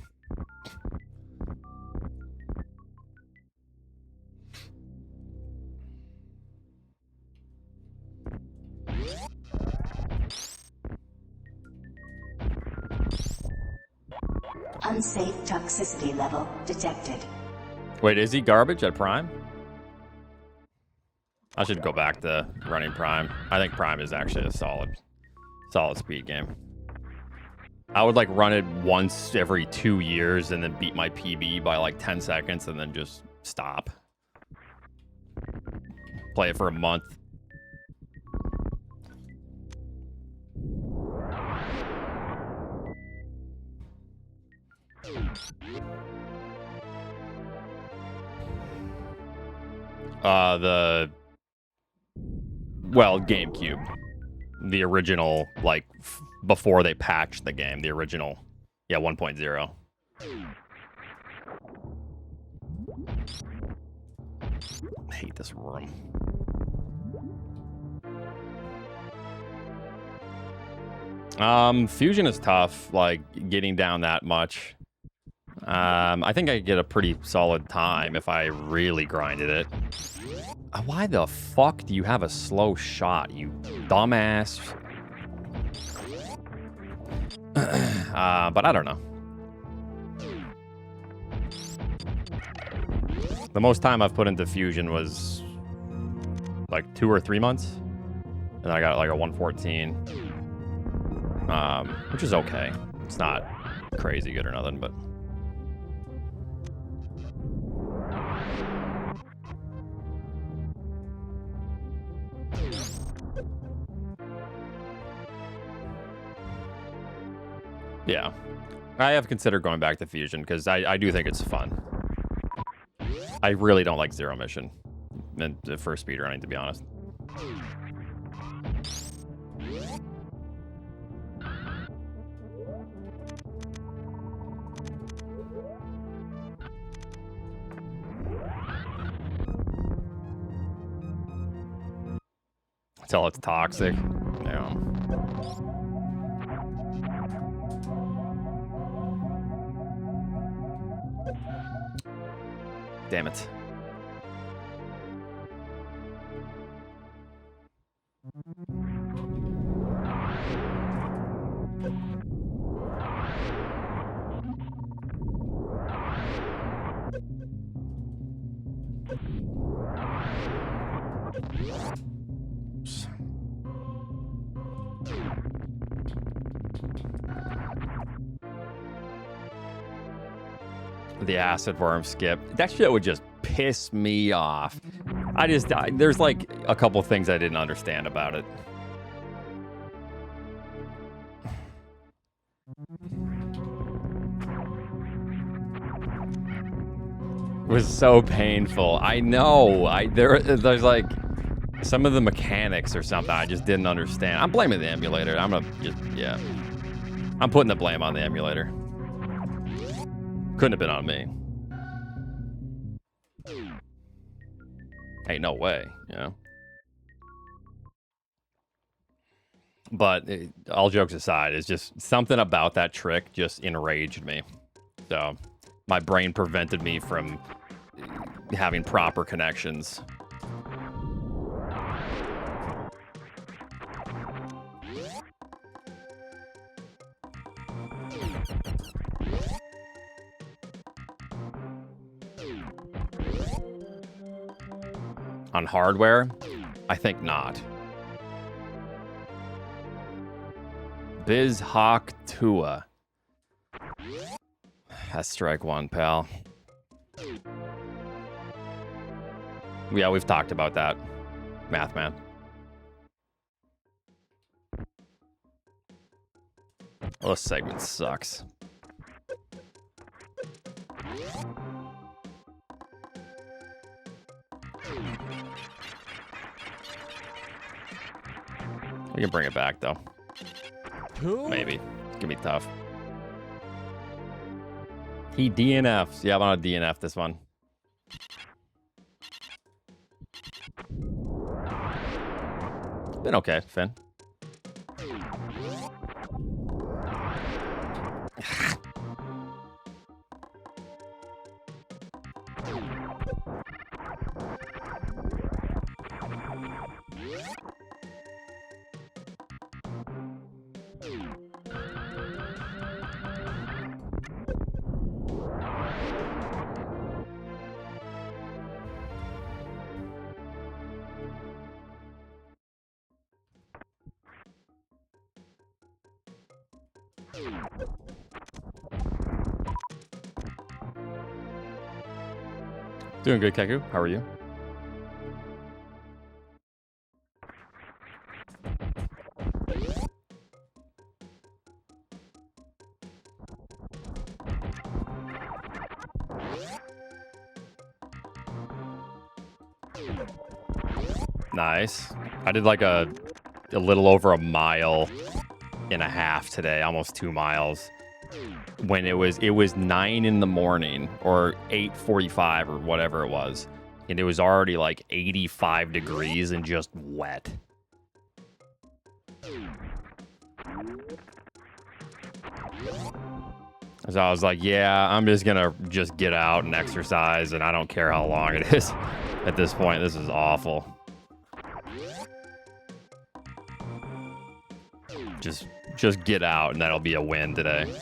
Unsafe toxicity level detected. Wait, is he garbage at Prime? I should go back to running Prime. I think Prime is actually a solid speed game. I would like run it once every 2 years and then beat my PB by like 10 seconds and then just stop. Play it for a month. Well, GameCube. The original, like, before they patched the game. The original, yeah, 1.0. I hate this room. Fusion is tough, like, getting down that much. I think I could get a pretty solid time if I really grinded it. Why the fuck do you have a slow shot, you dumbass? But I don't know. The most time I've put into Fusion was like 2 or 3 months. And then I got like a 114. Which is okay. It's not crazy good or nothing, but... Yeah. I have considered going back to Fusion because I do think it's fun. I really don't like Zero Mission for speedrunning, to be honest. Tell it's toxic. Yeah. Damn it. The acid worm skip. That shit would just piss me off. There's like a couple things I didn't understand about it. It was so painful. I know. There's like some of the mechanics or something I just didn't understand. I'm blaming the emulator. I'm putting the blame on the emulator. Couldn't have been on me. Ain't no way, you know. But all jokes aside, it's just something about that trick just enraged me. So my brain prevented me from having proper connections. On hardware? I think not. Biz Hawk Tua. That's strike one, pal. Yeah, we've talked about that. Math man. Oh, this segment sucks. We can bring it back, though. Maybe. It's gonna be tough. He DNFs. Yeah, I'm on a DNF this one. Been okay, Finn. Doing good, Keku. How are you? Nice. I did like a little over 1.5 miles today, almost 2 miles. When it was 9 in the morning or 8:45 or whatever it was, and it was already like 85 degrees and just wet. So I was like, yeah, I'm just gonna get out and exercise, and I don't care how long it is. At this point, this is awful. Just get out, and that'll be a win today.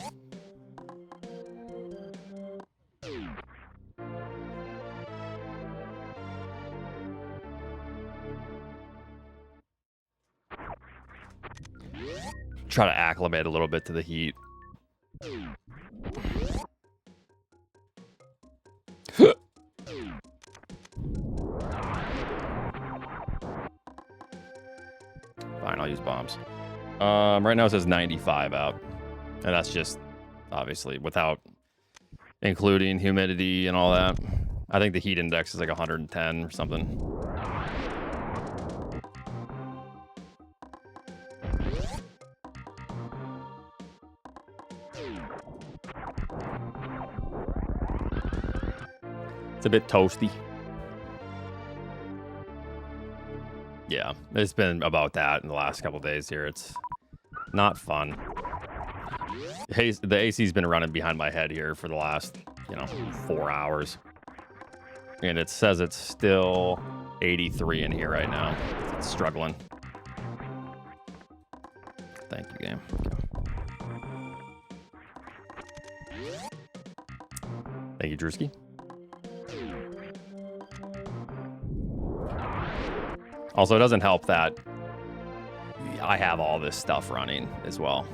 Try to acclimate a little bit to the heat. Fine, I'll use bombs. Right now it says 95 out. And that's just, obviously, without including humidity and all that. I think the heat index is like 110 or something. It's a bit toasty. Yeah, it's been about that in the last couple days here. It's not fun. The AC's been running behind my head here for the last, 4 hours. And it says it's still 83 in here right now. It's struggling. Thank you, game. Thank you, Drewski. Also, it doesn't help that I have all this stuff running as well.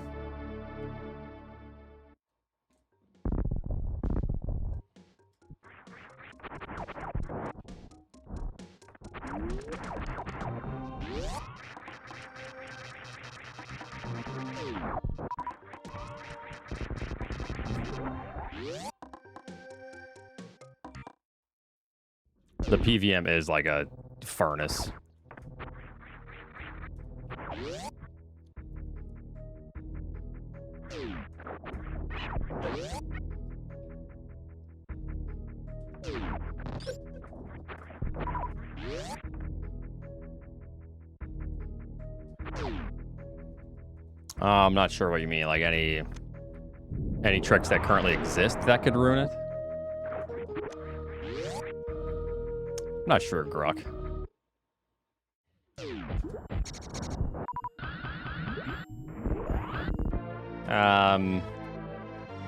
The PVM is like a furnace. I'm not sure what you mean. Like any tricks that currently exist that could ruin it? I'm not sure, Gruck.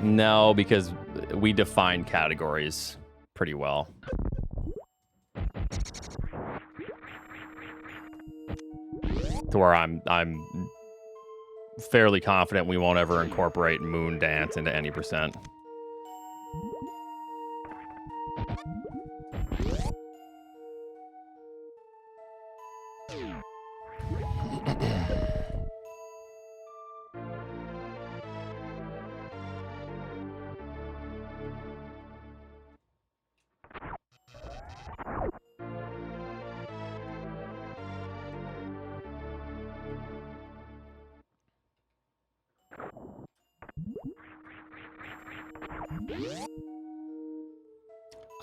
No, because we define categories pretty well. To where I'm fairly confident we won't ever incorporate Moon Dance into any percent.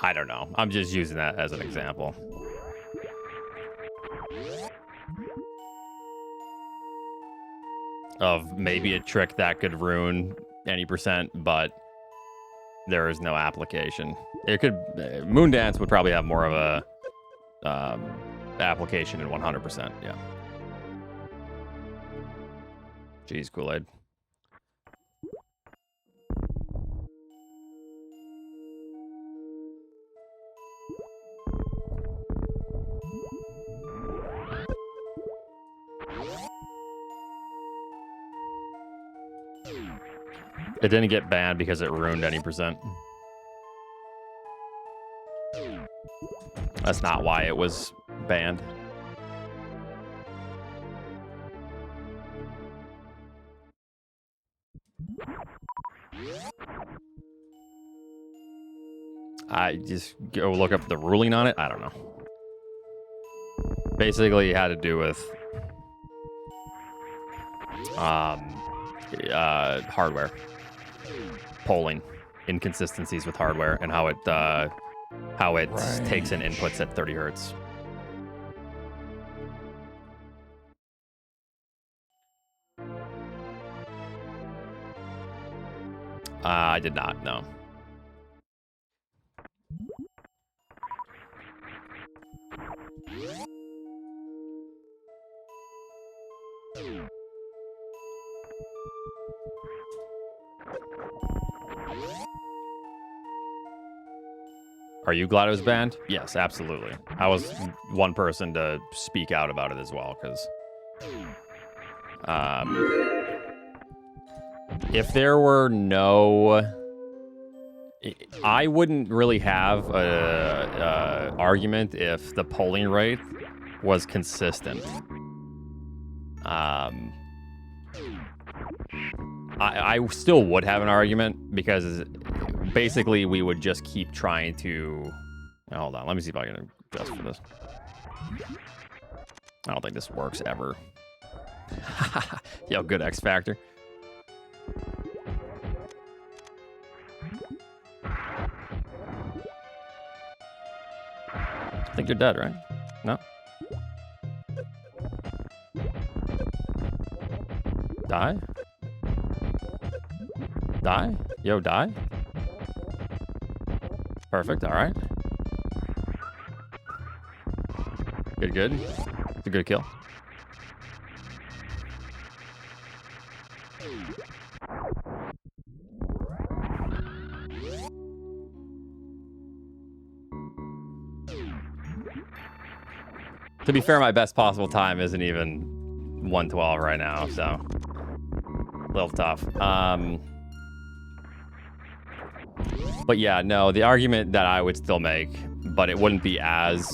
I don't know. I'm just using that as an example. Of maybe a trick that could ruin any percent, but there is no application. It could. Moon Dance would probably have more of a application in 100%. Yeah. Jeez, Kool-Aid. It didn't get banned because it ruined any percent. That's not why it was banned. I just go look up the ruling on it. I don't know. Basically, it had to do with hardware polling, inconsistencies with hardware, and how it takes in inputs at 30 hertz. I did not know. Are you glad it was banned? Yes, absolutely. I was one person to speak out about it as well, because if there were no... I wouldn't really have a argument if the polling rate was consistent. I still would have an argument, because basically we would just keep trying to... Hold on, let me see if I can adjust for this. I don't think this works ever. Yo, good X Factor. I think you're dead, right? No? Die? Die? Yo, die? Perfect, alright. Good, good. It's a good kill. To be fair, my best possible time isn't even 112 right now, so a little tough. But yeah, no, the argument that I would still make, but it wouldn't be as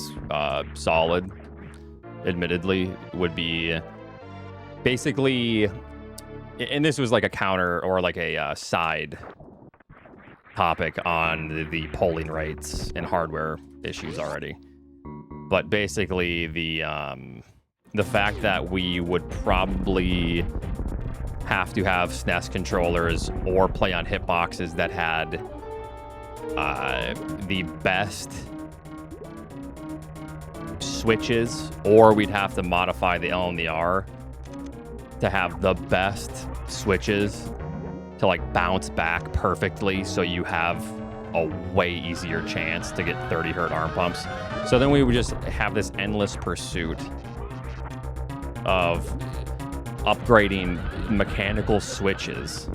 solid, admittedly, would be basically, and this was like a counter or like a side topic on the polling rates and hardware issues already. But basically, the fact that we would probably have to have SNES controllers or play on hitboxes that had the best switches, or we'd have to modify the L and the R to have the best switches to like bounce back perfectly, so you have a way easier chance to get 30 hertz arm pumps. So then we would just have this endless pursuit of upgrading mechanical switches.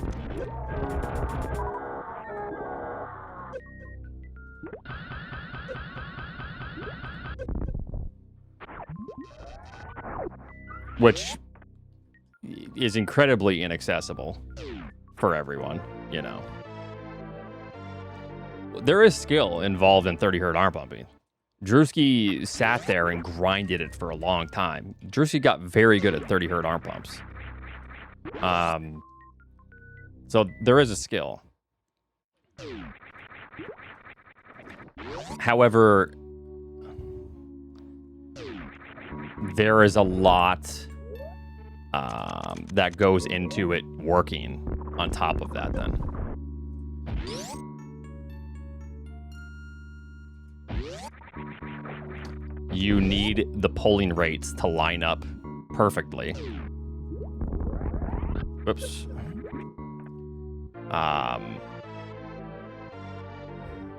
Which is incredibly inaccessible for everyone, you know. There is skill involved in 30 hertz arm pumping. Drewski sat there and grinded it for a long time. Drewski got very good at 30 hertz arm pumps. So there is a skill. However, there is a lot that goes into it working on top of that then. You need the polling rates to line up perfectly. Whoops.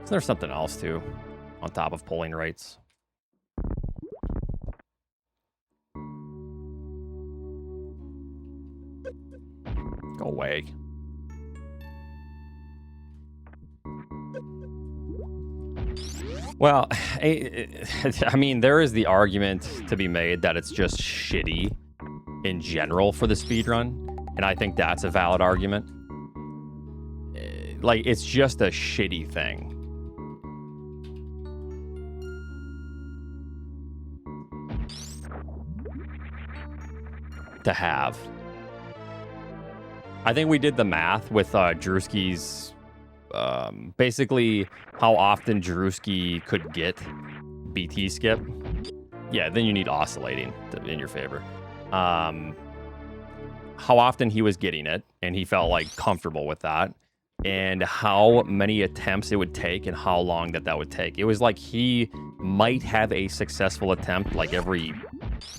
There's something else too on top of polling rates. Go away. Well, I mean, there is the argument to be made that it's just shitty in general for the speedrun, and I think that's a valid argument. like, it's just a shitty thing. To have. I think we did the math with Drewski's, basically how often Drewski could get BT skip. Yeah, then you need oscillating in your favor. How often he was getting it, and he felt like comfortable with that, and how many attempts it would take and how long that would take. It was like he might have a successful attempt like every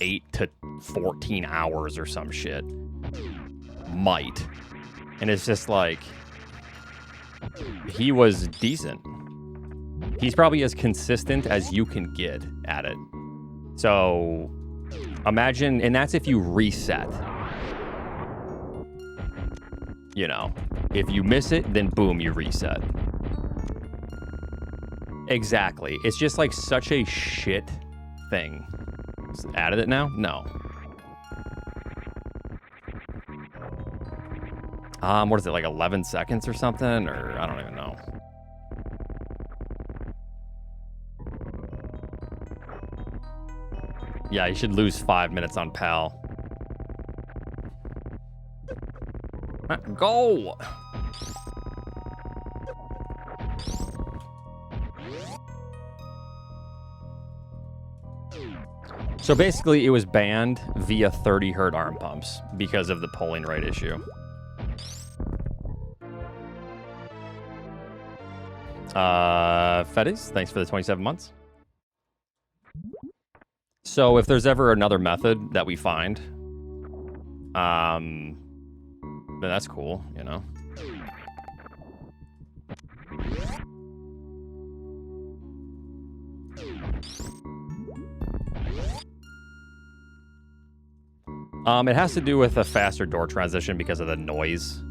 8 to 14 hours or some shit. Might. And it's just like, he was decent. He's probably as consistent as you can get at it. So imagine, and that's if you reset. You know, if you miss it, then boom, you reset. Exactly. It's just like such a shit thing. Added it now? No. What is it, like 11 seconds or something? Or I don't even know. Yeah, you should lose 5 minutes on PAL. Go! So basically, it was banned via 30 Hz arm pumps because of the polling rate issue. Fetties, thanks for the 27 months. So if there's ever another method that we find, then that's cool, you know. It has to do with a faster door transition because of the noise.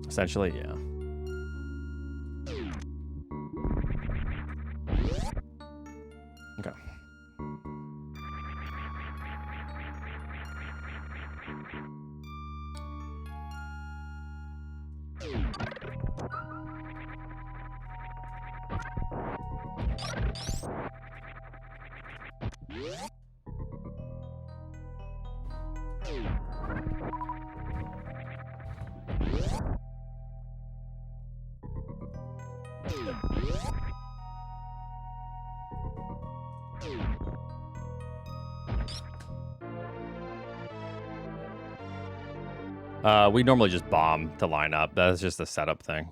Essentially, yeah. Okay. We normally just bomb to line up. That's just a setup thing.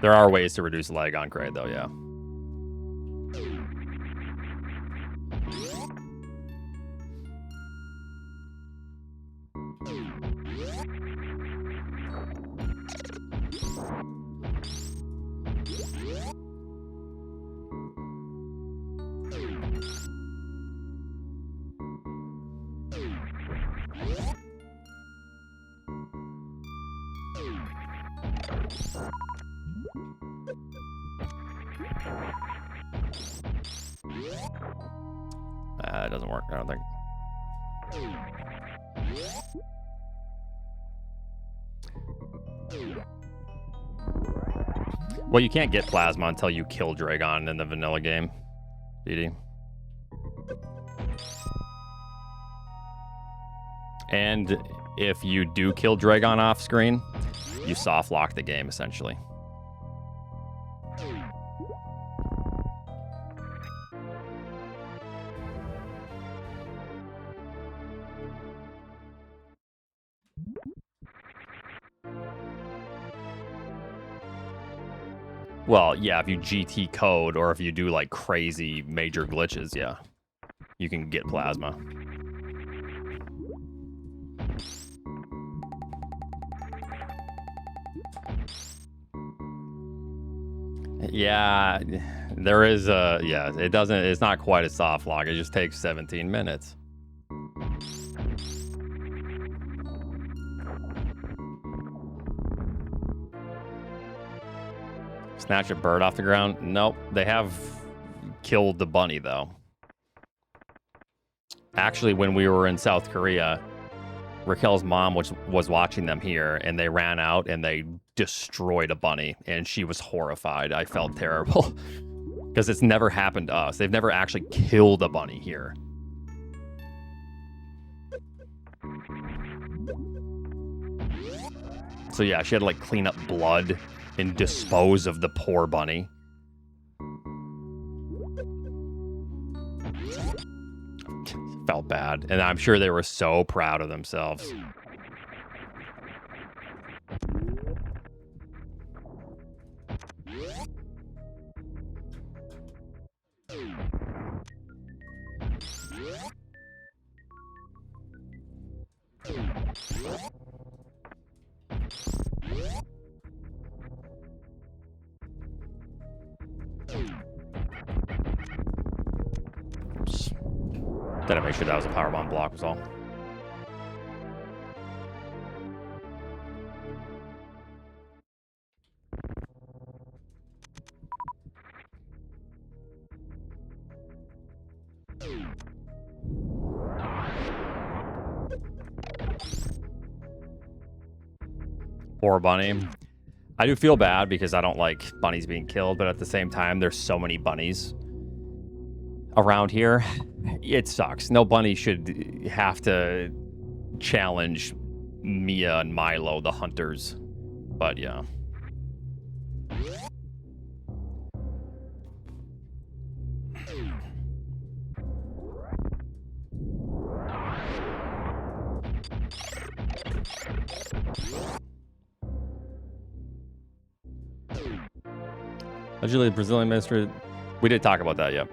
There are ways to reduce lag on grade, though, yeah. It doesn't work, I don't think. Well, you can't get plasma until you kill Dragon in the vanilla game, DD. And if you do kill Dragon off screen, you soft lock the game, essentially. Well, yeah, if you GT code or if you do like crazy major glitches, yeah, you can get plasma. Yeah, there is a, yeah, it's not quite a soft lock. It just takes 17 minutes. Snatch a bird off the ground? Nope. They have killed the bunny, though. Actually, when we were in South Korea, Raquel's mom was watching them here, and they ran out and they destroyed a bunny, and she was horrified. I felt terrible because it's never happened to us. They've never actually killed a bunny here. So yeah, she had to like clean up blood and dispose of the poor bunny. Felt bad, and I'm sure they were so proud of themselves. Did I make sure that was a powerbomb block was all. Poor bunny. I do feel bad because I don't like bunnies being killed, but at the same time, there's so many bunnies around here. It sucks. No bunny should have to challenge Mia and Milo, the hunters. But yeah. Allegedly, the Brazilian minister. We did talk about that, yep.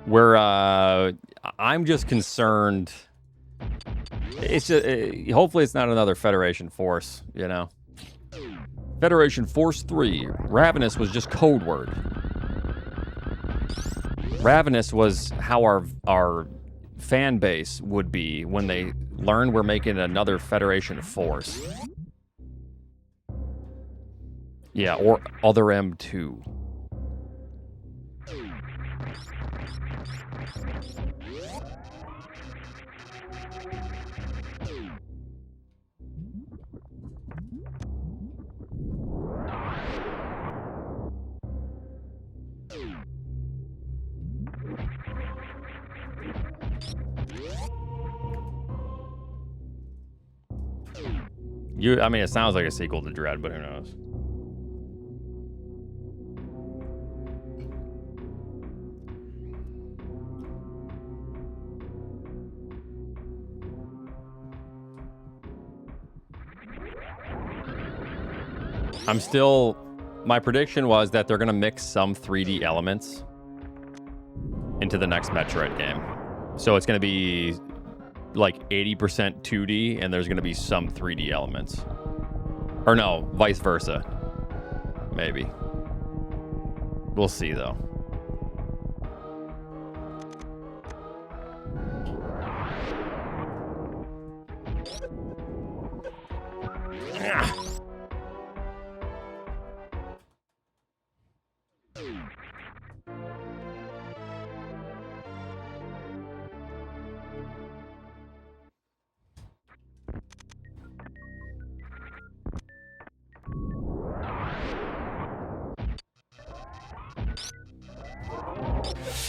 We're I'm just concerned. It's just, hopefully it's not another Federation force, you know. Federation Force 3. Ravenous was just code word. Ravenous was how our fan base would be when they learn we're making another Federation force. Yeah, or other M2. I mean, it sounds like a sequel to Dread, but who knows? My prediction was that they're going to mix some 3D elements into the next Metroid game. So it's going to be like 80% 2D, and there's going to be some 3D elements. Or no, vice versa. Maybe. We'll see, though.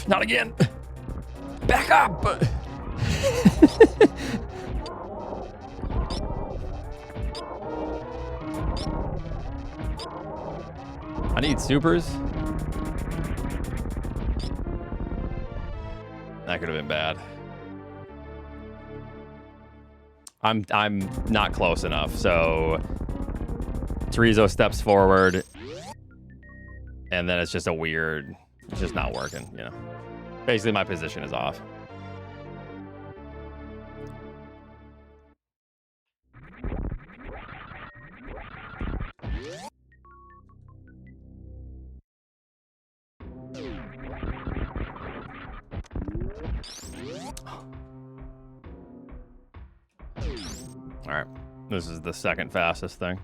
Not again. Back up. I need supers. That could have been bad. I'm not close enough, so Chorizo steps forward, and then it's just a weird. It's just not working, you know. Basically, my position is off. All right, this is the second fastest thing.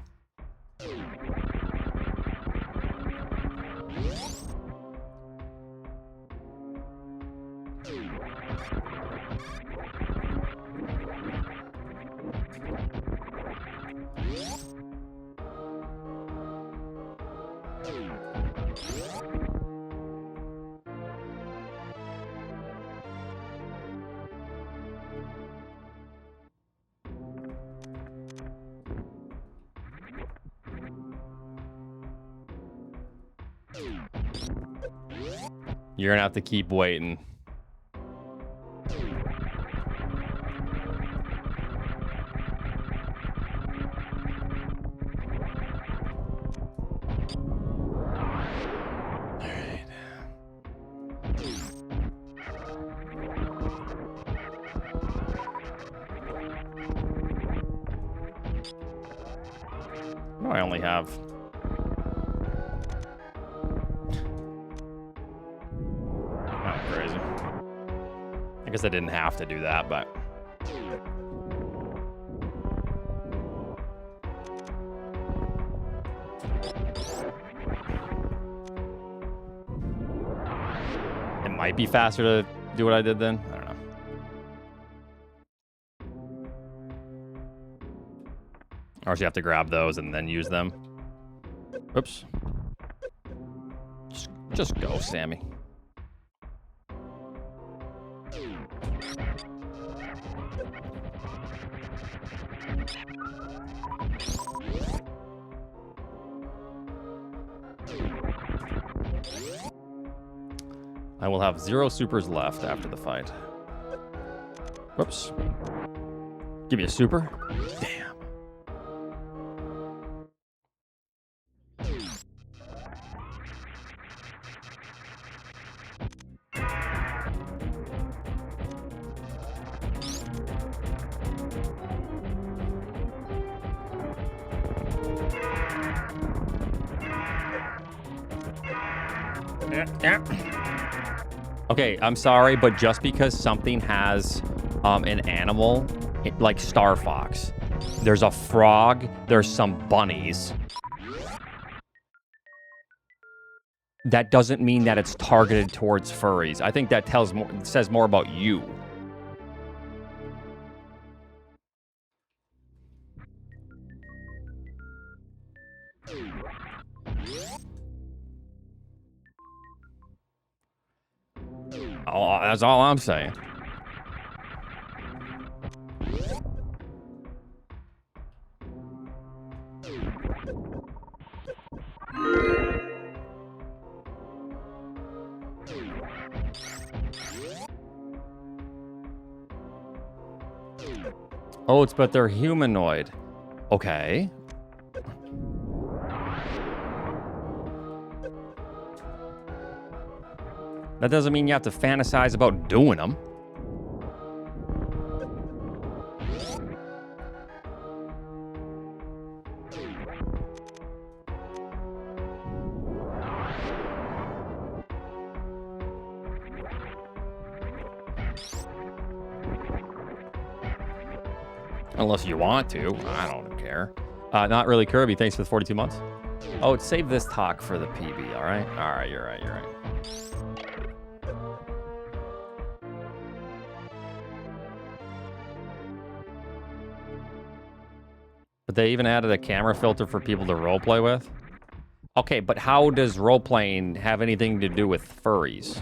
You're gonna have to keep waiting. No, I only have... Oh, crazy. I guess I didn't have to do that, but... It might be faster to do what I did then. I don't know. Or so you have to grab those and then use them. Oops. Just go, Sammy. I will have 0 supers left after the fight. Whoops. Give me a super. Damn. Okay, I'm sorry, but just because something has an animal, like Star Fox, there's a frog, there's some bunnies, that doesn't mean that it's targeted towards furries. I think that says more about you. Oh, that's all I'm saying. Oh, but they're humanoid. Okay. That doesn't mean you have to fantasize about doing them. Unless you want to. I don't care. Not really, Kirby. Thanks for the 42 months. Oh, save this talk for the PB, all right? All right, you're right, you're right. But they even added a camera filter for people to roleplay with? Okay, but how does roleplaying have anything to do with furries?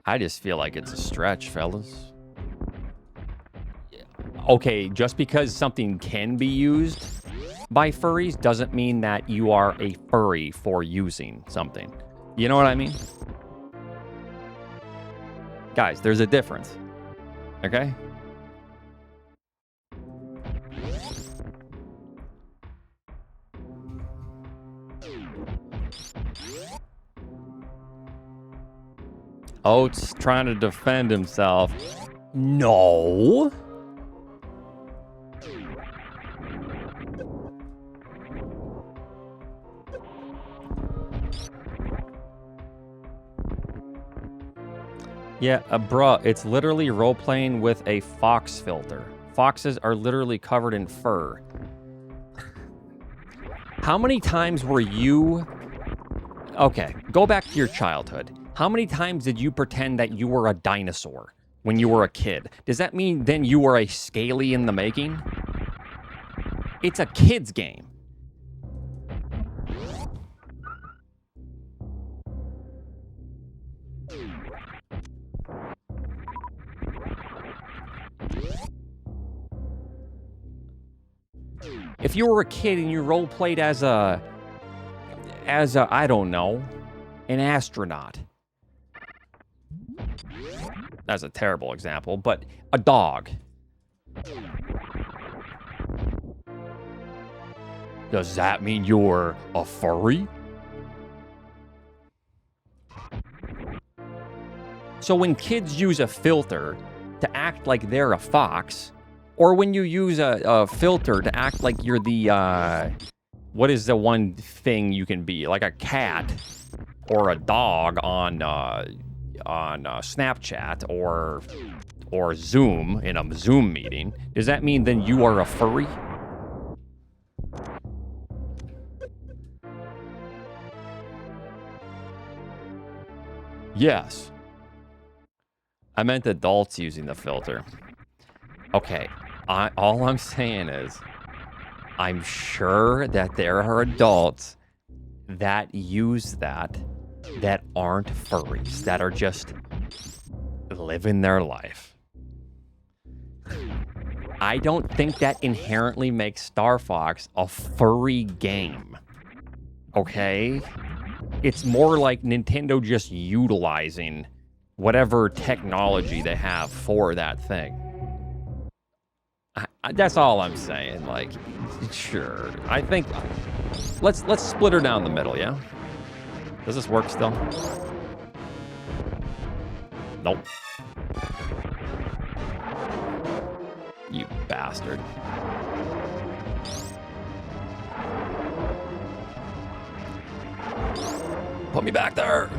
I just feel like it's a stretch, fellas. Okay, just because something can be used by furries doesn't mean that you are a furry for using something. You know what I mean? Guys, there's a difference. Okay? Oats trying to defend himself. No. Yeah, bruh, it's literally role-playing with a fox filter. Foxes are literally covered in fur. How many times were you... Okay, go back to your childhood. How many times did you pretend that you were a dinosaur when you were a kid? Does that mean then you were a scaly in the making? It's a kid's game. if you were a kid and you role played as a I don't know, an astronaut. That's a terrible example, but a dog. Does that mean you're a furry? So when kids use a filter to act like they're a fox, or when you use a filter to act like you're the, what is the one thing you can be? Like a cat or a dog on Snapchat or Zoom in a Zoom meeting. Does that mean then you are a furry? Yes. I meant adults using the filter. Okay, all I'm saying is, I'm sure that there are adults that use that aren't furries, that are just living their life. I don't think that inherently makes Star Fox a furry game. Okay? It's more like Nintendo just utilizing whatever technology they have for that thing. That's all I'm saying. Like, sure. I think let's split her down the middle, yeah? Does this work still? Nope. You bastard. Put me back there.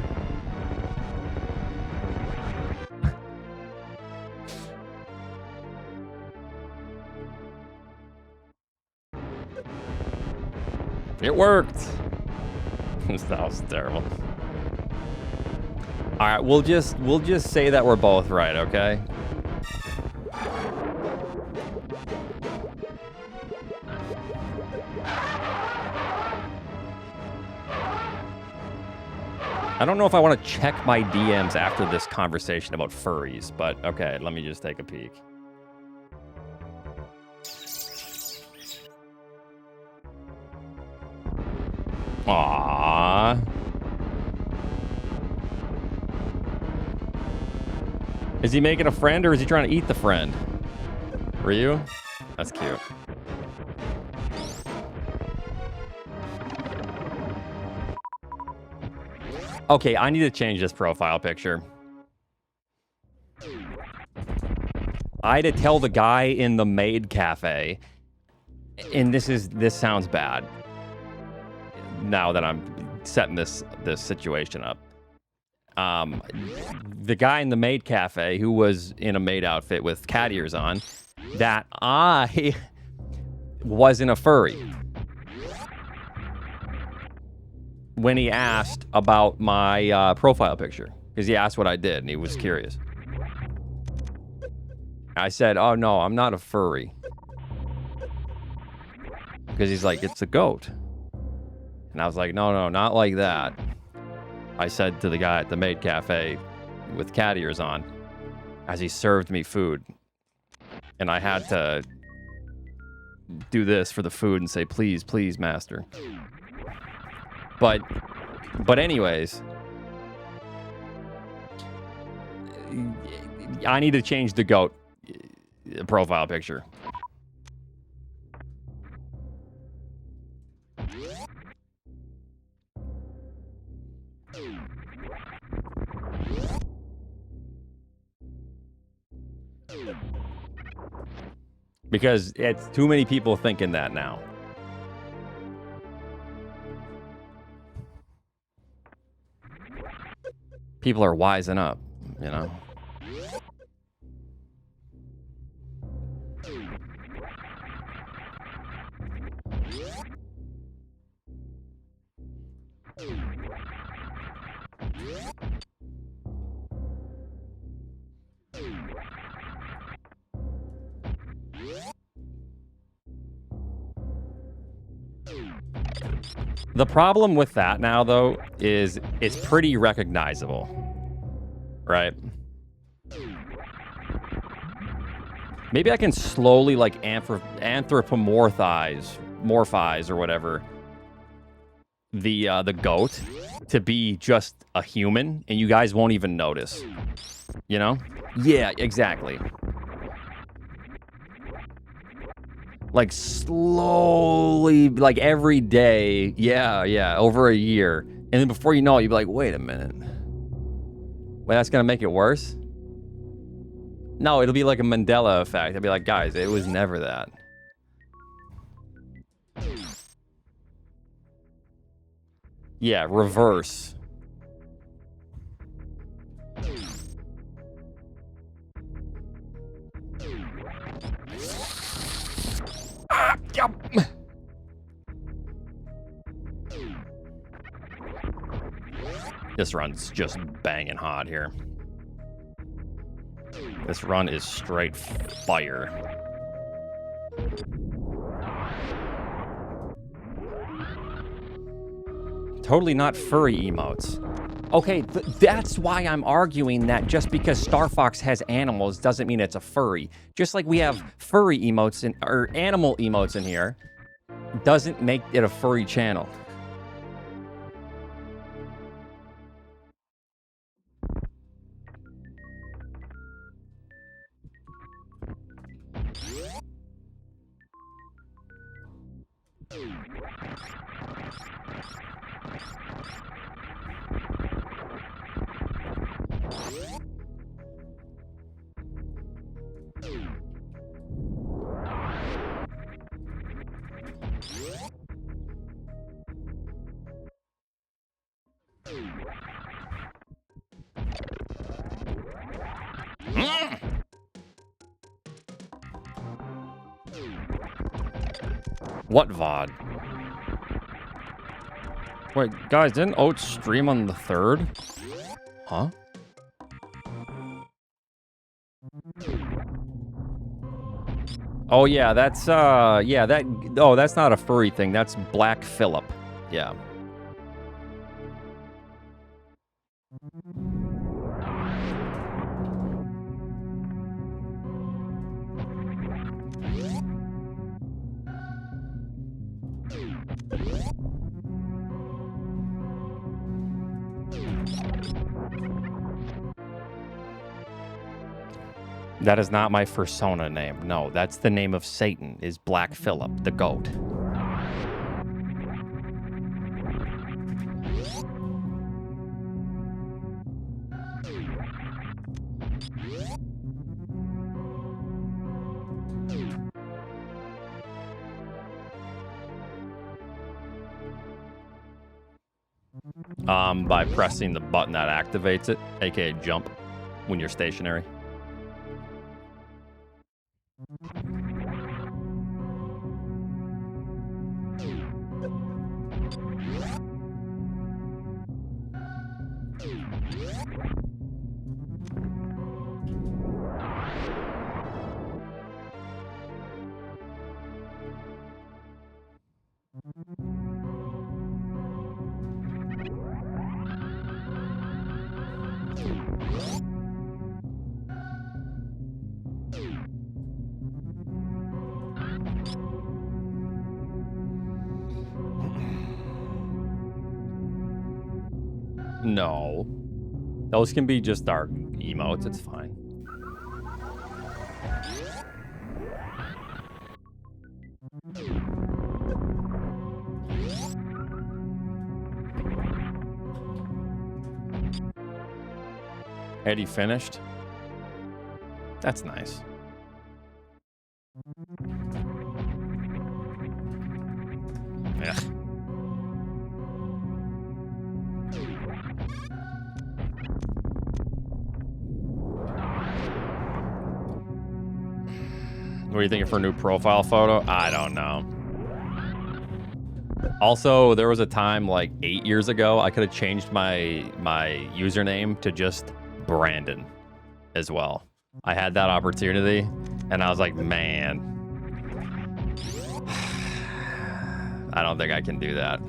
It worked. That was terrible. All right, we'll just say that we're both right, okay? I don't know if I want to check my DMs after this conversation about furries, but okay, let me just take a peek. Aww. Is he making a friend or is he trying to eat the friend? Ryu? That's cute. Okay, I need to change this profile picture. I had to tell the guy in the maid cafe, and this sounds bad now that I'm setting this situation up. The guy in the maid cafe who was in a maid outfit with cat ears on, that I wasn't a furry. When he asked about my profile picture, because he asked what I did and he was curious. I said, oh no, I'm not a furry. Because he's like, it's a goat. And I was like, no, not like that. I said to the guy at the maid cafe with cat ears on, as he served me food. And I had to do this for the food and say, please, please, master. But anyways, I need to change the goat profile picture. Because it's too many people thinking that now. People are wising up, you know? The problem with that now, though, is it's pretty recognizable, right? Maybe I can slowly, like, anthropomorphize morphize or whatever the goat to be just a human, and you guys won't even notice. You know? Yeah, exactly. Like slowly, like every day. Yeah, over a year. And then before you know it, you'll be like, wait a minute. Wait, that's gonna make it worse? No, it'll be like a Mandela effect. It'll be like, guys, it was never that. Yeah, reverse. This run's just banging hot here. This run is straight fire. Totally not furry emotes. Okay, that's why I'm arguing that just because Star Fox has animals doesn't mean it's a furry. Just like we have furry emotes or animal emotes in here, doesn't make it a furry channel. What VOD? Wait, guys, didn't Oats stream on the 3rd? Huh? Oh yeah, that's that's not a furry thing. That's Black Phillip. Yeah. That is not my persona name. No, that's the name of Satan, is Black Phillip, the goat. By pressing the button that activates it, aka jump, when you're stationary. No. Those can be just our emotes, it's fine. Eddie finished? That's nice. Yeah. What are you thinking for a new profile photo? I don't know. Also, there was a time like 8 years ago, I could have changed my username to just Brandon as well. I had that opportunity, and I was like, man, I don't think I can do that.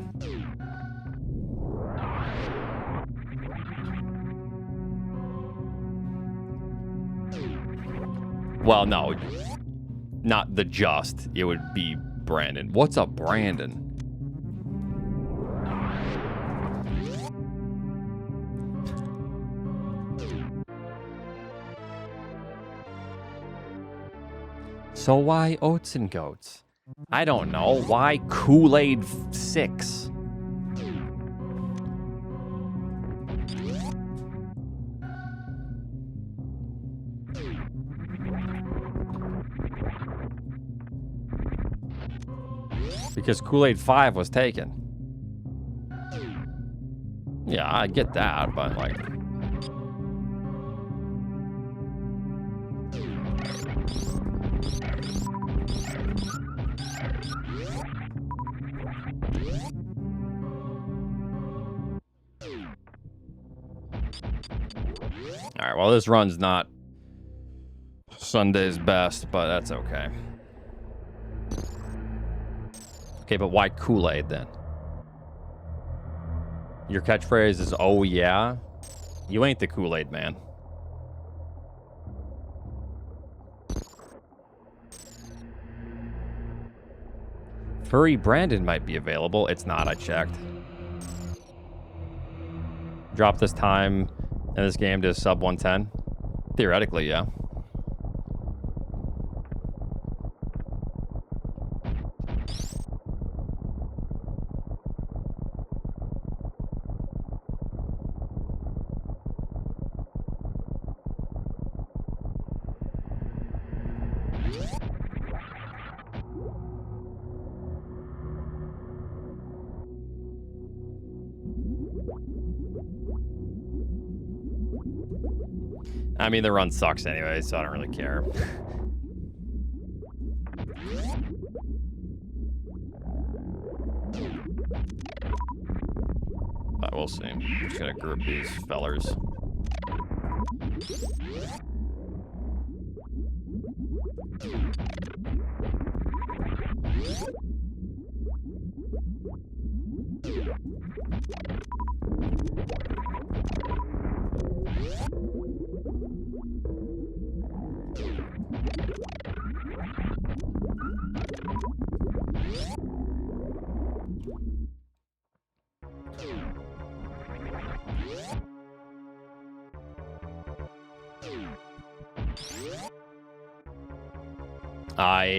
Well, no, not the just. It would be Brandon? What's up, Brandon? So why Oatsngoats? I don't know. Why Kool-Aid 6? Because Kool-Aid 5 was taken. Yeah, I get that, but like... Alright, well this run's not Sunday's best, but that's okay. Okay, but why Kool-Aid then? Your catchphrase is, oh yeah? You ain't the Kool-Aid man. Furry Brandon might be available. It's not, I checked. Drop this time in this game to sub 110? Theoretically, yeah. I mean, the run sucks anyway, so I don't really care. But we'll see. I'm just gonna group these fellers.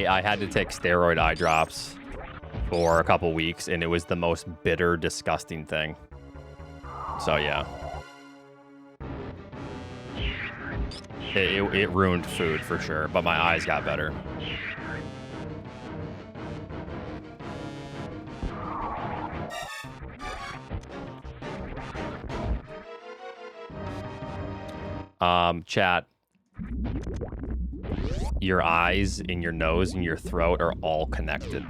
I had to take steroid eye drops for a couple weeks, and it was the most bitter, disgusting thing. So yeah. It ruined food for sure, but my eyes got better. Chat. Your eyes and your nose and your throat are all connected.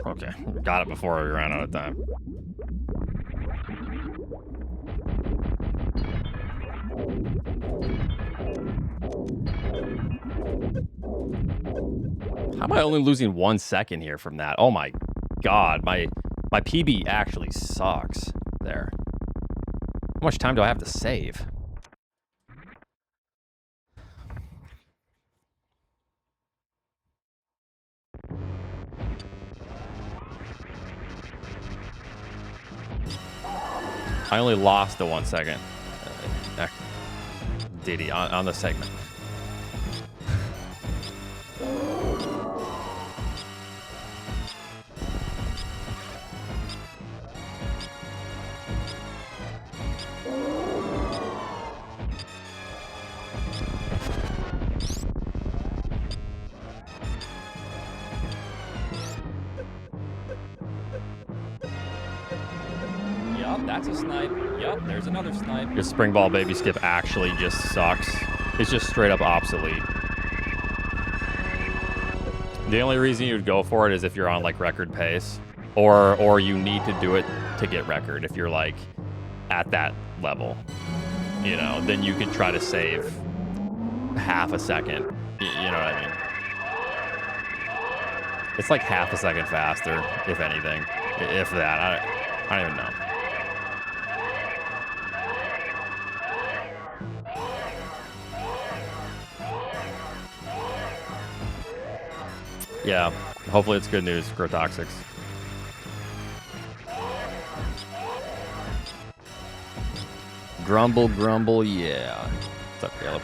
Okay, got it before we ran out of time. How am I only losing 1 second here from that? Oh my god, my PB actually sucks there. How much time do I have to save? I only lost the 1 second. Diddy on the segment. That's a snipe. Yup, there's another snipe. Your spring ball baby skip actually just sucks. It's just straight up obsolete. The only reason you'd go for it is if you're on like record pace, or you need to do it to get record. If you're like at that level, you know, then you could try to save half a second. You know what I mean? It's like half a second faster, if anything. If that. I don't even know. Yeah, hopefully it's good news, Grotoxics. Grumble, grumble, yeah. What's up, Caleb?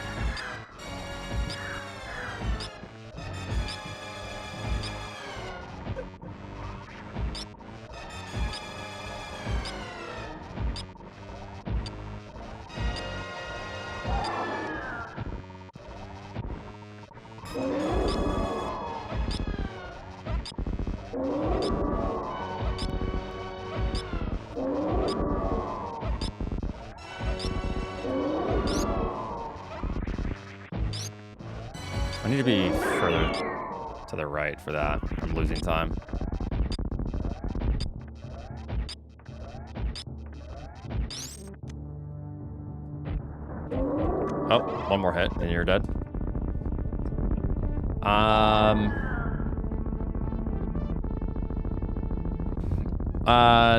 I need to be further to the right for that. I'm losing time. Oh, one more hit and you're dead.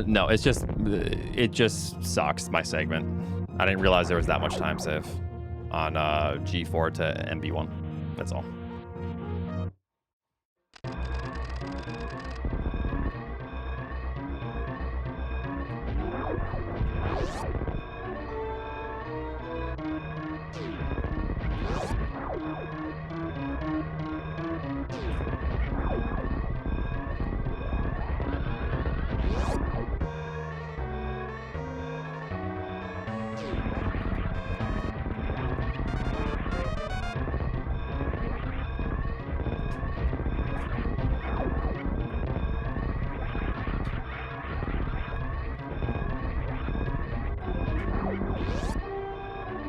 No, it just sucks, my segment. I didn't realize there was that much time save on G4 to MB1. That's all.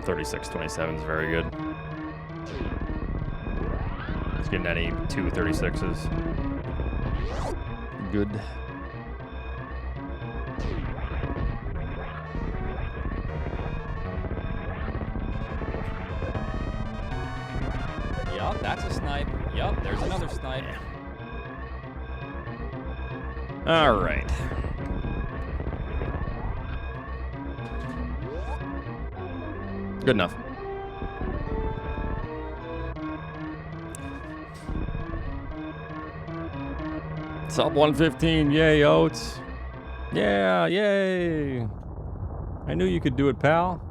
$36.27 is very good. It's getting any 2 36s. Good. Yup, that's a snipe. Yup, there's another snipe. All right. Good enough. Sub 115, yay, Oats. Yeah, yay. I knew you could do it, pal.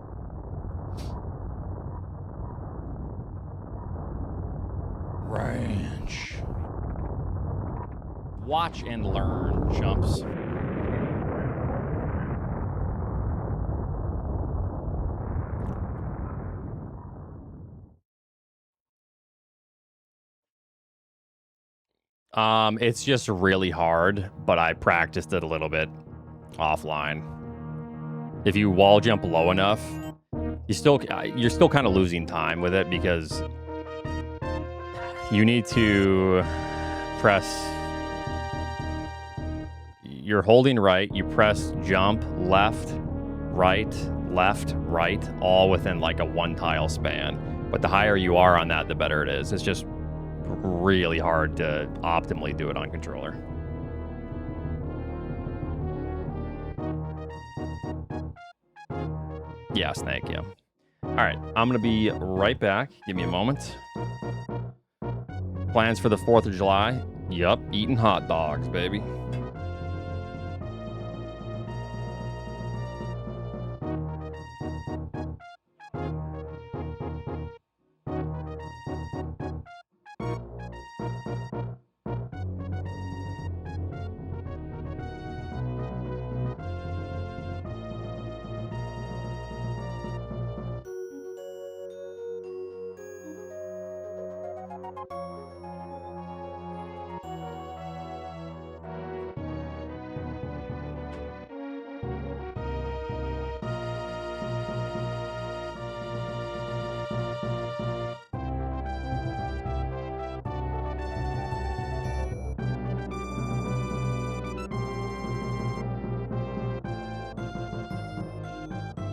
Ranch. Watch and learn, chumps. It's just really hard, but I practiced it a little bit offline. If you wall jump low enough, you're still kind of losing time with it because you need to press. You're holding right, you press jump left, right, all within like a 1 tile span. But the higher you are on that, the better it is. It's just really hard to optimally do it on controller. Yeah, Snake, yeah. All right, I'm gonna be right back. Give me a moment. Plans for the 4th of July? Yup, eating hot dogs, baby.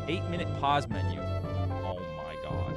Eight-minute pause menu. Oh my god.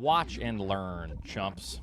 Watch and learn, chumps.